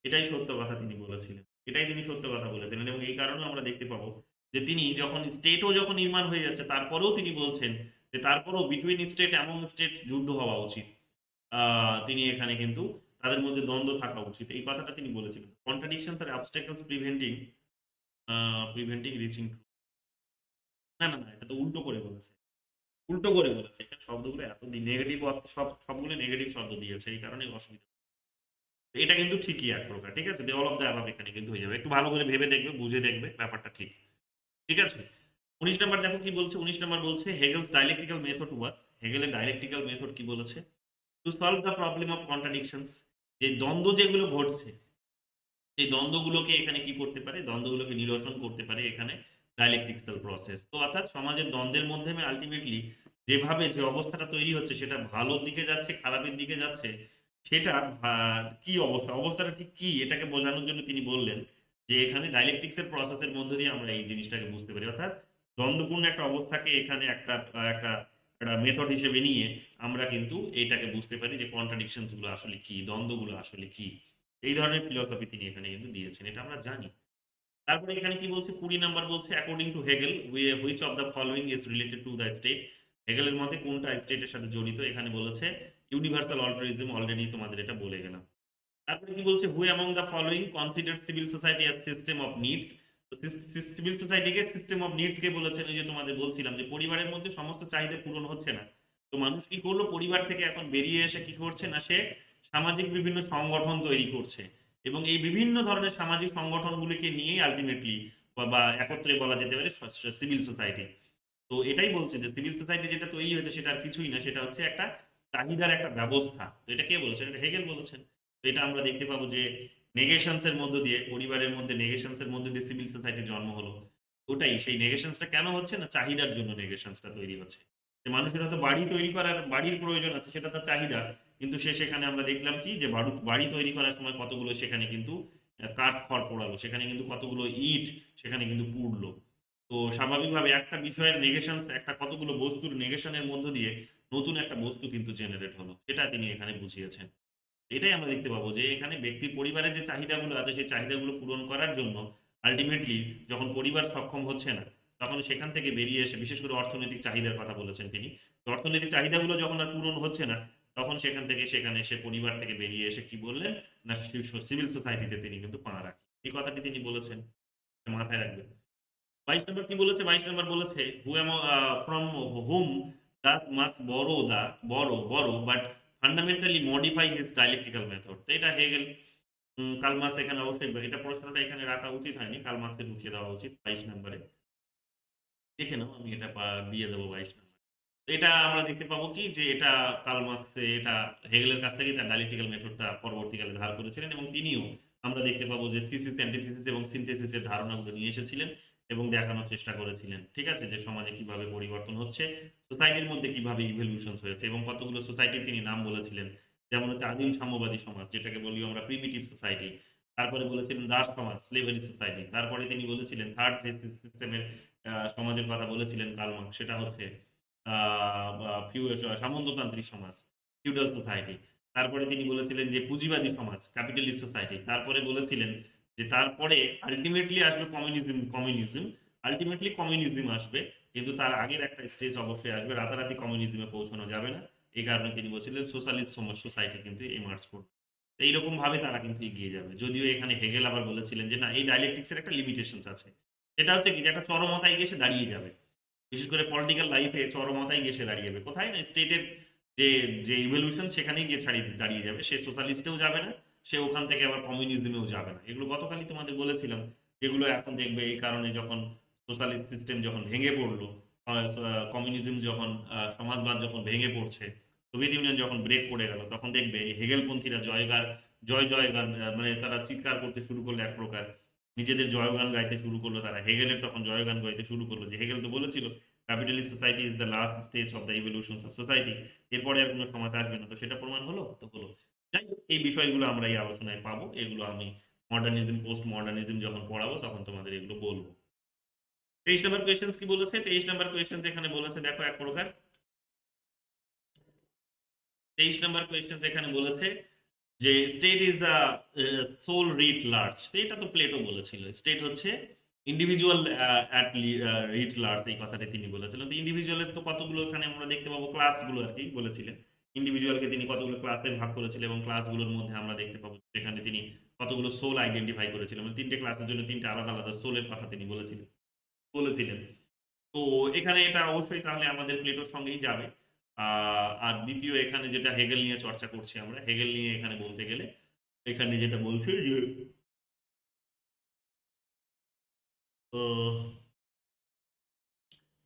S1: এটাই সত্য কথা তিনি বলেছিলেন। এটাই তিনি সত্য কথা বলেছিলেন, এবং এই কারণেও আমরা দেখতে পাবো যে তিনি যখন নির্মাণ হয়ে যাচ্ছে, তারপরেও তিনি বলছেন যে তারপরেও বিটুইন স্টেট, এমন স্টেট যুদ্ধ হওয়া উচিত। তিনি এখানে কিন্তু তাদের মধ্যে দ্বন্দ্ব থাকা উচিত, এই কথাটা তিনি বলেছিলেন। কন্ট্রাডিকশনস আর অবস্টাকলস প্রিভেন্টিং রিচিং ট্রুথ। না না না, এটা তো উল্টো করে বলেছে, উল্টো করে বলেছে। এখানে শব্দগুলো এত নেগেটিভ, সবগুলো নেগেটিভ শব্দ দিয়েছে, এই কারণে অসুবিধা। এটা কিন্তু ঠিকই এক প্রকার, ঠিক আছে। অল অফ দ্য অ্যাবাভ এখানে কিন্তু হয়ে যাবে, একটু ভালো করে ভেবে দেখবে, বুঝে দেখবে ব্যাপারটা ঠিক, ঠিক আছে। 19 নাম্বার দেখো কি বলছে। 19 নাম্বার বলছে হেগেলস ডায়ালেকটিক্যাল মেথড ওয়াজ, হেগেলের ডায়ালেকটিক্যাল মেথড কি বলেছে, to solve the problem of contradictions, যে দ্বন্দ্ব যেগুলো ঘটছে এই দ্বন্দ্বগুলোকে এখানে কি করতে পারে, দ্বন্দ্বগুলোকে নিরসন করতে পারে এখানে ডায়ালেকটিক্যাল প্রসেস। তো অর্থাৎ সমাজের দ্বন্দ্বের মাধ্যমে আলটিমেটলি যেভাবে যে অবস্থাটা তৈরি হচ্ছে সেটা ভালোর দিকে যাচ্ছে খারাপের দিকে যাচ্ছে, সেটা কি অবস্থাটা ঠিক কি, এটাকে বোঝানোর জন্য তিনি বললেন যে এখানে ডায়ালেকটিক্সের প্রসেসের মধ্যে দিয়ে আমরা এই জিনিসটাকে বুঝতে পারি। অর্থাৎ দ্বন্দ্বপূর্ণ একটা অবস্থাকে এখানে একটা একটা একটা মেথড হিসেবে নিয়ে আমরা কিন্তু এইটাকে বুঝতে পারি যে কন্ট্রাডিকশনস গুলো আসলে কি, দ্বন্দ্বগুলো আসলে কি। এই ধরনের ফিলসফি তিনি এখানে কিন্তু দিয়েছেন, এটা আমরা জানি। তারপরে এখানে কি বলছে, 20 নাম্বার বলছে according to Hegel which of the following is related to the state. হেগেলের মতে কোনটা স্টেটের সাথে জড়িত, এখানে বলেছে ইউনিভার্সাল অল্টারিজম, অলরেডি তোমাদের এটা বলে গেলাম। তারপরে কি বলছে, হু among the following consider civil society as system of needs. Civil সোসাইটিকে সিস্টেম অফ নিডস কে বলেছেন, এই যে তোমাদের বলছিলাম যে পরিবারের মধ্যে সমস্ত চাহিদা পূরণ হচ্ছে না, তো মানুষ কি করলো, পরিবার থেকে এখন বেরিয়ে এসে কি করছে না, সে সামাজিক বিভিন্ন সংগঠন তৈরি করছে, এবং এই বিভিন্ন ধরনের সামাজিক সংগঠনগুলিকে নিয়েই আলটিমেটলি বা একত্রে বলা যেতে পারে সিভিল সোসাইটি। তো এটাই বলছে যে সিভিল সোসাইটি যেটা তৈরি হয়েছে সেটা আর কিছুই না, সেটা হচ্ছে একটা চাহিদার একটা ব্যবস্থা। তো এটা কে বলেছেন, এটা হেগেল বলেছেন। তো এটা আমরা দেখতে পাবো যে নেগেশনস এর মধ্য দিয়ে, পরিবারের মধ্যে নেগেশনস এর মধ্যে দিয়ে সিভিল সোসাইটির জন্ম হলো। ওটাই সেই নেগেশনসটা কেন হচ্ছে না, চাহিদার জন্য নেগেশনসটা তৈরি হচ্ছে। যে মানুষের হয়তো বাড়ি তৈরি করার, বাড়ির প্রয়োজন আছে, সেটা তার চাহিদা, কিন্তু সে সেখানে আমরা দেখলাম কি যে বাড়ি তৈরি করার সময় কতগুলো সেখানে কিন্তু কাঠ খড় পোড়ালো, সেখানে কিন্তু কতগুলো ইট সেখানে কিন্তু পুড়লো। তো স্বাভাবিকভাবে একটা বিষয়ের নেগেশনস, একটা কতগুলো বস্তুর নেগেশনের মধ্য দিয়ে নতুন একটা বস্তু কিন্তু জেনারেট হলো, এটা তিনি এখানে বুঝিয়েছেন। এটাই আমরা দেখতে পাবো যে এখানে ব্যক্তির পরিবারের যে চাহিদাগুলো আছে সেই চাহিদাগুলো পূরণ করার জন্য আলটিমেটলি যখন পরিবার সক্ষম হচ্ছে না, তখন সেখান থেকে বেরিয়ে এসে, বিশেষ করে অর্থনৈতিক চাহিদার কথা বলেছেন তিনি, তো অর্থনৈতিক চাহিদাগুলো যখন আর পূরণ হচ্ছে না, তখন সেখান থেকে সেখানে সে পরিবার থেকে বেরিয়ে এসে কি বললেন না, সিভিল সোসাইটিতে তিনি কিন্তু পা রাখেন, এই কথাটি তিনি বলেছেন, মাথায় রাখবেন। 22 নম্বর কি বলেছে, 22 নম্বর বলেছে ফ্রম হুম ডাজ মার্কস বড় but fundamentally modify his dialectical method. তো এটা হেগেল, কার্ল মার্কস এখানে অবশ্যই, এটা প্রশ্নটা এখানে রাখা উচিত হয়নি, কার্ল মার্কসে ঢুকিয়ে দেওয়া উচিত 22 নম্বরে। দেখে নাও, আমি এটা দিয়ে দেবো 22 নম্বর। তো এটা আমরা দেখতে পাবো কি যে এটা কার্ল মার্কসে, এটা হেগেলের কাছ থেকে তার ডায়ালেকটিক্যাল মেথডটা পরবর্তীকালে ধার করেছিলেন, এবং তিনিও আমরা দেখতে পাবো যে থিসিস, অ্যান্টিথিসিস এবং সিনথেসিসের ধারণাগুলো নিয়ে এসেছিলেন এবং দেখানোর চেষ্টা করেছিলেন, ঠিক আছে, যে সমাজে কিভাবে পরিবর্তন হচ্ছে, সোসাইটির মধ্যে কিভাবে ইভলিউশন হয়েছে, এবং কতগুলো সোসাইটির তিনি নাম বলেছিলেন, যেমন হচ্ছে আদিম সাম্যবাদী সমাজ, যেটাকে বলি আমরা প্রিমিটিভ সোসাইটি। তারপরে বলেছিলেন দাস সমাজ, স্লেভারি সোসাইটি। তারপরে তিনি বলেছিলেন থার্ড যে সিস্টেমের সমাজের কথা বলেছিলেন কার্ল মার্কস, সেটা হচ্ছে সামন্ততান্ত্রিক সমাজ, ফিউডাল সোসাইটি। তারপরে তিনি বলেছিলেন যে পুঁজিবাদী সমাজ, ক্যাপিটালিস্ট সোসাইটি। তারপরে বলেছিলেন যে তারপরে আলটিমেটলি আসবে কমিউনিজম আসবে, কিন্তু তার আগের একটা স্টেজ অবশ্যই আসবে, রাতারাতি কমিউনিজমে পৌঁছানো যাবে না। এই কারণে তিনি বলছিলেন সোশ্যালিস্ট সোসাইটি কিন্তু এমার্জ করবে। তো এইরকম ভাবে তারা কিন্তু এগিয়ে যাবে। যদিও এখানে হেগেল আবার বলেছিলেন যে না, এই ডায়ালেকটিক্স এর একটা লিমিটেশনস আছে। সেটা হচ্ছে কি, যে একটা চরমতায় গিয়ে সে দাঁড়িয়ে যাবে। বিশেষ করে পলিটিক্যাল লাইফে চরমতায় গিয়ে সে দাঁড়িয়ে যাবে। কোথায় না, স্টেটের যে যে ইভলিউশন সেখানেই গিয়ে দাঁড়িয়ে যাবে। সে সোশ্যালিস্টেও যাবে না, সে ওখান থেকে আবার কমিউনিজমেও যাবে না। এগুলো গতকালই তোমাদের বলেছিলাম, যেগুলো এখন দেখবে এই কারণে যখন সোশ্যালিস্ট সিস্টেম যখন ভেঙে পড়লো, কমিউনিজম যখন, সমাজবাদ যখন ভেঙে পড়ছে, সোভিয়েত ইউনিয়ন যখন ব্রেক করে গেল, তখন দেখবে এই হেগেলপন্থীরা জয়গান, মানে তারা চিৎকার করতে শুরু করলো, এক প্রকার নিজেদের জয়গান গাইতে শুরু করলো তারা। হেগেলের তখন জয়গান গাইতে শুরু করলো, যে হেগেল তো বলেছিল capitalist society is the last stage of the evolution of society, এরপরে আর কোনো সমাজ আসবে না। তো সেটা প্রমাণ হলো, তো হলো। যাই হোক, এই বিষয়গুলো আমরা এই আলোচনায় পাবো, এগুলো আমি মডার্নিজম, পোস্ট মডার্নিজম যখন পড়াবো তখন তোমাদের এগুলো বলবো। 23 নম্বর কোয়েশ্চেন্স কি বলেছে, 23 নম্বর কোয়েশ্চেন্স এখানে বলেছে, দেখো এক প্রকার 23 নম্বর কোয়েশ্চেন্স এখানে বলেছে যে state is a soul writ large. এটা তো প্লেটো বলেছিল, স্টেট হচ্ছে ইন্ডিভিজুয়াল অ্যাট রিট লার্জ, এই কথাটা তিনি বলেছিলেন। তো ইন্ডিভিজুয়ালের তো কতগুলো এখানে আমরা দেখতে পাবো, ক্লাসগুলো আর কি বলেছিলেন। ইন্ডিভিজুয়ালকে তিনি কতগুলো ক্লাসে ভাগ করেছিলেন এবং ক্লাসগুলোর মধ্যে আমরা দেখতে পাবো সেখানে তিনি কতগুলো সোল আইডেন্টিফাই করেছিলেন, মানে 3টে ক্লাসের জন্য 3টে আলাদা আলাদা সোলের কথা তিনি বলেছিলেন। তো এখানে এটা অবশ্যই তাহলে আমাদের প্লেটোর সঙ্গেই যাবে। আর দ্বিতীয় এখানে যেটা হেগেল নিয়ে চর্চা করছি আমরা, হেগেল নিয়ে এখানে বলতে গেলে এখানে যেটা বলছে যে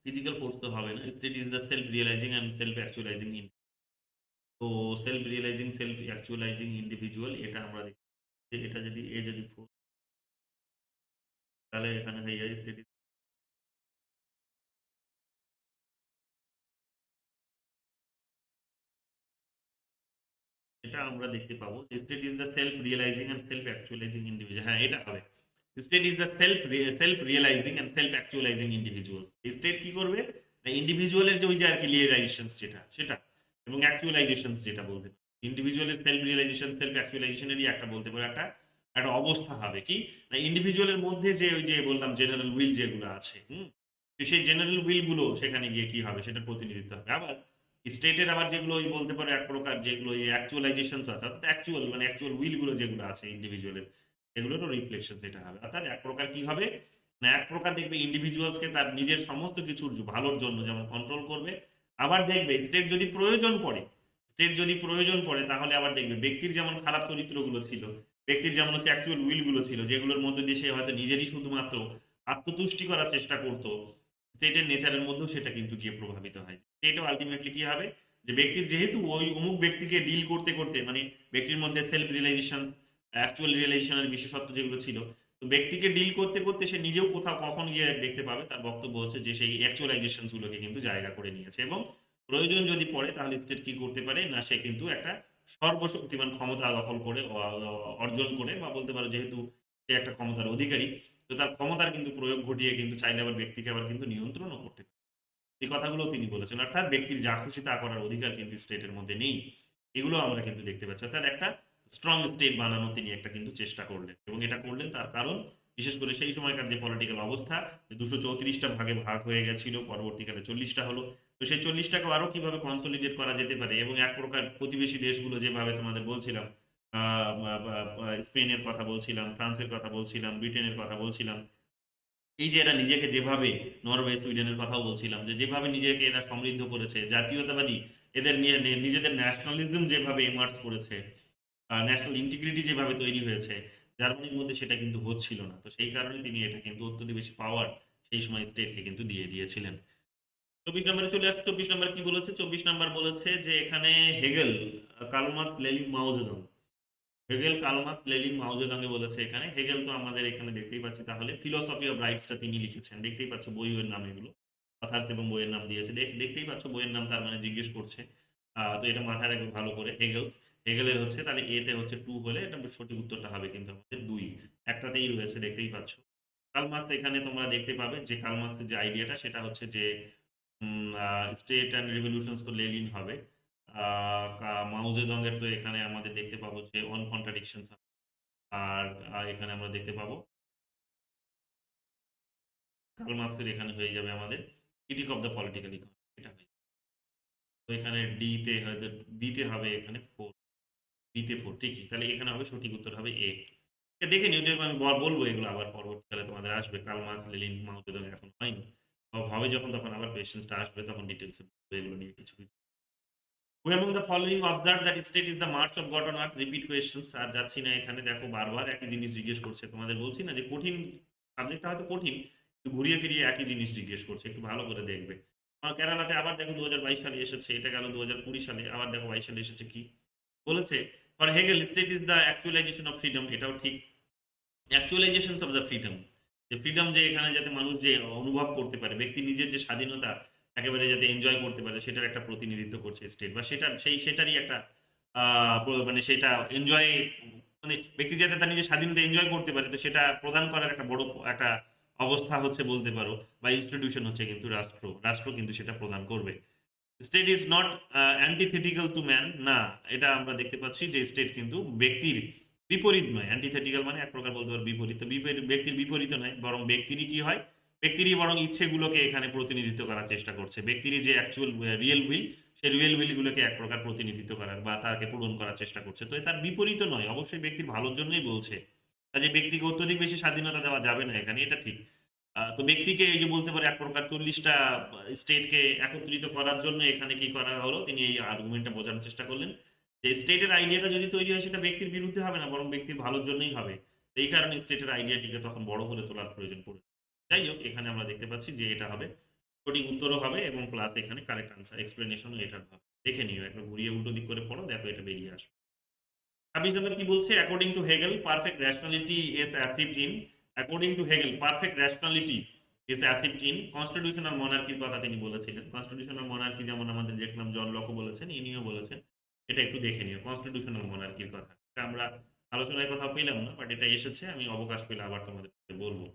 S1: ফিজিক্যাল ফোর্স তো হবে না, state is the self realising and self actualising in. তো self realising self actualising individual এটা আমরা দেখি যে এটা যদি এ যদি ফোর্স, তাহলে এখানে হয়ে যায় স্টেট। এটা আমরা দেখতে পাবো যে state is the self realising and self actualising individual. হ্যাঁ, এটা হবে state is the self realising and self actualising individuals. State কি করবে না, ইন্ডিভিজুয়ালের যে ওই যে আর কি রিয়েলাইজেশন সেটা এবং অ্যাকচুয়ালাইজেশন যেটা বলতে পারে, ইন্ডিভিজুয়ালের সেলফ রিয়েলাইজেশন সেলফ অ্যাকচুয়ালাইজেশনেরই একটা বলতে পারে একটা একটা অবস্থা হবে কি না, ইন্ডিভিজুয়ালের মধ্যে যে ওই যে বললাম জেনারেল উইল যেগুলো আছে, তো সেই জেনারেল উইল গুলো সেখানে গিয়ে কি হবে সেটা প্রতিনিধিত্ব হবে। আবার স্টেটের আবার যেগুলো ওই বলতে পারে এক প্রকার যেগুলো এই অ্যাকচুয়ালাইজেশন আছে, অর্থাৎ অ্যাকচুয়াল উইল গুলো যেগুলো আছে ইন্ডিভিজুয়ালের, এগুলোরও রিফ্লেকশন সেটা হবে। অর্থাৎ এক প্রকার কি হবে না, এক প্রকার দেখবে ইন্ডিভিজুয়ালসকে তার নিজের সমস্ত কিছুর ভালোর জন্য যেমন কন্ট্রোল করবে, আবার দেখবে স্টেট যদি প্রয়োজন পড়ে তাহলে আবার দেখবে ব্যক্তির যেমন খারাপ চরিত্রগুলো ছিল, ব্যক্তির যেমন হচ্ছে অ্যাকচুয়াল উইল গুলো ছিল যেগুলোর মধ্যে দিয়ে সে হয়তো নিজেরই শুধুমাত্র আত্মতুষ্টি করার চেষ্টা করতো, স্টেটের নেচারের মধ্যেও সেটা কিন্তু গিয়ে প্রভাবিত হয়। স্টেটও আলটিমেটলি কি হবে যে ব্যক্তির যেহেতু ওই অমুক ব্যক্তিকে ডিল করতে করতে, মানে ব্যক্তির মধ্যে সেলফ রিয়েলাইজেশন অ্যাকচুয়াল রিয়েলাইজেশনের বিশেষত্ব যেগুলো ছিল, তো ব্যক্তিকে ডিল করতে করতে সে নিজেও কোথাও কখন গিয়ে দেখতে পাবে, তার বক্তব্য হচ্ছে যে সেই অ্যাকচুয়ালাইজেশন গুলোকে কিন্তু জায়গা করে নিয়েছে এবং প্রয়োজন যদি পড়ে তাহলে স্টেট কি করতে পারে না, সে কিন্তু একটা সর্বশক্তিমান ক্ষমতা দখল করে অর্জন করে, বা বলতে পারো যেহেতু সে একটা ক্ষমতার অধিকারী, তো তার ক্ষমতার কিন্তু প্রয়োগ ঘটিয়ে কিন্তু চাইলে আবার ব্যক্তিকে আবার কিন্তু নিয়ন্ত্রণও করতে পারে। এই কথাগুলো তিনি বলেছেন। অর্থাৎ ব্যক্তির যা খুশি তা করার অধিকার কিন্তু স্টেটের মধ্যে নেই। এগুলো আমরা কিন্তু দেখতে পাচ্ছি। অর্থাৎ একটা স্ট্রং স্টেট বানানোর তিনি একটা কিন্তু চেষ্টা করলেন এবং এটা করলেন তার কারণ বিশেষ করে সেই সময়কার যে পলিটিক্যাল অবস্থা, যে 234টা ভাগে ভাগ হয়ে গেছিল, পরবর্তীকালে 40টা হলো। তো সেই 40টাকেও আরো কিভাবে কনসলিডেট করা যেতে পারে এবং এক প্রকার প্রতিবেশী দেশগুলো যেভাবে তোমাদের বলছিলাম, স্পেনের কথা বলছিলাম, ফ্রান্সের কথা বলছিলাম, ব্রিটেনের কথা বলছিলাম, এই যে এরা নিজেকে যেভাবে, নরওয়ে সুইডেনের কথাও বলছিলাম, যে যেভাবে নিজেকে এরা সমৃদ্ধ করেছে, জাতীয়তাবাদী এদের নিয়ে নিজেদের ন্যাশনালিজম যেভাবে এমার্জ করেছে, ন্যাশনাল ইন্টিগ্রিটি যেভাবে তৈরি হয়েছে, জার্মানির মধ্যে সেটা কিন্তু হচ্ছিল না। তো সেই কারণে তিনি এটা কিন্তু অত্যন্ত বেশি পাওয়ার সেই সময় স্টেটকে কিন্তু দিয়ে দিয়েছিলেন। 24 নম্বরে চলে আসছে। 24 নম্বর কি বলেছে? 24 নম্বর বলেছে যে এখানে Hegel, Karl Marx, Lenin, Mao Zedong. Hegel, Karl Marx, Lenin, Mao জেদং-এ বলেছে এখানে। হেগেল তো আমাদের এখানে দেখতেই পাচ্ছি, তাহলে ফিলসফি অফ রাইটসটা তিনি লিখেছেন। দেখতেই পাচ্ছ বইয়ের নাম এগুলো। অথার্স এবং বইয়ের নাম দিয়েছে। দেখতেই পাচ্ছ বইয়ের নাম, তার মানে জিজ্ঞেস করছে। তো এটা মাথায় রাখবে ভালো করে। হেগেলস। হেগেলের হচ্ছে তাহলে এতে হচ্ছে 2 হলে এটা সঠিক উত্তরটা হবে কিন্তু আমাদের 2। একটাতেই রয়েছে দেখতেই পাচ্ছ। কার্ল মার্কস এখানে তোমরা দেখতে পাবে যে কার্ল মার্কসের যে আইডিয়াটা সেটা হচ্ছে যে স্টেট অ্যান্ড রেভলিউশনস তো লেনিন হবে। মাও জেদং এর তো এখানে আমাদের দেখতে পাবো যে অন কন্ট্রাডিকশনস, আর এখানে আমরা দেখতে পাবো কার্ল মার্কসের এখানে হয়ে যাবে আমাদের critic of the political economy, এটা হয়ে যাবে। তো এখানে ডি তে হয়তো বি তে হবে এখানে 4, বি তে 4 ঠিকই। তাহলে এখানে হবে সঠিক উত্তর হবে এ। দেখে নিও, যেরকম আমি বলবো এগুলো আবার পরবর্তীকালে তোমাদের আসবে। কার্ল মার্কস, লেনিন, মাও জেদং এখন হয়নি। হবে যখন তখন আবার কোয়েশ্চেনটা আসবে, তখন ডিটেইলসে এগুলো নিয়ে কিছু কিছু। Who among the following observe that state is the march of God on earth? Repeat questions। আর যাচ্ছি না এখানে, দেখো বারবার একই জিনিস জিজ্ঞেস করছে। তোমাদের বলছি না যে কঠিন সাবজেক্টটা হয়তো কঠিন, কিন্তু ঘুরিয়ে ফিরিয়ে একই জিনিস জিজ্ঞেস করছে। একটু ভালো করে দেখবে। কেরালাতে আবার দেখো 2022 সালে এসেছে, এটা গেল 2020 সালে, আবার দেখো 22 সালে এসেছে কি বলেছে? For Hegel state is the actualization of freedom, এটাও ঠিক। অ্যাকচুয়ালাইজেশন অফ দ্য ফ্রিডম, যে ফ্রিডম যে এখানে যাতে মানুষ যে অনুভব করতে পারে, ব্যক্তি নিজের যে স্বাধীনতা একেবারে যাতে এনজয় করতে পারে, সেটার একটা প্রতিনিধিত্ব করছে স্টেট, বা সেটারই একটা মানে সেটা এনজয়, মানে ব্যক্তি যাতে তার নিজের স্বাধীনতা এনজয় করতে পারে, তো সেটা প্রদান করার একটা বড় একটা অবস্থা হচ্ছে বলতে পারো, বা ইনস্টিটিউশন হচ্ছে কিন্তু রাষ্ট্র কিন্তু সেটা প্রদান করবে। State is not antithetical to man, না, এটা আমরা দেখতে পাচ্ছি যে স্টেট কিন্তু ব্যক্তির বিপরীত নয়। অ্যান্টিথেটিক্যাল মানে এক প্রকার বলতে পারো বিপরীত। তো ব্যক্তির বিপরীত নয়, বরং ব্যক্তিরই কি হয়, ব্যক্তিরই বরং ইচ্ছেগুলোকে এখানে প্রতিনিধিত্ব করার চেষ্টা করছে। ব্যক্তিরই যে actual real will, say real এক প্রকার প্রতিনিধিত্ব করার বা তাকে পূরণ করার চেষ্টা করছে। তো তার বিপরীত নয়, অবশ্যই ব্যক্তির ভালোর জন্যই বলছে। কাজে ব্যক্তিকে অত্যধিক বেশি স্বাধীনতা দেওয়া যাবে না এখানে, এটা ঠিক। তো ব্যক্তিকে এই যে বলতে পারে এক প্রকার 40টা স্টেটকে একত্রিত করার জন্য এখানে কি করা হলো, তিনি এই আর্গুমেন্টটা বোঝানোর চেষ্টা করলেন যে স্টেটের আইডিয়াটা যদি তৈরি হয় সেটা ব্যক্তির বিরুদ্ধে হবে না, বরং ব্যক্তির ভালোর জন্যই হবে। এই কারণে স্টেটের আইডিয়াটিকে তখন বড় করে তোলার প্রয়োজন পড়ে। যাই হোক, এখানে আমরা দেখতে পাচ্ছি যে এটা হবে, সঠিক উত্তরও হবে এবং প্লাস এখানে কারেক্ট আনসার এক্সপ্লেনেশনও এটার হবে। দেখে নিও, একবার ঘুরিয়ে উল্টো দিক করে পড়ো, দেখো এটা বেরিয়ে আসবে। 26 নম্বর কি বলছে, according to Hegel perfect rationality is achieved in, according to Hegel perfect rationality is achieved in constitutional মনার্কির কথা তিনি বলেছিলেন। কনস্টিটিউশনাল মনার্কি যেমন আমাদের দেখলাম জন লকও বলেছেন, ইনিও বলেছেন। এটা একটু দেখে নিও কনস্টিটিউশনাল মনার্কির কথা। এটা আমরা আলোচনায় কথা পেলাম না, বাট এটা এসেছে, আমি অবকাশ পেলে আবার তোমাদের বলবো।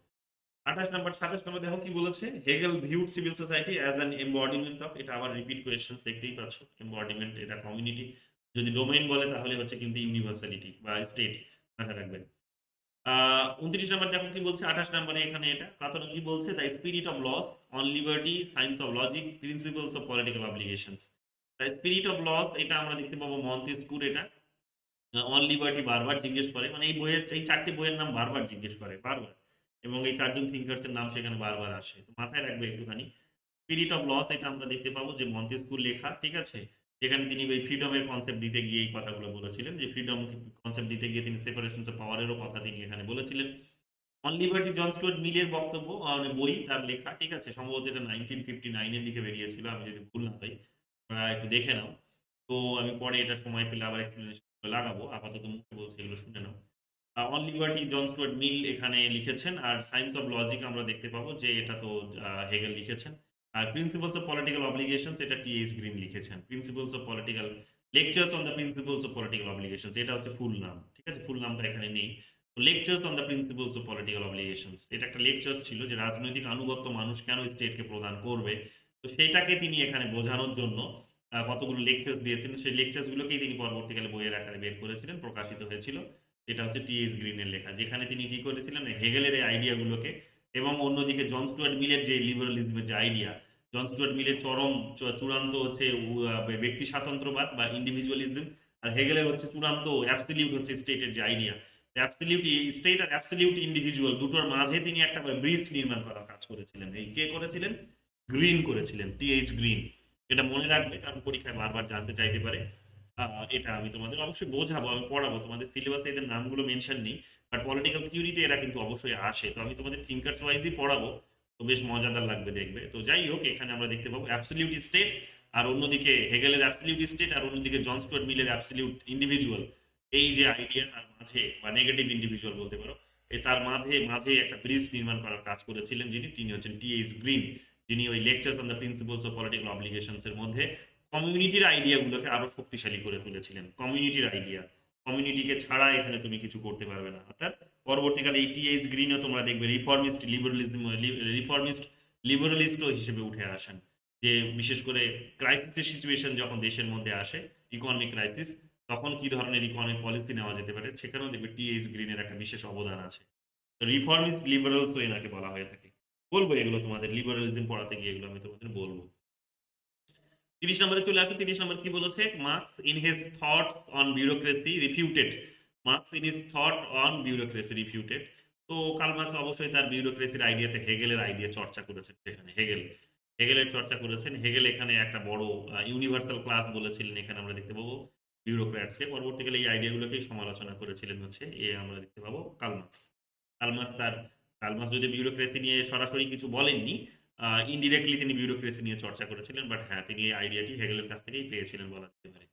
S1: 27 নম্বর দেখো কি বলেছে, Hegel viewed civil society as an embodiment of, এটা আবার রিপিট কোয়েশ্চেন দেখতেই পাচ্ছ। এমবডিমেন্ট, এটা কমিউনিটি, যদি ডোমেইন বলে তাহলে হচ্ছে কিন্তু ইউনিভার্সালিটি বা স্টেট, মাথায় রাখবেন। 29 নম্বর দেখো কি বলছে, 28 নম্বরে এখানে এটা কাতন কি বলছে, the spirit of laws on liberty, science of logic, principles of political obligations. The spirit of laws, এটা আমরা দেখতে পাবো মন্তেস্কুর, এটা অন লিবার্টি বারবার জিজ্ঞেস করে, মানে এই বইয়ের এই 4টি বইয়ের নাম বারবার জিজ্ঞেস করে, বারবার, এবং এই 4জন থিঙ্কার্স এর নাম সেখানে বারবার আসে, তো মাথায় রাখবে একটুখানি। স্পিরিট অফ লস, এটা আমরা দেখতে পাবো যে মন্তেস্কুর লেখা, ঠিক আছে। যেখানে তিনি ওই ফ্রিডমের কনসেপ্ট দিতে গিয়ে এই কথাগুলো বলেছিলেন, যে ফ্রিডম কনসেপ্ট দিতে গিয়ে তিনি সেপারেশন অফ পাওয়ারেরও কথা তিনি এখানে বলেছিলেন। অন লিবার্টি জন স্টুয়ার্ট মিলের বক্তব্য, মানে বই তার লেখা, ঠিক আছে। সম্ভবত এটা 1959 এর দিকে বেরিয়েছিল, আমি যদি ভুল না পাই, তোমরা একটু দেখে নাও। তো আমি পরে এটা সময় পেলে আবার এক্সপ্লেনেশন লাগাবো, আপাতত মুখে বলছি, এগুলো শুনে নাও। On liberty John Stuart Mill এখানে লিখেছেন, আর সায়েন্স অফ লজিক আমরা দেখতে পাবো যে এটা তো হেগেল লিখেছেন। আর প্রিন্সিপালস অফ পলিটিক্যাল অব্লিগেশনস, এটা টি.এইচ. গ্রিন লিখেছেন। Principles of political, lectures on the principles of political obligations, এটা হচ্ছে ফুল নাম, ঠিক আছে। ফুল নামটা এখানে নেই। Lectures on the principles of political obligations, এটা একটা লেকচার ছিল যে রাজনৈতিক আনুগত্য মানুষ কেন স্টেটকে প্রদান করবে। তো সেটাকে তিনি এখানে বোঝানোর জন্য কতগুলো লেকচার্স দিয়েছেন, সেই লেকচার্স গুলোকেই তিনি পরবর্তীকালে বইয়ের আকারে বের করেছিলেন, প্রকাশিত হয়েছিল। এটা হচ্ছে টি.এইচ. গ্রিনের লেখা, যেখানে তিনি কি করেছিলেন, হেগেলের এই আইডিয়াগুলোকে এবং অন্যদিকে জন স্টুয়ার্ট মিলের যে লিবারালিজমের যে আইডিয়া, জন স্টুয়ার্ট মিলের চরম চূড়ান্ত হচ্ছে ব্যক্তি স্বাতন্ত্র্যবাদ বা ইন্ডিভিজুয়ালিজম, আর হেগেলের হচ্ছে চূড়ান্ত অ্যাবসলিউট হচ্ছে স্টেটের যে আইডিয়া। অ্যাবসলিউট স্টেট আর অ্যাবসলিউট ইন্ডিভিজুয়াল দুটোর মাঝে তিনি একটা ব্রিজ নির্মাণ করার কাজ করেছিলেন। এই কে করেছিলেন? গ্রিন করেছিলেন, টি.এইচ. গ্রিন। এটা মনে রাখবে, কারণ পরীক্ষায় বারবার জানতে চাইতে পারে। এটা আমি তোমাদের অবশ্যই বোঝাবো, আমি পড়াবো, তোমাদের সিলেবাসে এদের নামগুলো মেনশন নেই, বাট পলিটিক্যাল থিওরিতে এরা কিন্তু অবশ্যই আসে, তো আমি তোমাদের থিঙ্কার্স ওয়াইজই পড়াবো, তো বেশ মজাদার লাগবে দেখবে। তো যাই হোক, এখানে আমরা দেখতে পাবো অ্যাবসলিউট স্টেট, আর অন্যদিকে হেগেলের অ্যাবসলিউট স্টেট, আর অন্যদিকে জন স্টুয়ার্ট মিলের অ্যাবসলিউট ইন্ডিভিজুয়াল। এই যে আইডিয়া, তার মাঝে বা নেগেটিভ ইন্ডিভিজুয়াল বলতে পারো, তার মাঝে মাঝে একটা ব্রিজ নির্মাণ করার কাজ করেছিলেন যিনি, তিনি হচ্ছেন টি.এইচ. গ্রিন, যিনি ওই lectures on the principles of political obligations এর মধ্যে কমিউনিটির আইডিয়াগুলোকে আরো শক্তিশালী করে তুলেছিলেন। কমিউনিটির আইডিয়া, কমিউনিটিকে ছাড়া এখানে তুমি কিছু করতে পারবে না। অর্থাৎ পরবর্তীকালে এই টি.এইচ. গ্রিনও তোমরা দেখবে রিফর্মিস্ট লিবারালিজম, রিফর্মিস্ট লিবারালিস্ট হিসেবে উঠে আসেন, যে বিশেষ করে ক্রাইসিসের সিচুয়েশন যখন দেশের মধ্যে আসে, ইকোনমিক ক্রাইসিস, তখন কি ধরনের ইকোনমিক পলিসি নেওয়া যেতে পারে, সেখানেও দেখবে টি.এইচ. গ্রিনের একটা বিশেষ অবদান আছে। তো রিফর্মিস্ট লিবারালস তো এনাকে বলা হয়ে থাকে। বলবো এগুলো তোমাদের, লিবারালিজম পড়াতে গিয়ে এগুলো আমি তোমাদের বলবো। 30 নম্বরে চলে আসো। 30 নম্বর কি বলেছে, Marx in his thoughts on bureaucracy refuted, Marx in his thought on bureaucracy refuted. তো কার্ল মার্কস অবশ্যই তার বিউরোক্রেসির আইডিয়াতে হেগেলের আইডিয়া চর্চা করেছেন, সেখানে হেগেলের চর্চা করেছেন। হেগেল এখানে একটা বড় ইউনিভার্সাল ক্লাস বলেছিলেন, এখানে আমরা দেখতে পাবো বিউরোক্র্যাটসকে। পরবর্তীকালে এই আইডিয়াগুলোকেই সমালোচনা করেছিলেন হচ্ছে আমরা দেখতে পাবো কার্ল মার্কস। কার্ল মার্কস যদি বিউরোক্রেসি নিয়ে সরাসরি কিছু বলেননি, ইনডিরেক্টলি তিনি বিউরোক্রেসি নিয়ে চর্চা করেছিলেন, বাট হ্যাঁ, তিনি এই আইডিয়াটি হেগেলের কাছ থেকেই পেয়েছিলেন বলা যেতে পারে।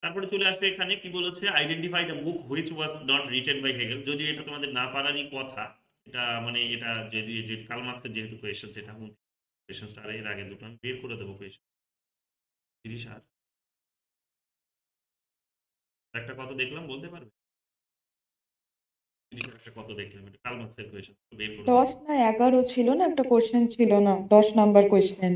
S1: তারপরে চলে আসবে এখানে কি বলেছে, identify the book which was not written by Hegel. যদি এটা তোমাদের না পারারই কথা, এটা মানে এটা যদি কার্ল মার্কসের যেহেতু কোয়েশ্চেন, সেটা কোয়েশ্চেনটা এর আগে দুটো আমি বের করে দেবো কোয়েশ্চেন। 30 আর একটা কত দেখলাম বলতে পারবে? 30 একটা কত দেখলাম, এটা কার্ল মার্কসের কোয়েশ্চেন, বের করে দেবো।
S2: 10 না 11 ছিল না, একটা কোশ্চেন ছিল না, 10 নাম্বার কোশ্চেন।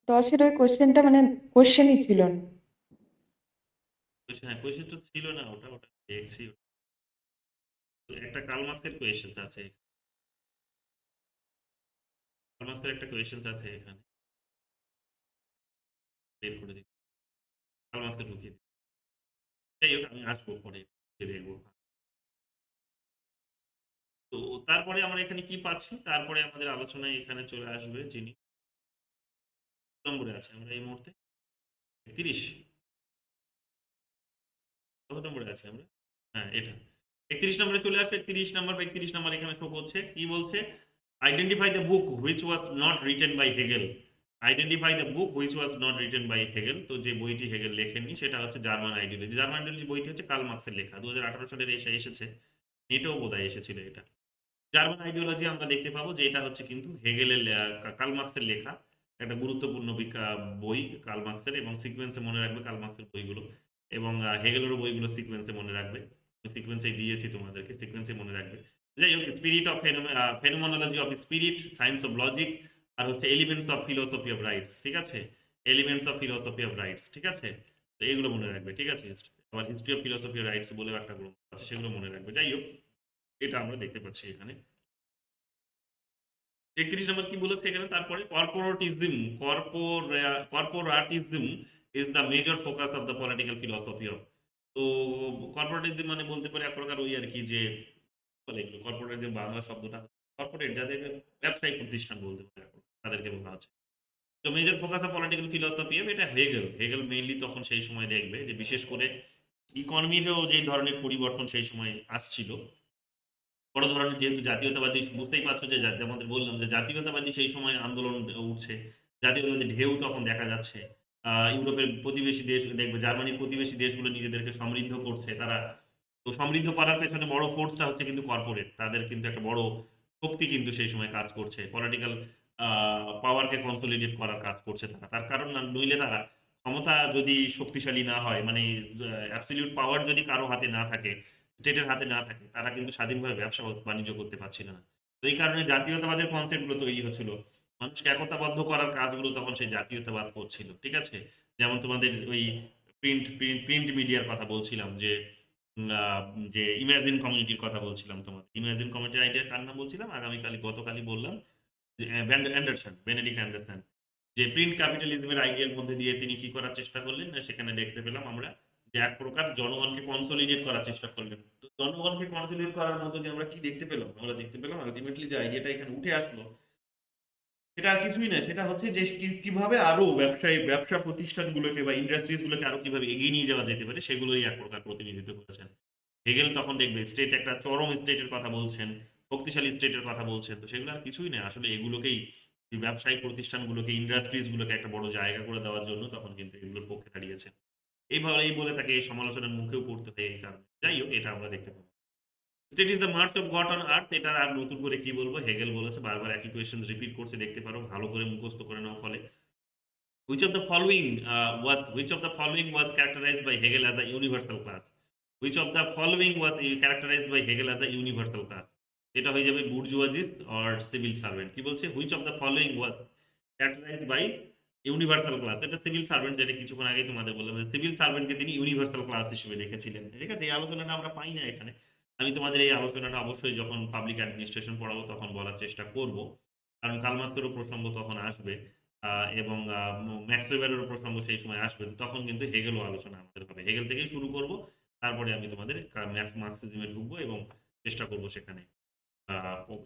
S2: 10 এর ওই কোশ্চেনটা মানে কোশ্চেনই ছিল না।
S1: হ্যাঁ, কোয়েশ্চেন তো ছিল না, ওটা ওটা দেখছি। একটা কার্ল মার্কসের কোয়েশ্চেন আছে, কার্ল মার্কসের একটা কোয়েশ্চেন আছে এখানে, বের করে দিই। কার্ল মার্কসের ঢুকিয়ে দিই। যাই হোক, আমি আসবো পরে, দেখবো। তো তারপরে আমরা এখানে কি পাচ্ছি, তারপরে আমাদের আলোচনায় এখানে চলে আসবে যিনি নম্বরে আছে আমরা এই মুহূর্তে 31, কত নম্বরে আছি আমরা? হ্যাঁ, এটা 31 নম্বরে চলে আসবে। 30 নম্বর বা 31 নম্বর এখানে শো করছে। কি বলছে? Identify the book which was not written by Hegel. Identify the book which was not written by Hegel. তো যে বইটি হেগেল লেখেননি সেটা হচ্ছে জার্মান আইডিওলজি। জার্মান আইডিওলজি বইটি হচ্ছে কার্ল মার্কসের লেখা, 2018 সালের এসেছে। নেটেও বোধহয় এসেছিল এটা। জার্মান আইডিওলজি আমরা দেখতে পাবো যে এটা হচ্ছে কিন্তু হেগেলের কার্ল মার্কসের লেখা একটা গুরুত্বপূর্ণ বই কার্ল মার্কসের, এবং সিকোয়েন্সে মনে রাখবে কার্ল মার্কসের বইগুলো, এবং হেগেলেরও বইগুলো সিকোয়েন্সে মনে রাখবে। সিকোয়েন্সে দিয়েছি তোমাদেরকে, সিকোয়েন্সে মনে রাখবে। যাই হোক, spirit of phenomenology of spirit, science of logic, আর হচ্ছে elements of philosophy of rights, ঠিক আছে? Elements of philosophy of rights, ঠিক আছে? তো এগুলো মনে রাখবে, ঠিক আছে? আবার history of philosophy of rights বলেও একটা গ্রন্থ আছে, সেগুলো মনে রাখবে। যাই হোক, এটা আমরা দেখতে পাচ্ছি এখানে। 31 নম্বর কি বলেছে এখানে? তারপরে corporatism is the major focus of the political philosophy of. তো কর্পোরেটিজম মানে বলতে পারে এক প্রকার ওই আর কি, যে বলে এগুলো কর্পোরেটিজম, বাংলা শব্দটা কর্পোরেট, যাদের ব্যবসায়িক প্রতিষ্ঠান বলতে পারে এক প্রকার, তাদেরকে বলা আছে। তো major focus of political philosophy of, এটা হেগেল মেইনলি তখন সেই সময় দেখবে যে বিশেষ করে ইকোনমিরও যে ধরনের পরিবর্তন সেই সময় আসছিল, বড় ধরনের যেহেতু জাতীয়তাবাদী, বুঝতেই পারছো যে আমাদের বললাম যে জাতীয়তাবাদী সেই সময় আন্দোলন উঠছে, জাতীয়তাবাদী ঢেউ তখন দেখা যাচ্ছে। ইউরোপের প্রতিবেশী দেশ দেখবে, জার্মানির প্রতিবেশী দেশগুলো নিজেদেরকে সমৃদ্ধ করছে তারা। তো সমৃদ্ধ করার পেছনে বড় ফোর্সটা হচ্ছে কিন্তু কর্পোরেট, তাদের কিন্তু একটা বড় শক্তি কিন্তু সেই সময় কাজ করছে, পলিটিক্যাল পাওয়ারকে কনসলিডেট করার কাজ করছে তারা। তার কারণ নইলে তারা ক্ষমতা যদি শক্তিশালী না হয়, মানে অ্যাবসলিউট পাওয়ার যদি কারো হাতে না থাকে, স্টেটের হাতে না থাকে, তারা কিন্তু স্বাধীনভাবে ব্যবসা বাণিজ্য করতে পারছিল না। তো এই কারণে জাতীয়তাবাদের কনসেপ্টগুলো তৈরি হচ্ছিল, মানুষকে একতাবদ্ধ করার কাজগুলো তখন সেই জাতীয়তাবাদ করছিল, ঠিক আছে? যেমন তোমাদের ওই প্রিন্ট মিডিয়ার কথা বলছিলাম, যে যে ইমাজিন কমিউনিটির কথা বলছিলাম। তোমাদের ইমাজিন কমিউনিটির আইডিয়া কার নাম বলছিলাম গতকালই বললাম, যে বেনেডিক্ট অ্যান্ডারসন, যে প্রিন্ট ক্যাপিটালিজমের আইডিয়ার মধ্যে দিয়ে তিনি কি করার চেষ্টা করলেন না, সেখানে দেখতে পেলাম আমরা যে এক প্রকার জনগণকে কনসলিডেট করার চেষ্টা করলেন। তো জনগণকে কনসলিডেট করার মধ্যে দিয়ে আমরা কি দেখতে পেলাম? আমরা দেখতে পেলাম আলটিমেটলি যে আইডিয়াটা এখানে উঠে আসলো, সেটা আর কিছুই না, সেটা হচ্ছে যে কিভাবে আরো ব্যবসা প্রতিষ্ঠানগুলোকে বা ইন্ডাস্ট্রিজ গুলোকে আরো কিভাবে এগিয়ে নিয়ে যাওয়া যেতে পারে, সেগুলোই এক প্রকার প্রতিনিধিত্ব করেছেন হেগেল। তখন দেখবে স্টেট একটা চরম স্টেটের কথা বলছেন, শক্তিশালী স্টেটের কথা বলছেন। তো সেগুলো আর কিছুই না, আসলে এগুলোকেই, এই ব্যবসায়িক প্রতিষ্ঠানগুলোকে, ইন্ডাস্ট্রিজ গুলোকে একটা বড় জায়গা করে দেওয়ার জন্য তখন কিন্তু এগুলোর পক্ষে দাঁড়িয়েছেন। এই বলে তাকে এই সমালোচনার মুখেও পড়তে হয় এই কারণে। যাই হোক, এটা আমরা দেখতে পাবো। State is the March of god on earth, এটা আর নতুন করে কি বলবো, হেগেল বলেছে, বারবার একই কোয়েশ্চেন রিপিট করছে, দেখতে পারো, ভালো করে মুখস্থ করে নাও ফলে। Which of the following was characterized by Hegel as a universal class? Which of the following was characterized by Hegel as a universal class? এটা হয়ে যাবে বুর্জুয়াজিস্ট অর সিভিল সার্ভেন্ট। কি বলছে? Which of the following was characterized by universal class. এটা civil servant, যেটা কিছুক্ষণ আগে তোমাদের বললাম, সিভিল সার্ভেন্টকে তিনি ইউনিভার্সাল ক্লাস হিসেবে দেখেছিলেন, ঠিক আছে? এই আলোচনাটা আমরা পাই না এখানে। আমি তোমাদের এই আলোচনাটা অবশ্যই যখন পাবলিক অ্যাডমিনিস্ট্রেশন পড়াবো তখন বলার চেষ্টা করব, কারণ কার্ল মার্ক্সেরও প্রসঙ্গ তখন আসবে, এবং ম্যাক্স ওয়েবারেরও প্রসঙ্গ সেই সময় আসবে। তখন কিন্তু হেগেলও আলোচনা আমাদের হবে, হেগেল থেকেই শুরু করব, তারপরে আমি তোমাদের মার্কসিজমে ঢুকবো এবং চেষ্টা করব সেখানে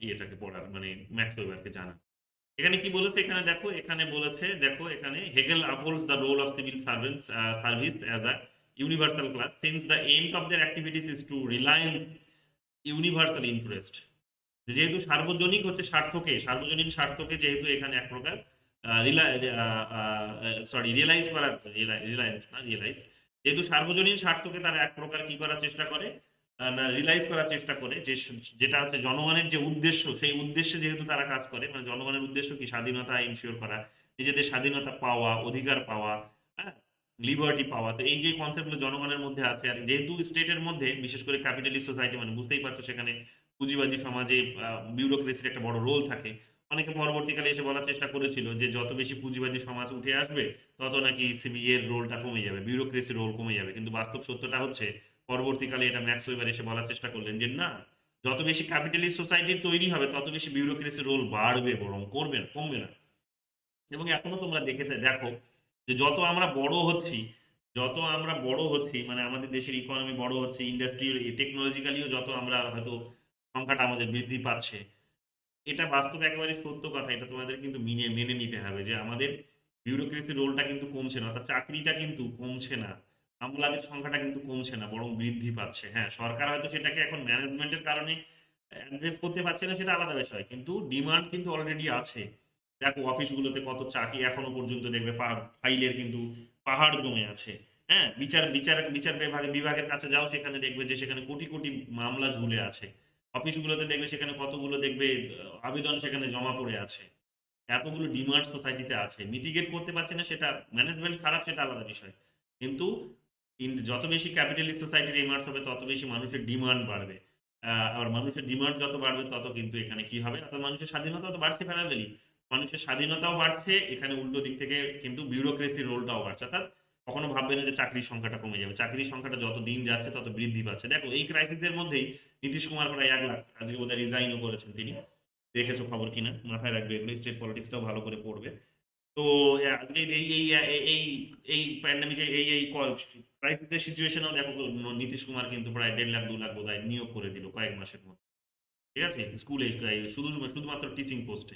S1: ইয়েটাকে পড়ার, মানে ম্যাক্স ওয়েবারকে জানা। এখানে কি বলেছে? এখানে দেখো, এখানে বলেছে, দেখো এখানে, Hegel upholds the role of civil servants service as a universal class since the aim of their activities is to reliance universal interest। যেহেতু সার্বজনীন হচ্ছে স্বার্থকে, সার্বজনীন স্বার্থকে যেহেতু এখানে এক প্রকার রিয়েলাইজ করার, রিয়েলাইজ, যেহেতু সার্বজনীন স্বার্থকে তারা এক প্রকার কি করার চেষ্টা করে, না রিয়েলাইজ করার চেষ্টা করে, যে যেটা হচ্ছে জনগণের যে উদ্দেশ্য, সেই উদ্দেশ্যে যেহেতু তারা কাজ করে, মানে জনগণের উদ্দেশ্য কি? স্বাধীনতা ইনশিওর করা, নিজেদের স্বাধীনতা পাওয়া, অধিকার পাওয়া, হ্যাঁ, লিবার্টি পাওয়া। তো এই যে কনসেপ্টগুলো জনগণের মধ্যে আছে, আর যেহেতু স্টেটের মধ্যে, বিশেষ করে ক্যাপিটালিস্ট সোসাইটি, মানে বুঝতেই পারছো সেখানে পুঁজিবাদী সমাজে বিউরোক্রেসির একটা বড় রোল থাকে। অনেকে পরবর্তীকালে এসে বলার চেষ্টা করেছিল যে যত বেশি পুঁজিবাদী সমাজ উঠে আসবে তত নাকি সিবিএ এর রোলটা কমে যাবে, বিউরোক্রেসির রোল কমে যাবে। কিন্তু বাস্তব সত্যটা হচ্ছে পরবর্তীকালে এটা ম্যাক্স ওয়েবার এসে বলার চেষ্টা করলেন যে না, যত বেশি ক্যাপিটালিস্ট সোসাইটি তৈরি হবে তত বেশি বিউরোক্রেসির রোল বাড়বে, বরং কমবে না। এবং এখনো তোমরা দেখো যে যত আমরা বড় হচ্ছি মানে আমাদের দেশের ইকোনমি বড় হচ্ছে, ইন্ডাস্ট্রি টেকনোলজিক্যালিও যত আমরা হয়তো সংখ্যাটা আমাদের বৃদ্ধি পাচ্ছে, এটা বাস্তবে একেবারে সত্য কথা। এটা তোমাদের কিন্তু মেনে নিতে হবে যে আমাদের বিউরোক্রেসি রোলটা কিন্তু কমছে না, অর্থাৎ চাকরিটা কিন্তু কমছে না, আমলাদের সংখ্যাটা কিন্তু কমছে না, বরং বৃদ্ধি পাচ্ছে। হ্যাঁ, সরকার হয়তো সেটাকে এখন ম্যানেজমেন্টের কারণে অ্যাড্রেস করতে পারছে না, সেটা আলাদা বিষয়, কিন্তু ডিমান্ড কিন্তু অলরেডি আছে। দেখো অফিসগুলোতে কত চাকরি এখনো পর্যন্ত দেখবে ফাইলের কিন্তু পাহাড় জমে আছে। হ্যাঁ, বিচার বিভাগের কাছে যাও, সেখানে দেখবে যে সেখানে কোটি কোটি মামলা ঝুলে আছে। অফিসগুলোতে দেখবে সেখানে কতগুলো দেখবে আবেদন সেখানে জমা পড়ে আছে। এতগুলো ডিমান্ড সোসাইটিতে আছে, মিটিগেট করতে পারছে না, সেটা ম্যানেজমেন্ট খারাপ, সেটা আলাদা বিষয়। কিন্তু যত বেশি ক্যাপিটালিস্ট সোসাইটির এমার্জ হবে তত বেশি মানুষের ডিমান্ড বাড়বে। আর মানুষের ডিমান্ড যত বাড়বে তত কিন্তু এখানে কি হবে, অর্থাৎ মানুষের স্বাধীনতা তো বাড়ছে প্যারালালি, মানুষের স্বাধীনতাও বাড়ছে, এখানে উল্টো দিক থেকে কিন্তু বিউরোক্রেসির রোলটাও বাড়ছে। অর্থাৎ কখনো ভাববে না যে চাকরির সংখ্যাটা কমে যাবে, চাকরির সংখ্যাটা যত দিন যাচ্ছে তত বৃদ্ধি পাচ্ছে। দেখো এই ক্রাইসিসের মধ্যেই নীতিশ কুমার প্রায় 1 লাখ আজকে বোধহয় রিজাইনও করেছেন তিনি, দেখেছো খবর কিনা, মাথায় রাখবে এগুলো, স্টেট পলিটিক্সটাও ভালো করে পড়বে। তো আজকে এই এই এই এই প্যান্ডেমিকের এই ক্রাইসিসের সিচুয়েশনেও দেখো নীতিশ কুমার কিন্তু প্রায় 1.5 লাখ 2 লাখ বোধহয় নিয়োগ করে দিল কয়েক মাসের মধ্যে। ঠিক আছে, স্কুলে শুধুমাত্র টিচিং পোস্টে,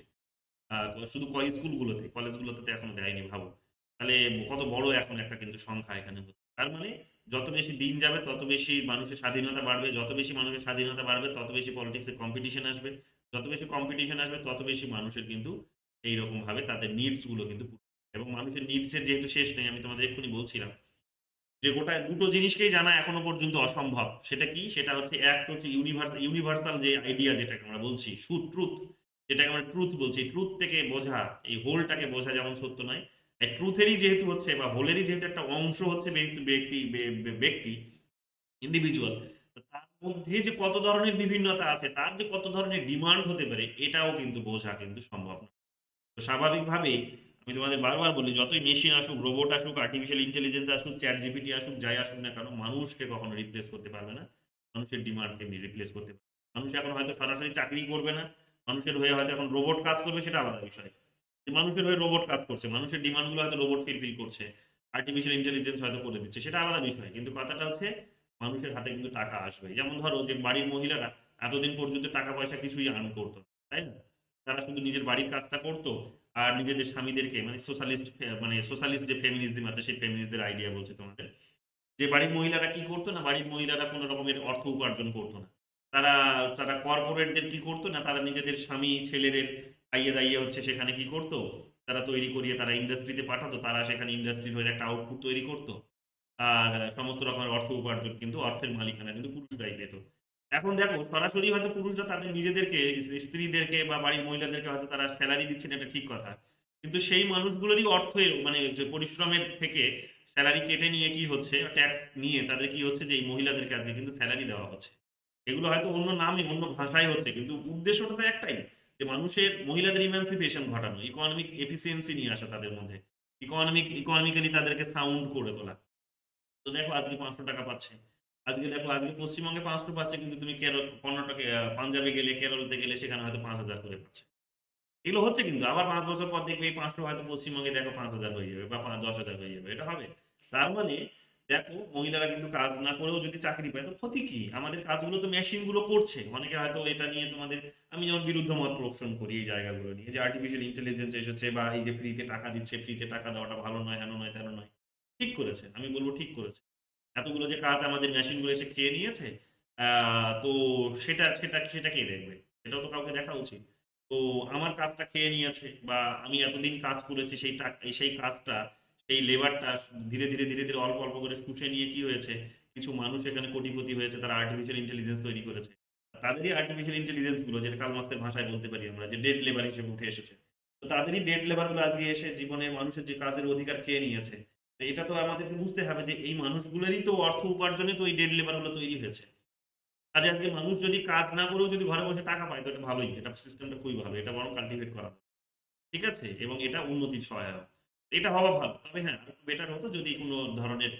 S1: শুধু স্কুলগুলোতে, কলেজগুলোতে তো এখনো দেয়নি, ভাবো তাহলে কত বড় এখন একটা কিন্তু সংখ্যা এখানে হচ্ছে। তার মানে যত বেশি দিন যাবে তত বেশি মানুষের স্বাধীনতা বাড়বে, যত বেশি মানুষের স্বাধীনতা বাড়বে তত বেশি পলিটিক্সে কম্পিটিশন আসবে, যত বেশি কম্পিটিশন আসবে তত বেশি মানুষের কিন্তু এইরকম ভাবে তাদের নিডস গুলো কিন্তু এবং মানুষের নিডস এর যেহেতু শেষ নেই, আমি তোমাদের এক্ষুনি বলছিলাম যে গোটা দুটো জিনিসকেই জানা এখনো পর্যন্ত অসম্ভব। সেটা কি? সেটা হচ্ছে এক তো হচ্ছে ইউনিভার্সাল যে আইডিয়া যেটাকে আমরা বলছি ট্রুথ, যেটাকে আমরা ট্রুথ বলছি, ট্রুথ থেকে বোঝা, এই হোলটাকে বোঝা যেমন সত্য নয়, এই ট্রুথেরই যেহেতু হচ্ছে বা হোলেরই যেহেতু একটা অংশ হচ্ছে ব্যক্তি ইন্ডিভিজুয়াল, তার মধ্যে যে কত ধরনের বিভিন্নতা আছে, তার যে কত ধরনের ডিমান্ড হতে পারে, এটাও কিন্তু বোঝা কিন্তু সম্ভব না। তো স্বাভাবিকভাবেই আমি তোমাদের বারবার বলি, যতই মেশিন আসুক, রোবট আসুক, আর্টিফিশিয়াল ইন্টেলিজেন্স আসুক, চ্যাট জিপিটি আসুক, যাই আসুক না কেন, মানুষকে কখনো রিপ্লেস করতে পারবে না, মানুষের ডিমান্ডকে রিপ্লেস করতে পারবে। মানুষ এখন হয়তো সরাসরি চাকরি করবে না, মানুষের হয়ে হয়তো এখন রোবট কাজ করবে, সেটা আলাদা বিষয়। যে মানুষের হয়ে রোবট কাজ করছে, মানুষের ডিমান্ডগুলো হয়তো রোবট ফিল করছে, আর্টিফিশিয়াল ইন্টেলিজেন্স হয়তো করে দিচ্ছে, সেটা আলাদা বিষয়। কিন্তু কথাটা হচ্ছে মানুষের হাতে কিন্তু টাকা আসবে। যেমন ধরো যে বাড়ির মহিলারা এতদিন পর্যন্ত টাকা পয়সা কিছুই আর্ন করতো না, তাই না? তারা শুধু নিজের বাড়ির কাজটা করতো আর নিজেদের স্বামীদেরকে, মানে সোশ্যালিস্ট যে ফেমিনিজম আছে সেই ফেমিনিস্টদের আইডিয়া বলছে তোমাদের, যে বাড়ির মহিলারা কি করতো না, বাড়ির মহিলারা কোনো রকমের অর্থ উপার্জন করতো না। তারা তারা কর্পোরেটদের কি করতো না, তারা নিজেদের স্বামী ছেলেদের খাইয়ে দাইয়ে হচ্ছে সেখানে কি করতো, তারা তৈরি করিয়ে তারা ইন্ডাস্ট্রিতে পাঠাতো, তারা সেখানে ইন্ডাস্ট্রির হয়ে একটা আউটপুট তৈরি করতো। আর সমস্ত রকমের অর্থ উপার্জন কিন্তু অর্থের মালিকানা কিন্তু পুরুষরাই পেত। এখন দেখো সরাসরি হয়তো পুরুষরা তাদের নিজেদেরকে, স্ত্রীদেরকে বা বাড়ির মহিলাদেরকে হয়তো তারা স্যালারি দিচ্ছেন, এটা ঠিক কথা। কিন্তু সেই মানুষগুলোরই অর্থের মানে যে পরিশ্রমের থেকে স্যালারি কেটে নিয়ে কি হচ্ছে, ট্যাক্স নিয়ে তাদের কি হচ্ছে যে এই মহিলাদেরকে আজকে কিন্তু স্যালারি দেওয়া হচ্ছে। এগুলো হয়তো অন্য নামে অন্য ভাষায় হচ্ছে, কিন্তু উদ্দেশ্যটা তো একটাই, যে মানুষের মহিলাদের ইমানসিপেশন ঘটানো, ইকোনমিক এফিসিয়েন্সি নিয়ে আসা তাদের মধ্যে, ইকোনমিক্যালি তাদেরকে সাউন্ড করে তোলা। তো দেখো আজকে 500 টাকা পাচ্ছে, আজকে দেখো আজকে পশ্চিমবঙ্গে 500 পাচ্ছে, কিন্তু তুমি কেরল, কর্ণাটকে, পাঞ্জাবে গেলে, কেরলতে গেলে সেখানে হয়তো 5,000 করে পাচ্ছে। এগুলো হচ্ছে, কিন্তু আবার 5 বছর পর দেখবে এই 500 হয়তো পশ্চিমবঙ্গে দেখো 5,000 হয়ে যাবে বা 10,000 হয়ে যাবে, এটা হবে। তার মানে দেখো মহিলারা কিন্তু কাজ না করেও যদি চাকরি পায় তো ক্ষতি কি? আমাদের কাজগুলো তো মেশিন গুলো করছে। অনেকে হয়তো এটা নিয়ে তোমাদের, আমি যেমন বিরুদ্ধ মত পোষণ করি এই জায়গাগুলো নিয়ে, যে আর্টিফিশিয়াল ইন্টেলিজেন্স এসেছে বা এই যে ফ্রিতে টাকা দিচ্ছে, ফ্রিতে টাকা দেওয়াটা ভালো নয়, হেন নয়, তেন নয়। ঠিক করেছে, আমি বলবো ঠিক করেছে। এতগুলো যে কাজ আমাদের মেশিনগুলো এসে খেয়ে নিয়েছে, তো সেটা কে দেখবে? সেটাও তো কাউকে দেখা উচিত। তো আমার কাজটা খেয়ে নিয়েছে বা আমি এতদিন কাজ করেছি, সেই কাজটা, সেই লেবারটা ধীরে ধীরে অল্প অল্প করে শুষে নিয়ে কি হয়েছে, কিছু মানুষ এখানে কোটিপতি হয়েছে, তারা আর্টিফিশিয়াল ইন্টেলিজেন্স তৈরি করেছে। তাদেরই আর্টিফিশিয়াল ইন্টেলিজেন্স গুলো, যেটা কার্ল মার্ক্সের ভাষায় বলতে পারি আমরা, যে ডেড লেবার হিসেবে উঠে এসেছে। তো তাদেরই ডেড লেবার গুলো আজকে এসে জীবনে মানুষের যে কাজের অধিকার খেয়ে নিয়েছে। তো এটা তো আমাদেরকে বুঝতে হবে যে এই মানুষগুলোরই তো অর্থ উপার্জনে তো এই ডেড লেবার গুলো তৈরি হয়েছে। কাজে আজকে মানুষ যদি কাজ না করেও যদি ঘরে বসে টাকা পায় তো এটা ভালোই, এটা সিস্টেমটা খুবই ভালো, এটা বরং কাল্টিভেট করা ভালো। ঠিক আছে? এবং এটা উন্নতির সহায়ক। এটা হওয়া ভালো। তবে হ্যাঁ, আরেকটু বেটার হতো যদি কোন ধরনের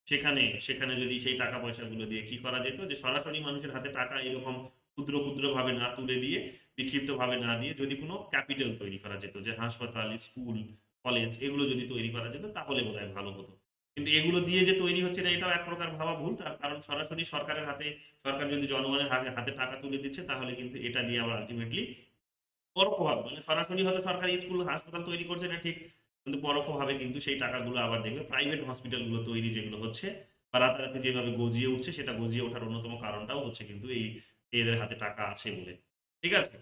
S1: সেখানে যদি সেই টাকা পয়সাগুলো দিয়ে কি করা যেত যে সরাসরি মানুষের হাতে টাকা এরকম ক্ষুদ্র ভাবে না তুলে দিয়ে, বিক্ষিপ্তভাবে না দিয়ে যদি কোন ক্যাপিটাল তৈরি করা যেত যে হাসপাতাল, স্কুল, কলেজ এগুলো যদি তৈরি করা যেত তাহলে বোধহয় ভালো হতো। কিন্তু এগুলো দিয়ে যে তৈরি হচ্ছে না এটাও এক প্রকার ভাবা ভুল। তার কারণ সরাসরি সরকারের হাতে, সরকার যদি জনগণের হাতে টাকা তুলে দিচ্ছে তাহলে কিন্তু এটা দিয়ে আবার আল্টিমেটলি পরোক্ষভাবে মানে সরাসরি হয়তো সরকারি স্কুল, হাসপাতাল তৈরি করছে না ঠিক। কিন্তু পরোক্ষভাবে কিন্তু সেই টাকাগুলো আবার দেখবে প্রাইভেট হসপিটাল গুলো তৈরি যেগুলো হচ্ছে বা রাতারাতি যেভাবে গজিয়ে উঠছে সেটা গজিয়ে ওঠার অন্যতম কারণটাও হচ্ছে কিন্তু এই এদের হাতে টাকা আছে বলে। ঠিক আছে?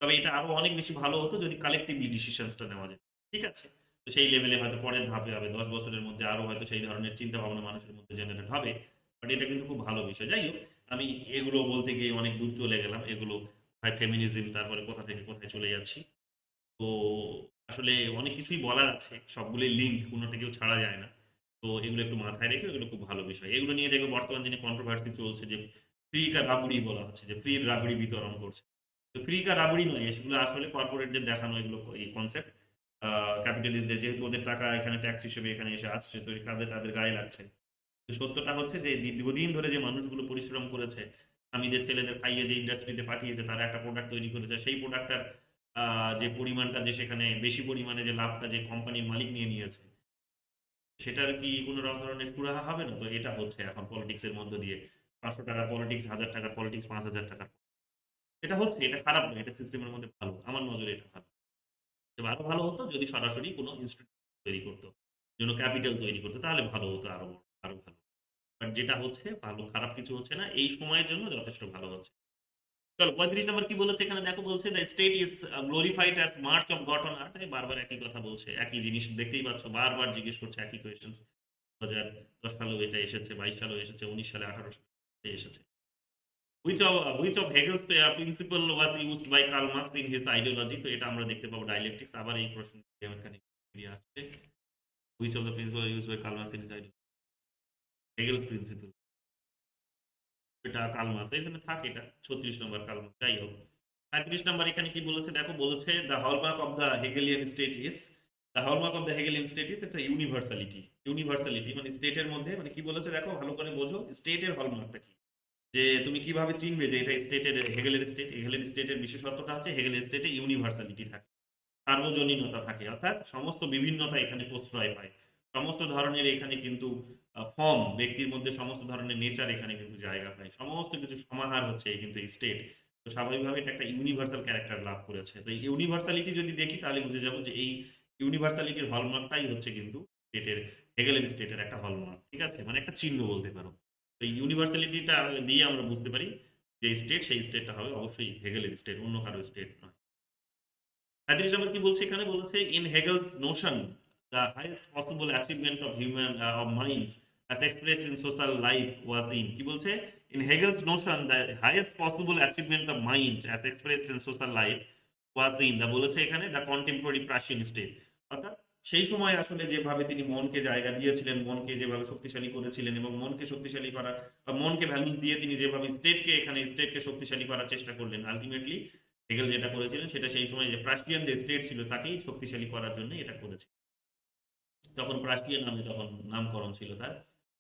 S1: তবে এটা আরো অনেক বেশি ভালো হতো যদি কালেক্টিভলি ডিসিশনস টা নেওয়া যেত। ঠিক আছে? তো সেই লেভেলে হয়তো পরের ধাপে হবে ১০ বছরের মধ্যে আরো হয়তো সেই ধরনের চিন্তা ভাবনা মানুষের মধ্যে জেনারেট হবে। বাট এটা কিন্তু খুব ভালো বিষয়। যাই হোক, আমি এগুলো বলতে গিয়ে অনেক দূর চলে গেলাম। এগুলো হয় ফেমিনিজম তারপরে কোথা থেকে কোথায় চলে যাচ্ছি। তো আসলে অনেক কিছুই বলার আছে। সবগুলোই লিঙ্ক, কোনটা কেউ ছাড়া যায় না। তো এগুলো একটু মাথায় রেখে এগুলো খুব ভালো বিষয়। এগুলো নিয়ে দেখবে বর্তমান দিনে কন্ট্রোভার্সি চলছে যে ফ্রি কা রাবড়ি বলা হচ্ছে যে ফ্রি রাবড়ি বিতরণ করছে। তো ফ্রি কা রাবড়ি নয়, এগুলো আসলে কর্পোরেটদের দেখানো এগুলো এই কনসেপ্ট। ক্যাপিটালিস্টদের যেহেতু ওদের টাকা এখানে ট্যাক্স হিসেবে এখানে এসে আসছে তো এই কাজে তাদের গায়ে লাগছে। তো সত্যটা হচ্ছে যে দীর্ঘদিন ধরে যে মানুষগুলো পরিশ্রম করেছে, স্বামীদের ছেলেদের খাইয়ে যে ইন্ডাস্ট্রিতে পাঠিয়েছে তারা একটা প্রোডাক্ট তৈরি করেছে। সেই প্রোডাক্টটার যে পরিমাণটা যে সেখানে বেশি পরিমাণে যে লাভটা যে কোম্পানির মালিক নিয়ে নিয়েছে, সেটার কি কোন ধরনের সুরাহা হবে না? তো এটা হচ্ছে এখন পলিটিক্স এর মধ্য দিয়ে। ৳৫০০ পলিটিক্স, ৳১,০০০ পলিটিক্স, ৳৫,০০০ এটা হচ্ছে, এটা খারাপ নয়। এটা সিস্টেমের মধ্যে ভালো। আমার নজরে এটা ভালো। তবে আরো ভালো হতো যদি সরাসরি কোন ইনস্টিটিউট তৈরি করত। যেন ক্যাপিটাল তৈরি করত। তাহলে ভালো হতো আরো ভালো। বাট যেটা হচ্ছে ভালো, খারাপ কিছু হচ্ছে না। এই সময়ের জন্য যথেষ্ট ভালো হচ্ছে। চলো ৩৫ নম্বর কি বলেছে এখানে দেখো, বলছে the state is glorified as March of god on earth. বারবার একই কথা বলছে। একই জিনিস দেখতেই পাচ্ছ। বারবার জিজ্ঞেস করছে একই কোয়েশ্চেনস। ২০১০ সালেও এটা এসেছে, ২২ সালেও এসেছে, ১৯ সালে, ১৮ সালে এসেছে। which of Hegel's principle was used by Karl Marx in his ideology? তো এটা আমরা দেখতে পাবো ডায়ালেকটিক্স। আবার এই প্রশ্ন এখানে ফিরে আসছে। which of the principle used by Karl Marx in his ideology? Hegel's principle। এটা কার্ল মার্কস। এখানে থাক এটা। ৩৬ নম্বর কার্ল মার্কস। যাই হোক। ৩৫ নম্বর এখানে কি বলেছে দেখো, বলেছে the hallmark of the Hegelian state is, the hallmark of the Hegelian state is একটা ইউনিভার্সালিটি। ইউনিভার্সালিটি মানে স্টেটের মধ্যে মানে কি বলেছে দেখো ভালো করে বোঝো স্টেটের হলমার্কটা কি? যে তুমি কিভাবে চিনবে যে এটা স্টেটের হেগেলের স্টেট? হেগেলের স্টেটের বিশেষত্বটা হচ্ছে হেগেলের স্টেটে ইউনিভার্সালিটি থাকে। সার্বজনীনতা থাকে। অর্থাৎ সমস্ত বিভিন্নতা এখানে প্রশ্রয় পায়। সমস্ত ধরনের এখানে কিন্তু ফর্ম, ব্যক্তির মধ্যে সমস্ত ধরনের নেচার এখানে কিন্তু জায়গা পায়। সমস্ত কিছু সমাহার হচ্ছে এই কিন্তু এই স্টেট। তো স্বাভাবিকভাবে এটা একটা ইউনিভার্সাল ক্যারাক্টার লাভ করেছে। তো এই ইউনিভার্সালিটি যদি দেখি তাহলে বুঝে যাব যে এই ইউনিভার্সালিটির হলমার্কটাই হচ্ছে কিন্তু স্টেটের, হেগেলের স্টেটের একটা হলমার্ক। ঠিক আছে? মানে একটা চিহ্ন বলতে পারো। তো এই ইউনিভার্সালিটিটা দিয়ে আমরা বুঝতে পারি যে স্টেট, সেই স্টেটটা হবে অবশ্যই হেগেলের স্টেট, অন্য কারো স্টেট নয়। ৩৫ নম্বর কি বলছে এখানে, বলেছে in Hegel's notion the highest possible achievement of human of mind as expressed in social life was in, কি বলছে, in Hegel's notion the highest possible achievement of mind as expressed in social life was in, দা বলেছে এখানে the contemporary Prussian state. অর্থাৎ সেই সময় আসলে যেভাবে তিনি মনকে জায়গা দিয়েছিলেন, মনকে যেভাবে শক্তিশালী করেছিলেন এবং মনকে শক্তিশালী করার বা মনকে ভ্যালুস দিয়ে তিনি যেভাবে স্টেটকে শক্তিশালী করার চেষ্টা করলেন, আলটিমেটলি হেগেল যেটা করেছিলেন সেটা সেই সময় যে প্রাশিয়ান যে স্টেট ছিল তাকেই শক্তিশালী করার জন্য এটা করেছে। তখন প্রাশিয়া নামে তখন নামকরণ ছিল তার।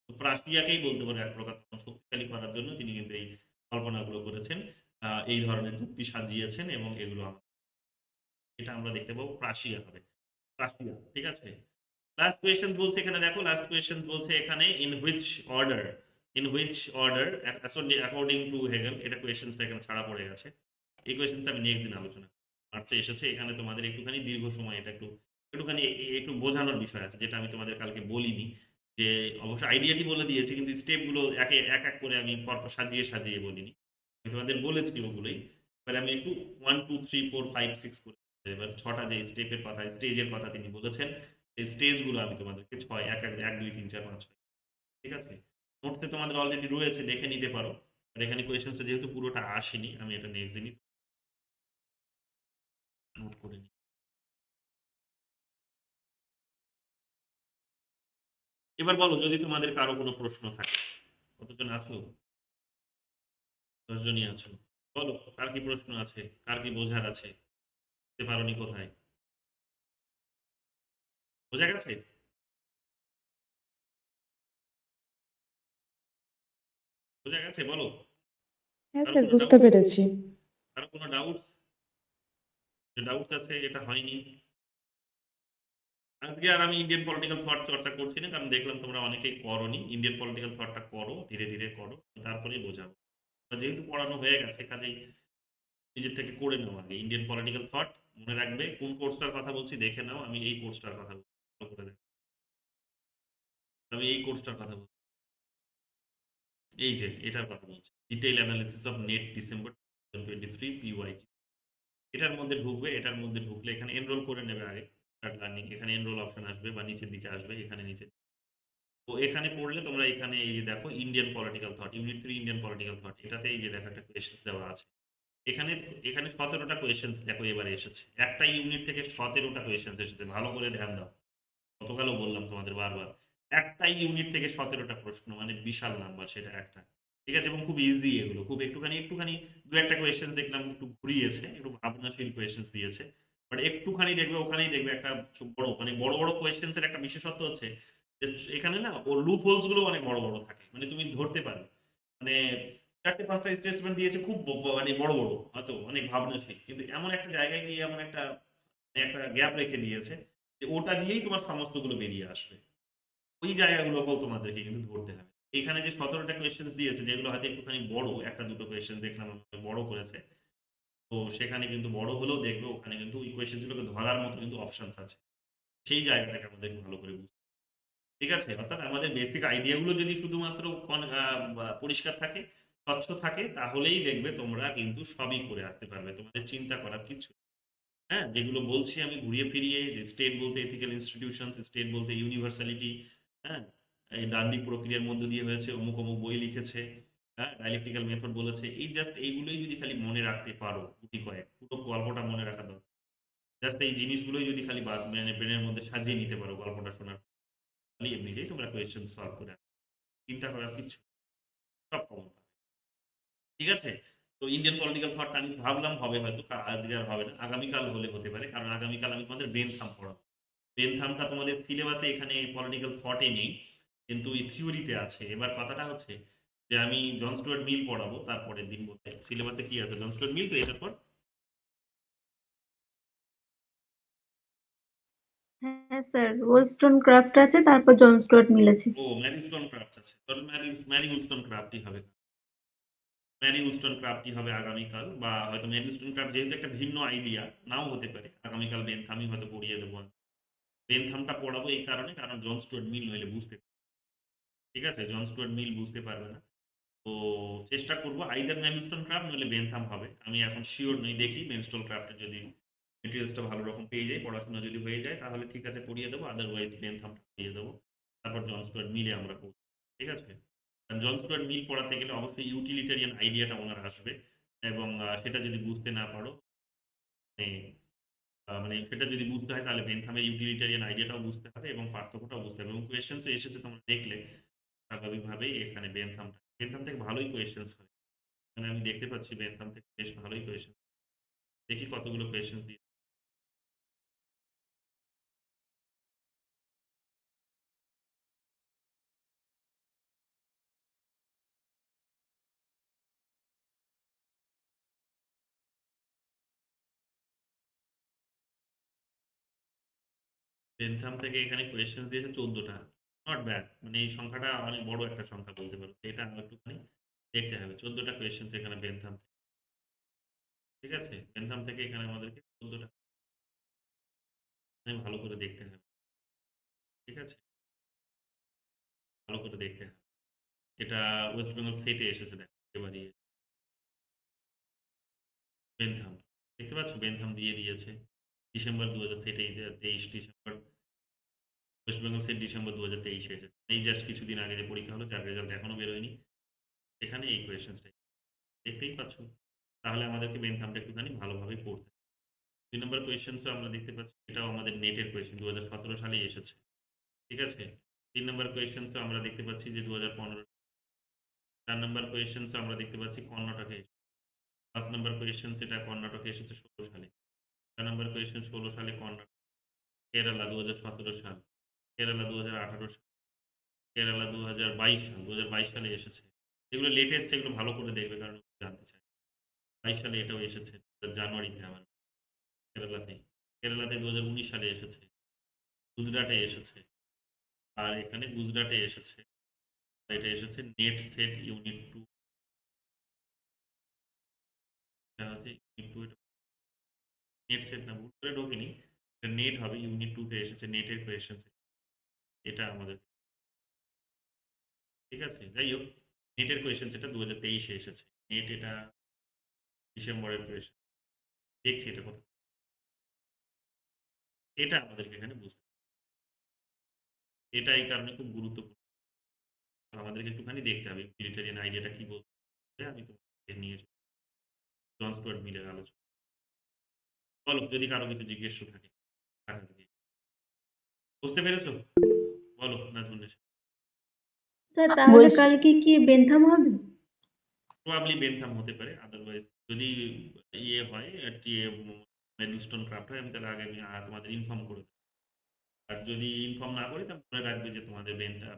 S1: তো প্রাশিয়াকেই বলতে পারে এক প্রকার তখন শক্তিশালী করার জন্য তিনি কিন্তু এই কল্পনাগুলো করেছেন। এই ধরনের যুক্তি সাজিয়েছেন এবং এগুলো এটা আমরা দেখতে পাবো প্রাশিয়া হবে। প্রাশিয়া, ঠিক আছে? লাস্ট কোয়েশ্চেন বলছে এখানে দেখো, লাস্ট কোয়েশ্চেন বলছে এখানে in which order according to Hegel, এটা কোয়েশ্চেনটা এখানে ছাড়া পড়ে গেছে। এই কোয়েশ্চেনটা আমি নেক্সট দিন আলোচনা করব। মার্চে এসেছে এখানে তোমাদের একটুখানি দীর্ঘ সময় এটা একটুখানি একটু বোঝানোর বিষয় আছে যেটা আমি তোমাদের কালকে বলিনি। যে অবশ্য আইডিয়াটি বলে দিয়েছি কিন্তু স্টেপগুলো এক করে আমি পরপর সাজিয়ে বলিনি। আমি তোমাদের বলেছি ওগুলোই। এবার আমি একটু 1 2 3 4 5 6 করে এবার ৬ টা যে স্টেজের কথা তিনি বলেছেন, এই স্টেজগুলো আমি তোমাদেরকে ৬ ১ ২ ৩ ৪ ৫ ৬, ঠিক আছে? নোটসে তোমাদের অলরেডি রয়েছে, দেখে নিতে পারো। আর এখানে কোয়েশ্চেনসটা যেহেতু পুরোটা আসেনি, আমি এটা নেক্সট দিনই নোট করে নিই। এবার বলো যদি তোমাদের কারো কোনো প্রশ্ন থাকে। কতজন আছো? 10 জনই আছো। বলো কার কি প্রশ্ন আছে, কার কি বোঝার আছে, বুঝতে পারোনি কোথায়? বোঝা গেছে? বোঝা গেছে বলো।
S2: হ্যাঁ
S1: কারো
S2: স্যার,
S1: কোনো
S2: বুঝতে
S1: ডাউটস?
S2: পেরেছি।
S1: কারো কোনো ডাউটস? যে ডাউটস আছে এটা হয়নি। আজকে আর আমি ইন্ডিয়ান পলিটিক্যাল থট চর্চা করছি না, কারণ দেখলাম তোমরা অনেকেই করোনি। ইন্ডিয়ান পলিটিক্যাল থটটা করো, ধীরে ধীরে করো, তারপরেই বোঝাবো। যেহেতু পড়ানো হয়ে গেছে কাজেই নিজের থেকে করে নাও আগে ইন্ডিয়ান পলিটিক্যাল থট। মনে রাখবে কোন কোর্সটার কথা বলছি, দেখে নাও। আমি এই কোর্সটার কথা বলছি, ভালো করে দেখো। আমি এই কোর্সটার কথা বলছি, এই যে এটার কথা বলছি, detail analysis of net December 2023 PY. এটার মধ্যে ঢুকবে, এটার মধ্যে ঢুকলে এখানে এনরোল করে নেবে আগে। স্টার্ট লার্নিং, এখানে এনরোল অপশন আসবে বা নিচের দিকে আসবে, এখানে নিচে। তো এখানে পড়লে তোমরা এখানে এই যে দেখো Indian political thought unit 3 Indian political thought, এটাতে এই যে দেখো একটা কোয়েশ্চেন দেওয়া আছে। এখানে এখানে 17টা কোয়েশ্চেন দেখো এবারে এসেছে। একটা ইউনিট থেকে 17টা কোয়েশ্চেন এসেছে, ভালো করে ধ্যান দাও। গতকালও বললাম তোমাদের বারবার, একটাই ইউনিট থেকে 17টা প্রশ্ন, মানে বিশাল নাম্বার সেটা একটা। ঠিক আছে, এবং খুব ইজি এগুলো, খুব একটুখানি একটুখানি দু একটা কোয়েশ্চেন দেখলাম একটু ঘুরিয়েছে, একটু ভাবনাশীল কোয়েশ্চেন দিয়েছে। বাট একটুখানি দেখবে, ওখানেই দেখবে একটা বড়, মানে বড় বড় কোয়েশ্চেন্স এর একটা বিশেষত্ব হচ্ছে যে এখানে না ওর লুপ হোলস গুলো অনেক বড় বড় থাকে, মানে তুমি ধরতে পারবে। মানে 4-5টা স্টেটমেন্ট দিয়েছে খুব মানে বড় বড়, হয়তো অনেক ভাবনাশীল, কিন্তু এমন একটা জায়গায় গিয়ে এমন একটা একটা গ্যাপ রেখে দিয়েছে যে ওটা দিয়েই তোমার সমস্তগুলো বেরিয়ে আসবে। ওই জায়গাগুলোকেও তোমাদেরকে কিন্তু ধরতে হবে। এখানে যে 17টা কোয়েশ্চেন দিয়েছে, যেগুলো হয়তো একটুখানি বড়, একটা দুটো কোয়েশ্চেন দেখলাম আমাকে বড় করেছে, তো সেখানে কিন্তু বড় হলেও দেখবে ওখানে কিন্তু ওই কোয়েশ্চেন গুলোকে ধরার মতো কিন্তু অপশনস আছে। সেই জায়গাটাকে আমাদেরকে ভালো করে বুঝতে হবে। ঠিক আছে, অর্থাৎ আমাদের বেসিক আইডিয়াগুলো যদি শুধুমাত্র পরিষ্কার থাকে, স্বচ্ছ থাকে, তাহলেই দেখবে তোমরা কিন্তু সবই করে আসতে পারবে, তোমাদের চিন্তা করার কিছু নেই। হ্যাঁ, যেগুলো বলছি আমি ঘুরিয়ে ফিরিয়ে, যে স্টেট বলতে এথিক্যাল ইনস্টিটিউশনস, স্টেট বলতে ইউনিভার্সালিটি, হ্যাঁ, এই দান্ডিক প্রক্রিয়ার মধ্য দিয়ে হয়েছে, অমুক অমুক বই লিখেছে, হ্যাঁ, ডায়ালেকটিক্যাল মেথড বলেছে, এই জাস্ট এইগুলোই যদি খালি মনে রাখতে পারো, গুটি কয়েক, পুরো গল্পটা মনে রাখা দরকার। জাস্ট এই জিনিসগুলোই যদি খালি মানে ব্রেনের মধ্যে সাজিয়ে নিতে পারো গল্পটা শোনার, খালি এমনিতেই তোমরা কোয়েশ্চেন সলভ করে আসবে। চিন্তা করার কিছু নেই, সব কমন পাবে। ঠিক আছে। তো ইন্ডিয়ান পলিটিক্যাল থটটা আমি ভাবলাম হবে হয়তো, আজকে আর হবে না, আগামীকাল হলে হতে পারে, কারণ আগামীকাল আমি তোমাদের বেনথাম পড়াবো। বেনথামটা তোমাদের সিলেবাসে এখানে পলিটিক্যাল থটে নেই, কিন্তু এই থিওরিতে আছে। এবার কথাটা হচ্ছে যে আমি জন স্টুয়ার্ট মিল পড়াবো তারপরের দিন, বলতে সিলেবাসে কি আছে, জন স্টুয়ার্ট মিল, তো এটার পর
S5: হ্যাঁ স্যার, ওয়েস্টন ক্রাফট আছে, তারপর জন স্টুয়ার্ট মিল আছে।
S1: ও ম্যারি উস্টন ক্রাফট আছে, তাহলে ম্যারি উস্টন ক্রাফটই হবে। ম্যারি উস্টন ক্রাফটই হবে আগামীকাল, বা হয়তো ম্যারি উস্টন ক্রাফট যেহেতু একটা ভিন্ন আইডিয়া, নাও হতে পারে, আগামীকাল বেনথামই হয়তো পড়িয়ে দেবো। বেনথামটা পড়াবো এই কারণে, কারণ জন স্টুয়ার্ট মিল নইলে বুঝতে, ঠিক আছে, জন স্টুয়ার্ট মিল বুঝতে পারবে না। তো চেষ্টা করবো আইদার ম্যানস্টোন ক্রাফট নইলে বেনথাম হবে, আমি এখন শিওর নই, দেখি ম্যানস্টোন ক্রাফটের যদি মেটেরিয়ালসটা ভালো রকম পেয়ে যাই, পড়াশোনা যদি হয়ে যায়, তাহলে ঠিক আছে পড়িয়ে দেবো, আদারওয়াইজ বেনথামটা পড়িয়ে দেবো। তারপর জন স্টুয়ার্ট মিলে আমরা করবো। ঠিক আছে, কারণ জন স্টুয়ার্ট মিল পড়াতে গেলে অবশ্যই ইউটিলিটারিয়ান আইডিয়াটা ওনার আসবে, এবং সেটা যদি বুঝতে না পারো, মানে মানে সেটা যদি বুঝতে হয়, তাহলে বেনথামের ইউটিলিটারিয়ান আইডিয়াটাও বুঝতে হবে এবং পার্থক্যটাও বুঝতে হবে, এবং কোয়েশ্চেন্স এসেছে তোমরা দেখলে স্বাভাবিকভাবেই এখানে বেনথাম থেকে ভালোই কোয়েশ্চেন্স হয়। মানে আমি দেখতে পাচ্ছি বেনথাম থেকে বেশ ভালোই কোয়েশ্চেন, দেখি কতগুলো কোয়েশ্চেন দিয়ে। বেনথাম থেকে এখানে কোয়েশ্চেন দিয়েছে 14টা, নট ব্যাড, মানে এই সংখ্যাটা অনেক বড় একটা সংখ্যা বলতে পারো, এটা আমার একটুখানি দেখতে হবে। 14টা কোয়েশ্চেন এখানে বেনথাম, ঠিক আছে, বেনথাম থেকে এখানে আমাদেরকে 14টা ভালো করে দেখতে হবে। ঠিক আছে, ভালো করে দেখতে হবে। এটা ওয়েস্ট বেঙ্গল সেটে এসেছে, দেখো এবারে বেনথাম, দেখতে পাচ্ছ বেনথাম দিয়ে দিয়েছে December 2023, December, West Bengal set December 2023 এসেছে, এই জাস্ট কিছুদিন আগে যে পরীক্ষা হলো, যার রেজাল্ট এখনো বেরোয়নি, সেখানে এই কোয়েশ্চেন্সটাই দেখতেই পাচ্ছ। তাহলে আমাদেরকে বেনথামটা একটুখানি ভালোভাবে পড়তে হবে। 2 নম্বর কোয়েশ্চেন্সও আমরা দেখতে পাচ্ছি, এটাও আমাদের নেটের কোয়েশ্চেন, 2017 সালেই এসেছে। ঠিক আছে, 3 নম্বর কোয়েশ্চেন্সও আমরা দেখতে পাচ্ছি যে 2015 4 নাম্বার কোয়েশ্চেন্স আমরা দেখতে পাচ্ছি কর্ণাটকে। 5 নাম্বার কোয়েশ্চেন্স এটা কর্ণাটকে এসেছে 16 সালে। 4 নাম্বার কোয়েশ্চেন 16 সালে কর্ণাটক। কেরালা 2017 সাল, কেরালা 2018 সাল, কেরালা 2022 সাল, 2022 সালে এসেছে। এগুলো লেটেস্ট, এগুলো ভালো করে দেখবে কারণ জানতে চাই। 22 সালে এটাও এসেছে জানুয়ারিতে আবার কেরালাতে। কেরালাতে 2019 সালে এসেছে। গুজরাটে এসেছে। আর এখানে গুজরাটে এসেছে। এটা এসেছে নেট সেট ইউনিট 2। এটা হচ্ছে ইউনিট 2 এটা নেট সেট না, ভুল করে ঢোকেনি। এটা নেট হবে, ইউনিট 2 তে এসেছে নেটের কোয়েশ্চেন। এটা আমাদের ঠিক আছে? যাই হোক, নেটের কোয়েশ্চেন সেটা 2023 এ এসেছে। নেট এটা ডিসেম্বরের কোয়েশ্চেন। দেখছি এটা কোথায়। এটা আমাদেরকে এখানে বুঝতে হবে। এটা এই কারণে খুব গুরুত্বপূর্ণ। আমাদেরকে একটুখানি দেখতে হবে ইউটিলিটেরিয়ান আইডিয়াটা কি বলছে। আমি তোমাকে নিয়ে জন স্টুয়ার্ট মিলের আলোচনা। বলো যদি কারো কিছু জিজ্ঞেস থাকে তার কাছে গিয়ে। বুঝতে পেরেছো? বলো নাজমুল নেশা।
S5: স্যার তাহলে
S2: বলছি
S5: কালকে কি বেনথাম হবে?
S1: প্রবাবলি বেনথাম হতে পারে, আদারওয়াইজ যদি ইয়ে হয় আর কি মেডলস্টোন ক্রাফট হয়, আমি তাহলে আগে তোমাদের ইনফর্ম করে দেবো। আর যদি ইনফর্ম না করি তাহলে মনে রাখবে যে তোমাদের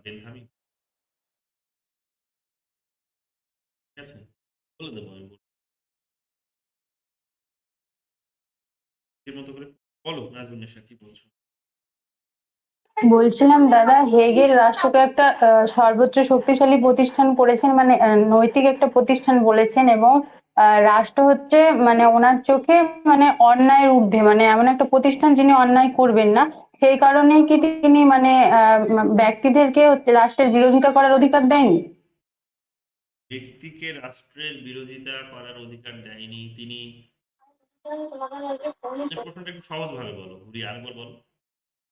S1: বেনথামই। ঠিক আছে? বলে দেবো আমি এর মতো করে। বলো নাজমুল নেশা কি বলছো?
S6: বলছিলাম দাদা, হেগেল রাষ্ট্রকে একটা সর্বোচ্চ শক্তিশালী প্রতিষ্ঠান করেছেন, মানে নৈতিক একটা প্রতিষ্ঠান বলেছেন, এবং রাষ্ট্র হচ্ছে মানে ওনার চোখে মানে অন্যায়ের ঊর্ধ্বে, মানে এমন একটা প্রতিষ্ঠান যিনি অন্যায় করবেন না। সেই কারণেই কি তিনি মানে ব্যক্তিদেরকে হচ্ছে রাষ্ট্রের বিরোধিতা করার অধিকার দেয়নি?
S1: ব্যক্তিকে রাষ্ট্রের বিরোধিতা করার অধিকার দেয়নি তিনি। প্রশ্নটা একটু সহজভাবে বলো, ঘুরিয়ে আরেকবার বলো,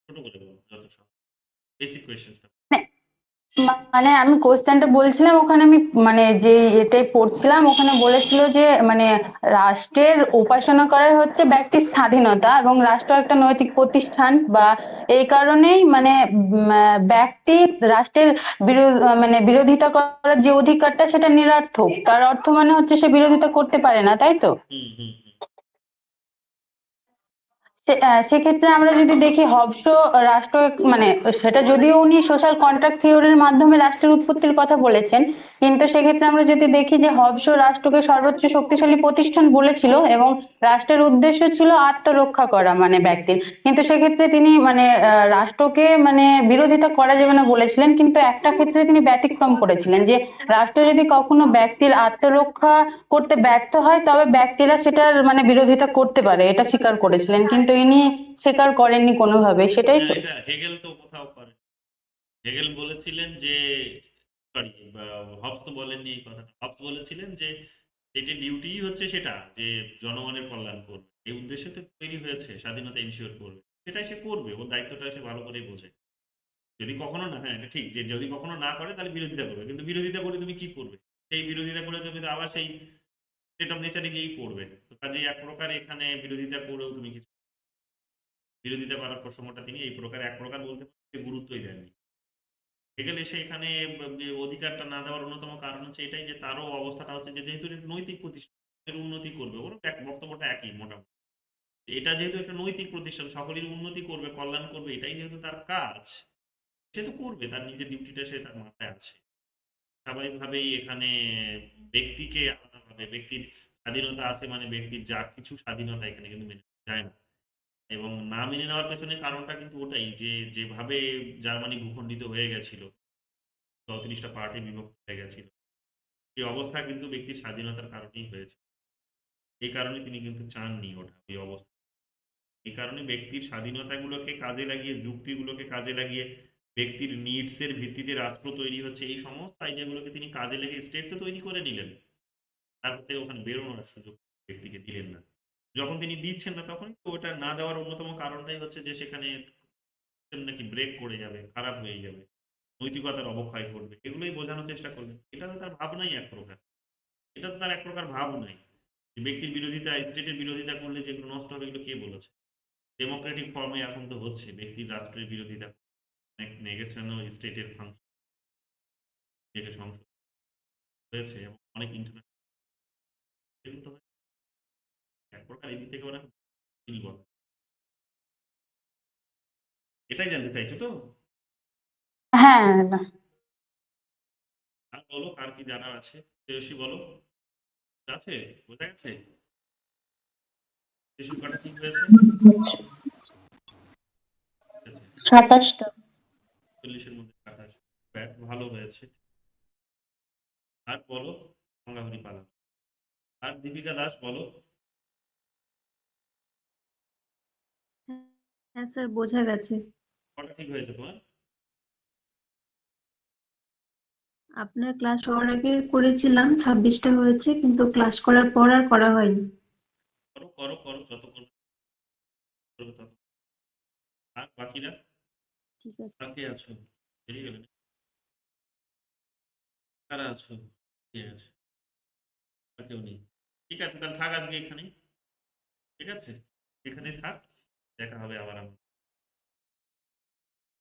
S1: ছোট করে বলো, যত সহজ। বেসিক কোয়েশ্চেনটা।
S6: মানে আমি কোশ্চেনটা বলছিলাম, ওখানে আমি মানে যে এতে পড়ছিলাম ওখানে বলেছিল যে মানে রাষ্ট্রের উপাসনা করাই হচ্ছে ব্যক্তির স্বাধীনতা, এবং রাষ্ট্র একটা নৈতিক প্রতিষ্ঠান, বা এই কারণেই মানে ব্যক্তি রাষ্ট্রের মানে বিরোধিতা করার যে অধিকারটা সেটা নিরর্থক। তার অর্থ মানে হচ্ছে সে বিরোধিতা করতে পারে না, তাই তো?
S1: হুম হুম হুম।
S6: সেক্ষেত্রে আমরা যদি দেখি হবসও রাষ্ট্র মানে সেটা যদিও উনি সোশ্যাল কন্ট্রাক্ট থিওরির মাধ্যমে রাষ্ট্রের উৎপত্তির কথা বলেছেন, কিন্তু সেক্ষেত্রে আমরা যদি দেখি যে হবসও রাষ্ট্রকে সর্বোচ্চ শক্তিশালী প্রতিষ্ঠান বলেছিল, এবং রাষ্ট্রের উদ্দেশ্য ছিল আত্মরক্ষা করা মানে ব্যক্তির। কিন্তু সেক্ষেত্রে তিনি মানে রাষ্ট্রকে মানে বিরোধিতা করা যাবে না বলেছিলেন, কিন্তু একটা ক্ষেত্রে তিনি ব্যতিক্রম করেছিলেন, যে রাষ্ট্র যদি কখনো ব্যক্তির আত্মরক্ষা করতে ব্যর্থ হয় তবে ব্যক্তিরা সেটার মানে বিরোধিতা করতে পারে, এটা স্বীকার করেছিলেন। কিন্তু ইনি স্বীকার করেননি কোনোভাবে, সেটাই
S1: না,
S6: তো?
S1: এটা হেগেল তো কোথাও করে। হেগেল বলেছিলেন যে, সরি, হবস তো বলেননি এই কথাটা। হবস বলেছিলেন যে স্টেটের ডিউটিই হচ্ছে সেটা যে জনগণের কল্যাণ করবে। এই উদ্দেশ্যে তো তৈরি হয়েছে, স্বাধীনতা এনশিওর করবে। সেটাই সে করবে, ওর দায়িত্বটা সে ভালো করেই বোঝে। যদি কখনো না, হ্যাঁ এটা ঠিক যে যদি কখনো না করে তাহলে বিরোধিতা করবে, কিন্তু বিরোধিতা করে তুমি কি করবে? সেই বিরোধিতা করে তুমি তো আবার সেই স্টেট অফ নেচারে গিয়েই পড়বে। তো কাজেই এক প্রকার এখানে বিরোধিতা করেও তুমি কিছু, বিরোধিতা করার প্রসঙ্গটা তিনি এই প্রকার এক প্রকার বলতে পারেন গুরুত্বই দেননি। হেগেল এসে এখানে যে অধিকারটা না দেওয়ার অন্যতম কারণ হচ্ছে এটাই যে তারও অবস্থাটা হচ্ছে যে যেহেতু এটা নৈতিক প্রতিষ্ঠানের উন্নতি করবে, ওর বক্তব্যটা একই মোটামুটি। এটা যেহেতু একটা নৈতিক প্রতিষ্ঠান, সকলের উন্নতি করবে, কল্যাণ করবে, এটাই যেহেতু তার কাজ, সে তো করবে, তার নিজের ডিউটিটা সে তার মাথায় আছে। স্বাভাবিকভাবেই এখানে ব্যক্তিকে আলাদাভাবে, ব্যক্তির স্বাধীনতা আছে মানে ব্যক্তির যা কিছু স্বাধীনতা এখানে কিন্তু মেনে নেওয়া যায় না। এবং না মেনে নেওয়ার পেছনে কারণটা কিন্তু ওটাই যে যেভাবে জার্মানি ভূখণ্ডিত হয়ে গেছিল, ৩৪টা পার্টে বিভক্ত হয়ে গেছিল, এই অবস্থা কিন্তু ব্যক্তির স্বাধীনতার কারণেই হয়েছে। এই কারণে তিনি কিন্তু চাননি ওটা, এই অবস্থা। এই কারণে ব্যক্তির স্বাধীনতাগুলোকে কাজে লাগিয়ে, যুক্তিগুলোকে কাজে লাগিয়ে, ব্যক্তির নিডস এর ভিত্তিতে রাষ্ট্র তৈরি হচ্ছে, এই সমস্ত আইডিয়াগুলোকে তিনি কাজে লেগে স্টেট তো তৈরি করে নিলেন। তারপর থেকে ওখানে বেরোনোর সুযোগ ব্যক্তিকে দিলেন না। যখন তিনি দিচ্ছেন না তখন তো ওটা না দেওয়ার অন্যতম কারণটাই হচ্ছে যে সেখানে নাকি ব্রেক করে যাবে, খারাপ হয়ে যাবে, নৈতিকতার অবক্ষয় করবে, এগুলোই বোঝানোর চেষ্টা করবেন। এটা তো তার ভাবনাই এক প্রকার। এটা তো তার এক প্রকার ভাবনাই যে ব্যক্তির বিরোধিতা, স্টেটের বিরোধিতা করলে যেগুলো নষ্ট হবে, এগুলো কে বলেছে? ডেমোক্রেটিক ফর্মে এখন তো হচ্ছে ব্যক্তির রাষ্ট্রের বিরোধিতা, নেগেশন স্টেটের ফাংশন, যেটা সংসদ। হয়েছে এবং অনেক ইন্টারন্যাশনাল এক প্রকার এদিক থেকে ওরা নির্ভর। এটাই জানতে চাইছো তো?
S6: হ্যাঁ
S1: আর বলো কার কি জানার আছে? শ্রেয়সী বলো, আছে? বোঝা গেছে? শিশু কটা ঠিক হয়েছে?
S7: 27টা।
S1: 40-এর মধ্যে 27। ব্যাট ভালো হয়েছে। আর বলো গঙ্গাহরি পালা। আর দীপিকা দাস বলো।
S5: হ্যাঁ স্যার, বোঝা গেছে।
S1: কটা ঠিক হয়েছে তোমার?
S5: আপনার ক্লাস হওয়ার আগে করেছিলাম, 26টা হয়েছে, কিন্তু ক্লাস করার পর আর করা হয়নি।
S1: করো করো করো, যত করবে তত। আর বাকিরা
S5: ঠিক আছে।
S1: আর কে আছো? বেরিয়ে গেলে কারা আছো? ঠিক আছে, আর কেউ নেই। ঠিক আছে, তাহলে থাক আজকে এখানেই। ঠিক আছে, এখানেই থাক। দেখা হবে আবার।